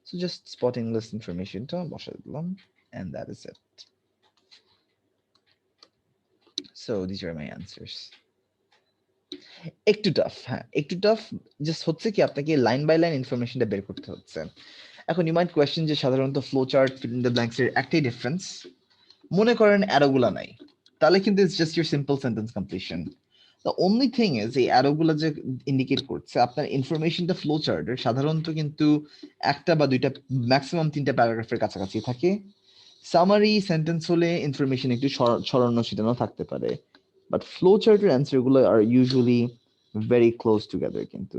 So just spotting list ইনফরমেশনটা বসাই দিলাম and that is it. So these are my answers. একটু টাফ, হ্যাঁ একটু টাফ, জাস্ট হচ্ছে কি আপনাকে লাইন বাই লাইন ইনফরমেশনটা বের করতে হচ্ছে। এখন ইউ মাইট কোয়েশ্চেন যে সাধারণত flow chart, fill in the blanks এর একটাই ডিফারেন্স, মনে করেন অ্যারোগুলা নাই, তাহলে কিন্তু it's just your simple sentence completion. The only thing is এই অ্যারোগুলা যে ইন্ডিকেট করছে আপনার ইনফরমেশনটা ফ্লো চার্টের সাধারণত কিন্তু একটা বা দুইটা ম্যাক্সিমাম 3টা প্যারাগ্রাফের কাছাকাছি থাকে। সামারি সেন্টেন্স হলে ইনফরমেশন একটু ছড়ানো ছিটানো থাকতে পারে, বাট ফ্লো চার্টের অ্যান্সারগুলো আর ইউজুয়ালি ভেরি ক্লোজ টুগেদার, কিন্তু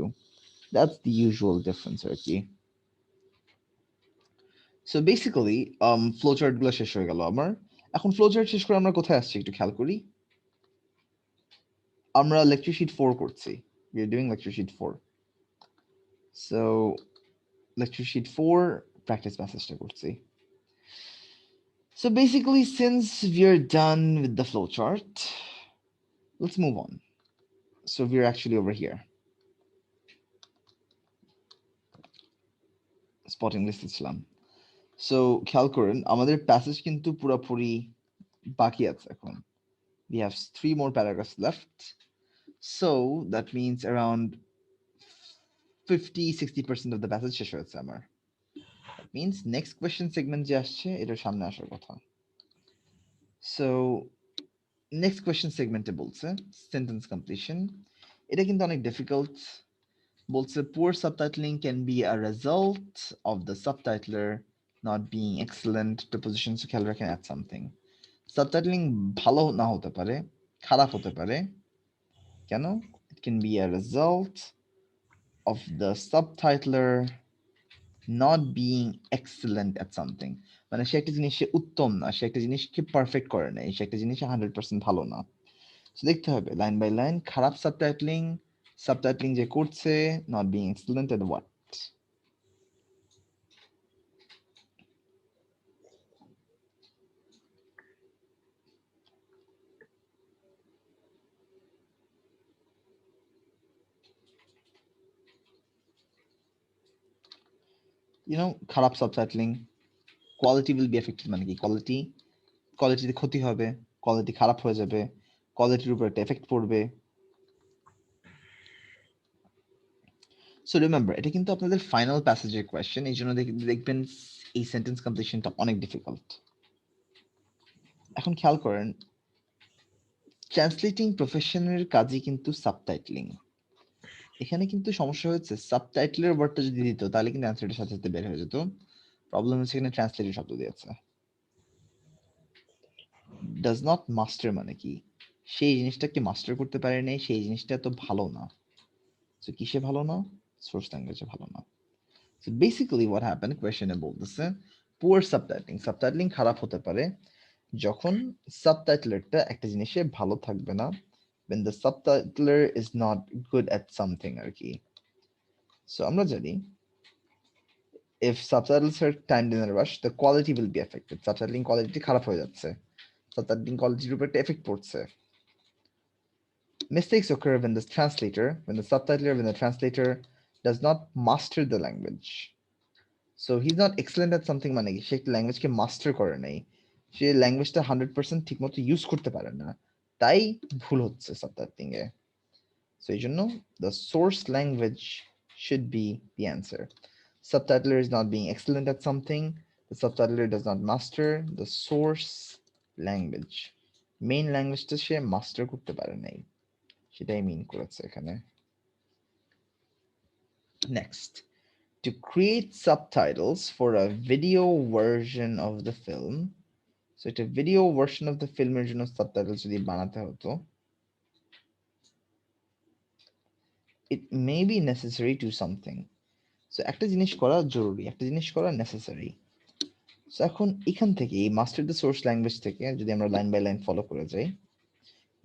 দ্যাটস দ্য ইউজুয়াল ডিফারেন্স আর কি। সো বেসিক্যালি ফ্লো চার্টগুলো শেষ হয়ে গেল আমার। এখন ফ্লো চার্ট শেষ করে আমরা কোথায় আসছি একটু খেয়াল করি, আমরা লেকচার শিট 4 করছি, we are doing lecture sheet 4. So lecture sheet 4 practice passage-টা করছি। So basically since we are done with the flow chart, let's move on. So we're actually over here, spotting list ছিলাম। So খেয়াল করেন আমাদের passage কিন্তু পুরোপুরি বাকি আছে এখন, we have 3 more paragraphs left, so that means around 50-60% of the passage শেষ হয়েছে আমার। That means next question segment যে আসছে এটার সামনে আসার কথা। So next question segment-এ বলছে sentence completion, এটা কিন্তু অনেক ডিফিকাল্ট। বলছে poor subtitling can be a result of the subtitler not being excellent prepositions, খেয়াল রাখেন add something। সাবটাইটলিং ভালো না হতে পারে, খারাপ হতে পারে, কেন? It can be a result of the subtitler not being excellent at something, মানে সে একটা জিনিসে উত্তম না, সে একটা জিনিসকে পারফেক্ট করে নাই, সে একটা জিনিসে 100% ভালো না। So দেখতে হবে লাইন বাই লাইন, খারাপ সাবটাইটলিং, সাবটাইটলিং যে করছে not being excellent at what? You know, খারাপ সাবটাইটলিং, কোয়ালিটি will be affected, মানে কি কোয়ালিটিতে ক্ষতি হবে, কোয়ালিটি খারাপ হয়ে যাবে, কোয়ালিটির উপর একটা এফেক্ট পড়বে। সো রিমেম্বার এটা কিন্তু আপনাদের ফাইনাল প্যাসেজের কোয়েশ্চেন, এই জন্য দেখবেন এই সেন্টেন্স কমপ্লিশনটা অনেক ডিফিকাল্ট। এখন খেয়াল করেন ট্রান্সলেটিং প্রফেশনের কাজই কিন্তু সাবটাইটলিং। এখানে কিন্তু সমস্যা হয়েছে, সাবটাইটেলের ওয়ার্ডটা যদি দিত তাহলে কিন্তু অ্যান্সারটার সাথে সাথে বের হয়ে যেত। প্রবলেম হচ্ছে এখানে ট্রান্সলেটের শব্দ দিয়েছে। ডাজ নট মাস্টার মানে কি, সেই জিনিসটাকে মাস্টার করতে পারে নাই, সেই জিনিসটা তো ভালো না। সো কিসে ভালো না? সোর্স ল্যাঙ্গুয়েজে ভালো না। So basically what happened, কোয়েশ্চেনে বলতেছে পুয়ার সাবটাইটলিং, সাবটাইটলিং খারাপ হতে পারে যখন সাবটাইটলারটা একটা জিনিসে ভালো থাকবে না, when the subtitler is not good at something আর কি। So আমরা জানি if subtitles are timed in a rush, the quality will be affected. Subtitling quality খারাপ হয়ে যাচ্ছে, subtitling qualityর উপর একটা এফেক্ট পড়ছে। Mistakes occur when the translator, when the subtitler, when the translator does not master the language. So he's not excellent at something মানে কি, সে একটা ল্যাঙ্গুয়েজকে master করে নাই, সে ল্যাঙ্গুয়েজটা 100% ঠিকমতো ইউজ করতে পারে না, তাই ভুল হচ্ছে সাবটাইটলিং এ। সো এই জন্য the source language should be the answer. Subtitler is not being excellent at something, the subtitler does not master the source language. Main ল্যাঙ্গুয়েজটা সে মাস্টার করতে পারে নাই, সেটাই মিন করেছে এখানে। Next, to create subtitles for a video version of the film. So এটা video version of the film এর জন্য সাবটাইটেল যদি বানাতে হতো, it may be necessary to something. So একটা জিনিস করা জরুরি, একটা জিনিস করা necessary. So এখন এখান থেকে মাস্টার দ্য সোর্স ল্যাঙ্গুয়েজ থেকে যদি আমরা লাইন বাই লাইন ফলো করে যাই,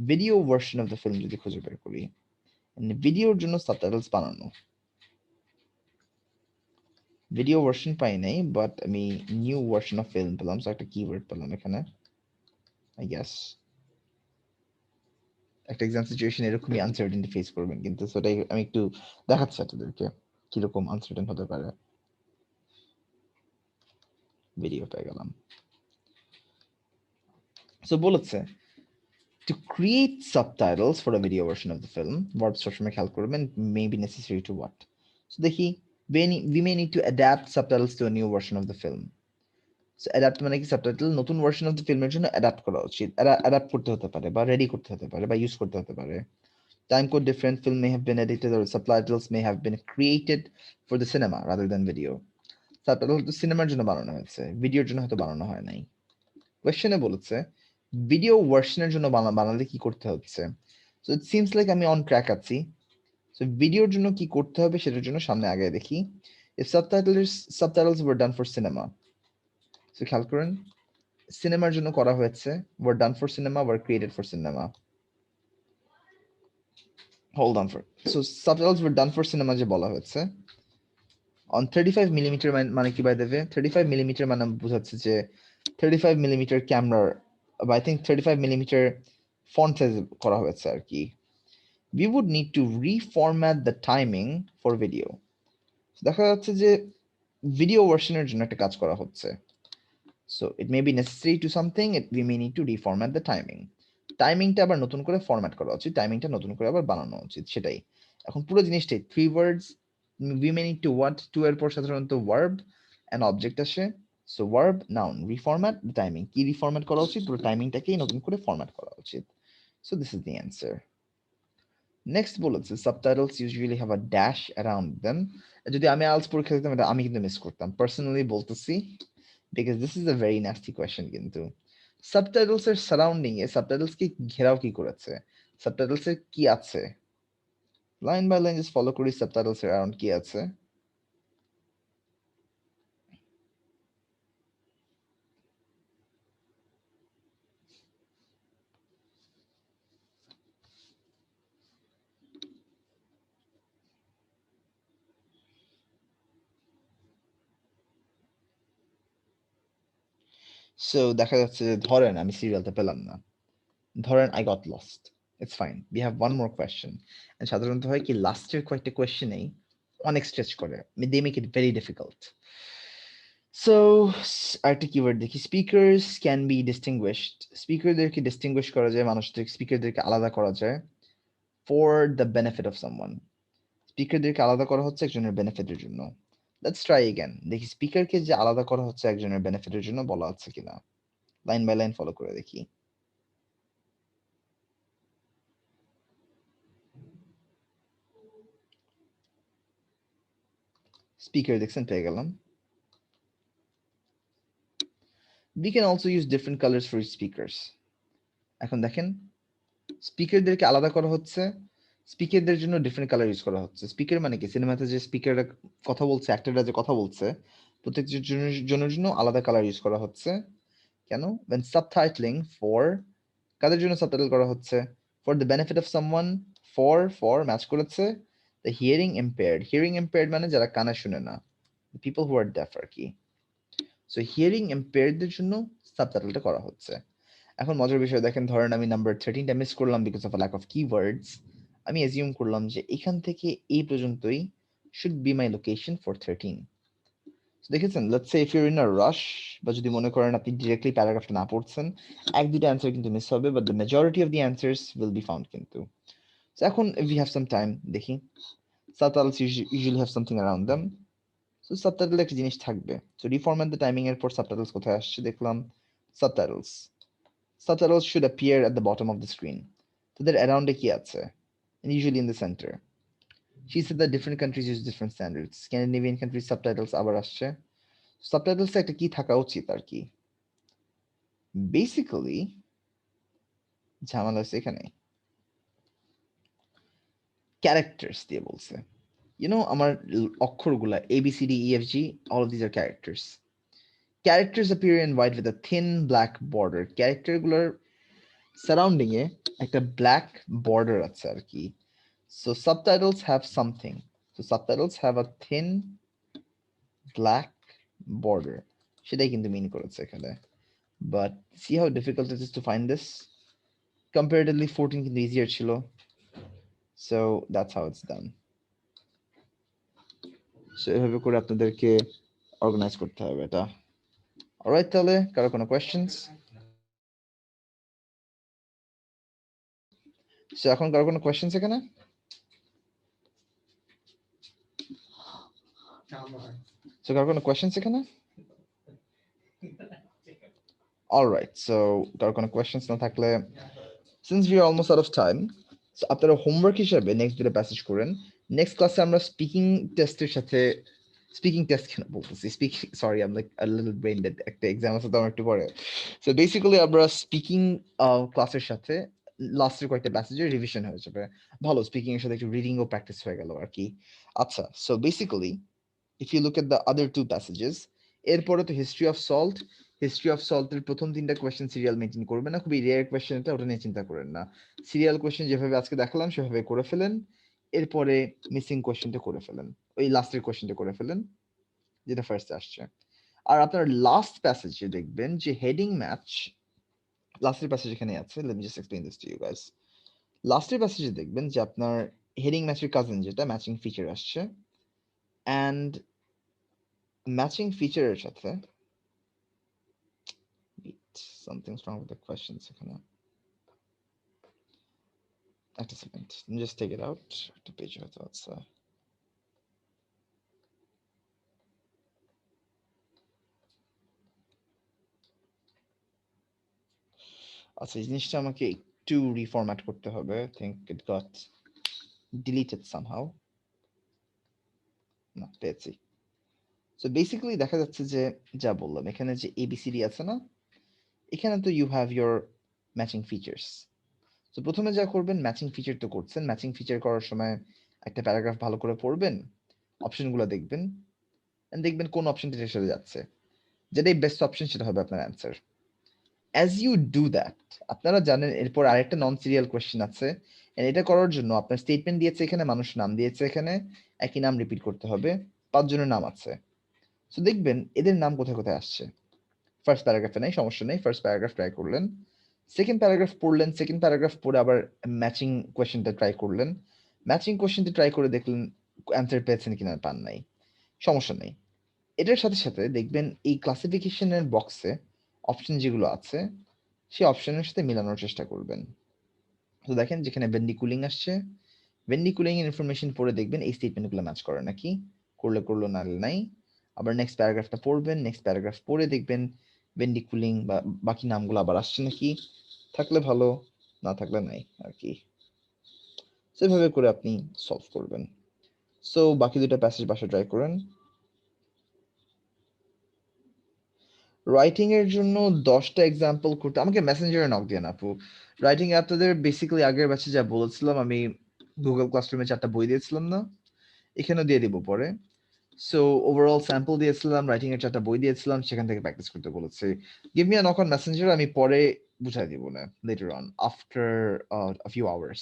video version of the film যদি খুঁজে বের করি, ভিডিওর জন্য সাবটাইটেলস বানানো, ভিডিও ভার্সন পাই নাই, বাট আমি নিউ ভার্সন অফ ফিল্ম পেলাম, সো একটা কিওয়ার্ড পেলাম এখানে। আই গেস একটা এক্সাম সিচুয়েশন এরকমই আনসার্টেনটি ফেস করবেন, কিন্তু সেটাই আমি একটু দেখাচ্ছি আপনাদেরকে কিরকম আনসার্টেন হতে পারে। ভিডিও পেয়ে গেলাম। সো বলেছে to create subtitles for a video version of the film, verb সবসময় খেয়াল করবেন, may be necessary to what. So দেখি we may need to adapt subtitles to a new version of the film. So adapt মানে কি, subtitle নতুন version of the ফিল্মের জন্য adapt করা উচিত, অ্যাডাপ্ট করতে হতে পারে বা রেডি করতে হতে পারে বা ইউজ করতে হতে পারে। Time code different, film may have been edited or subtitles may have been created for the cinema rather than video. Subtitle হয়তো সিনেমার জন্য বানানো হয়েছে, ভিডিওর জন্য হয়তো বানানো হয় নাই। কোয়েশ্চেনে বলেছে ভিডিও ভার্সনের জন্য বানালে কি করতে হচ্ছে। সো ইট সিমস লাইক আমি অন ট্র্যাক আছি। সো ভিডিওর জন্য কি করতে হবে সেটার জন্য সামনে আগে দেখি। If subtitles were done for cinema, so খেয়াল করেন সিনেমার জন্য করা হয়েছে, were done for cinema, were created for cinema. Hold on for, so subtitles were done for cinema যে বলা হয়েছে, অন 35 মিলিমিটার মানে কি বাই দেবে, 35 মিলিমিটার মানে বোঝাচ্ছে যে 35 মিলিমিটার ক্যামেরার বা I think 35 millimetre font size করা হয়েছে আর কি। We would need to reformat the timing for video. দেখা যাচ্ছে যে ভিডিও ভার্সনের জন্য একটা কাজ করা হচ্ছে, so it may be necessary to something, we may need to reformat the timing. টাইমিংটা আবার নতুন করে ফরম্যাট করা উচিত, টাইমিংটা নতুন করে আবার বানানো উচিত, সেটাই। এখন পুরো জিনিসটাই 3 words, we may need to what, to এর পর সাধারণত verb and object আসে, so verb noun reformat the timing, কি রিফরম্যাট করা উচিত, পুরো টাইমিংটাকেই নতুন করে ফরম্যাট করা উচিত। So this is the answer. Next বলেছে subtitles usually have a dash around them. যদি আমি আইএলটিএস পরীক্ষা দিতাম এটা আমি কিন্তু মিস করতাম পার্সোনালি বলতেছি, because this is a very nasty question. কিন্তু সাবটাইটেলস এর সারাউন্ডিং এ সাবটাইটেলস কি ঘেরাও কি করেছে, সাবটাইটেলস এর কি আছে, line by line just follow করি সাবটাইটেলস এর অ্যারাউন্ড কি আছে। সো দেখা যাচ্ছে যে ধরেন আমি সিরিয়ালটা পেলাম না, ধরেন I got lost, it's fine, we have one more question. সাধারণত হয় কি লাস্টের কয়েকটা কোয়েশ্চেনেই অনেক স্ট্রেচ করে, they make it very difficult. So আরেকটা কিওয়ার্ড দেখি, স্পিকার্স ক্যান বি ডিস্টিংগুইশড, স্পিকারদেরকে ডিস্টিংগুইশ করা যায়, মানুষদের স্পিকারদেরকে আলাদা করা যায় for the benefit of someone, স্পিকারদেরকে আলাদা করা হচ্ছে একজনের বেনিফিটের জন্য। লেটস ট্রাই এগেন, দেখি স্পিকারকে যে আলাদা করা হচ্ছে একজনের বেনিফিটের জন্য বলা আছে কিনা, লাইন বাই লাইন ফলো করে দেখি। স্পিকার দেখছেন পেয়ে গেলাম। We can also use different colors for speakers. এখন দেখেন স্পিকারদেরকে আলাদা করা হচ্ছে স্পিকারদের জন্য ডিফারেন্ট কালার ইউজ করা হচ্ছে। স্পিকার মানে কি, সিনেমাতে যে স্পিকাররা কথা বলছে, অ্যাক্টররা যে কথা বলছে, প্রত্যেকটা জনের জন্য আলাদা কালার ইউজ করা হচ্ছে। কেন? when subtitling for, কাদের জন্য সাবটাইটেল করা হচ্ছে? for the benefit of someone, for match করেছে the hearing impaired মানে যারা কানে শুনে না, the people who are deaf আর কি। সো হিয়ারিং ইম্পেয়ারদের জন্য সাবটাইটেলটা করা হচ্ছে। এখন মজার বিষয় দেখেন, ধরেন আমি নাম্বার 13টা মিস করলাম because of lack of keywords. আমি অ্যাজিউম করলাম যে এখান থেকে এই পর্যন্তই should be my location for 13। দেখেছেন, let's say if you in a rush, বা যদি মনে করেন আপনি ডিরেক্টলি প্যারাগ্রাফটা না পড়ছেন, এক দুটো অ্যান্সার কিন্তু মিস হবে, but the majority of the answers will be found কিন্তু। সো এখন if you have some time, দেখি subtitles usually have something around them. So subtitle একটা জিনিস থাকবে। সো রিফরম্যাট দ্য টাইমিং এর পর সাবটাইটেলস কোথায় আসছে দেখলাম, subtitles. Subtitles should appear at the bottom of the screen. তাদের অ্যারাউন্ডে কি আছে? And usually in the center. She said that different countries use different standards. Scandinavian countries subtitles আবার আসছে। Subtitles একটা কি থাকা উচিত আর কি? Basically ঝামেলা হচ্ছে এখানে। Characters দিয়ে বলছে। You know আমার অক্ষরগুলা A B C D E F G, all of these are characters. Characters appear in white with a thin black border. Character গুলোর সারাউন্ডিং এ একটা ব্ল্যাক বর্ডার আছে আর কি। So subtitles have something. So subtitles have a thin black border. সেটাই কিন্তু মিন করেছে এখানে। But see how difficult it is to find this? Comparatively 14 কিন্তু easier ছিল. So that's how it's done. So এভাবে করে আপনাদেরকে অর্গানাইজ করতে হবে এটা। Alright, তাহলে কারো কোনো questions? So এখন কারো কোনো questions এখানে? So কারো কোনো questions এখানে? Alright, so কারো কোনো questions না থাকলে, since we are almost out of time, so আপনারা হোমওয়ার্ক হিসেবে নেক্সট দুটো প্যাসেজ করেন। নেক্সট ক্লাসে আমরা স্পিকিং টেস্টের সাথে, স্পিকিং টেস্ট কেন বলতেছি, speaking, sorry I am like a little brain dead, একটা এক্সাম আছে তো আমার একটু পরে। সো বেসিক্যালি আমরা স্পিকিং ক্লাসের সাথে লাস্টের কয়েকটা প্যাসেজের রিভিশন হয়ে যাবে। ভালো, স্পিকিং এর সাথে একটু রিডিংও প্র্যাকটিস হয়ে গেল আর কি। আচ্ছা, so basically if you look at the other two passages, এরপরে তো history of salt, history of সল্টের প্রথম তিনটা কোয়েশ্চেন সিরিয়াল মেনটেন করবে না, খুবই রেয়ার কোয়েশ্চেন এটা, ওটা নিয়ে চিন্তা করেন না। সিরিয়াল কোয়েশ্চেন যেভাবে আজকে দেখালাম সেভাবে করে ফেলেন, এরপরে মিসিং কোয়েশ্চেনটা করে ফেলেন, ওই লাস্টের কোয়েশ্চেনটা করে ফেলেন যেটা ফার্স্টে আসছে। আর আপনার লাস্ট প্যাসেজে দেখবেন যে হেডিং ম্যাচ, লাস্টের প্যাসেজ এখানে আছে, let me just explain this to you guys. লাস্টের প্যাসেজে দেখবেন যে আপনার হেডিং ম্যাচের কাজিন যেটা ম্যাচিং ফিচার আসছে, অ্যান্ড ম্যাচিং ফিচারের সাথে something's wrong with the questions এখানে, একটা second, just take it out, একটা পেজ হয়তো আছে। আচ্ছা, এই জিনিসটা আমাকে একটু রিফরম্যাট করতে হবে, I think it got deleted somehow, না পেয়েছি। সো বেসিক্যালি দেখা যাচ্ছে যে যা বললাম এখানে যে ABCD আছে না, এখানে তো you have your matching features. তো প্রথমে যা করবেন, ম্যাচিং ফিচার তো করছেন, ম্যাচিং ফিচার করার সময় একটা প্যারাগ্রাফ ভালো করে পড়বেন, অপশনগুলো দেখবেন, দেখবেন কোন অপশনটা এটার সাথে যাচ্ছে, যেটাই বেস্ট অপশন সেটা হবে আপনার answer. As you do that, আপনারা জানেন এরপর আরেকটা নন সিরিয়াল কোয়েশ্চেন আছে, and এটা করার জন্য আপনার স্টেটমেন্ট দিয়েছে এখানে, মানুষ নাম দিয়েছে এখানে, একই নাম রিপিট করতে হবে, 5 জনের নাম আছে। সো দেখবেন এদের নাম কোথায় কোথায় আসছে। ফার্স্ট প্যারাগ্রাফে নাই, সমস্যা নেই, ফার্স্ট প্যারাগ্রাফ ট্রাই করলেন, সেকেন্ড প্যারাগ্রাফ পড়লেন, সেকেন্ড প্যারাগ্রাফ পড়ে আবার ম্যাচিং কোয়েশ্চেনটা ট্রাই করলেন, ম্যাচিং কোয়েশ্চেনটা ট্রাই করে দেখলেন অ্যান্সার পেয়েছেন কিনা, পান নাই, সমস্যা নেই। এটার সাথে সাথে দেখবেন এই ক্লাসিফিকেশনের বক্সে অপশন যেগুলো আছে সেই অপশনের সাথে মেলানোর চেষ্টা করবেন। তো দেখেন যেখানে ভেন্ডি কুলিং আসছে, ভেন্ডি কুলিং এর ইনফরমেশন পড়ে দেখবেন এই স্টেটমেন্টগুলো ম্যাচ করে নাকি, করলে করলো, না নাই। আবার নেক্সট প্যারাগ্রাফটা পড়বেন, নেক্সট প্যারাগ্রাফ পড়ে দেখবেন ভেন্ডি কুলিং বা বাকি নামগুলো আবার আসছে নাকি, থাকলে ভালো, না থাকলে নাই আর কি। সেভাবে করে আপনি সলভ করবেন। সো বাকি দুটো প্যাসেজ বাসা ট্রাই করেন। রাইটিং এর জন্য 10টা এক্সাম্পল করতে আমাকে মেসেঞ্জারে নক দিয়ে আপু। রাইটিং এ আপনাদের বেসিক্যালি আগের ব্যাচে যা বলেছিলাম আমি গুগল ক্লাসরুমে 4টা বই দিয়েছিলাম না, এখানেও দিয়ে দিব পরে। সো ওভারঅল স্যাম্পল দিয়েছিলাম, রাইটিং এর 4টা বই দিয়েছিলাম, সেখান থেকে প্র্যাকটিস করতে বলেছি। Give me a knock on Messenger, আমি পরে বুঝাই দিব না, letter on after a few hours.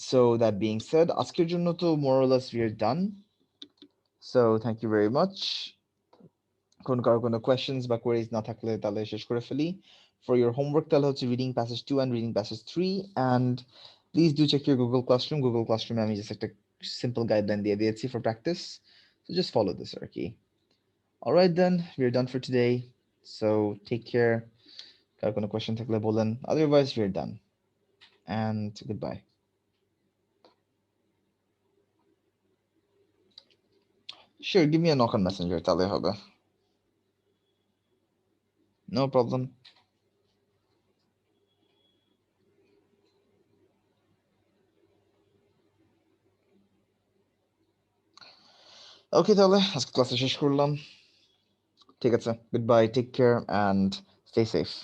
So that being said, আজকের জন্য তো more or less we are done. So thank you very much. কারো কোনো questions বা queries না থাকলে তাহলে শেষ করে ফেলি। For your homework তাহলে হচ্ছে reading passage 2 and reading passage 3, and please do check your Google Classroom. Google Classroom আমি just একটা simple guideline দিয়ে দিয়েছি for practice. So just follow this আর কি। All right then, we're done for today. So take care. কারো কোনো question থাকলে বলেন, otherwise we're done, and goodbye. Sure, give me a knock on Messenger তাহলে হবে। No problem. Okay তাহলে আজকে ক্লাসে শেষ করলাম। ঠিক আছে, goodbye, take care and stay safe.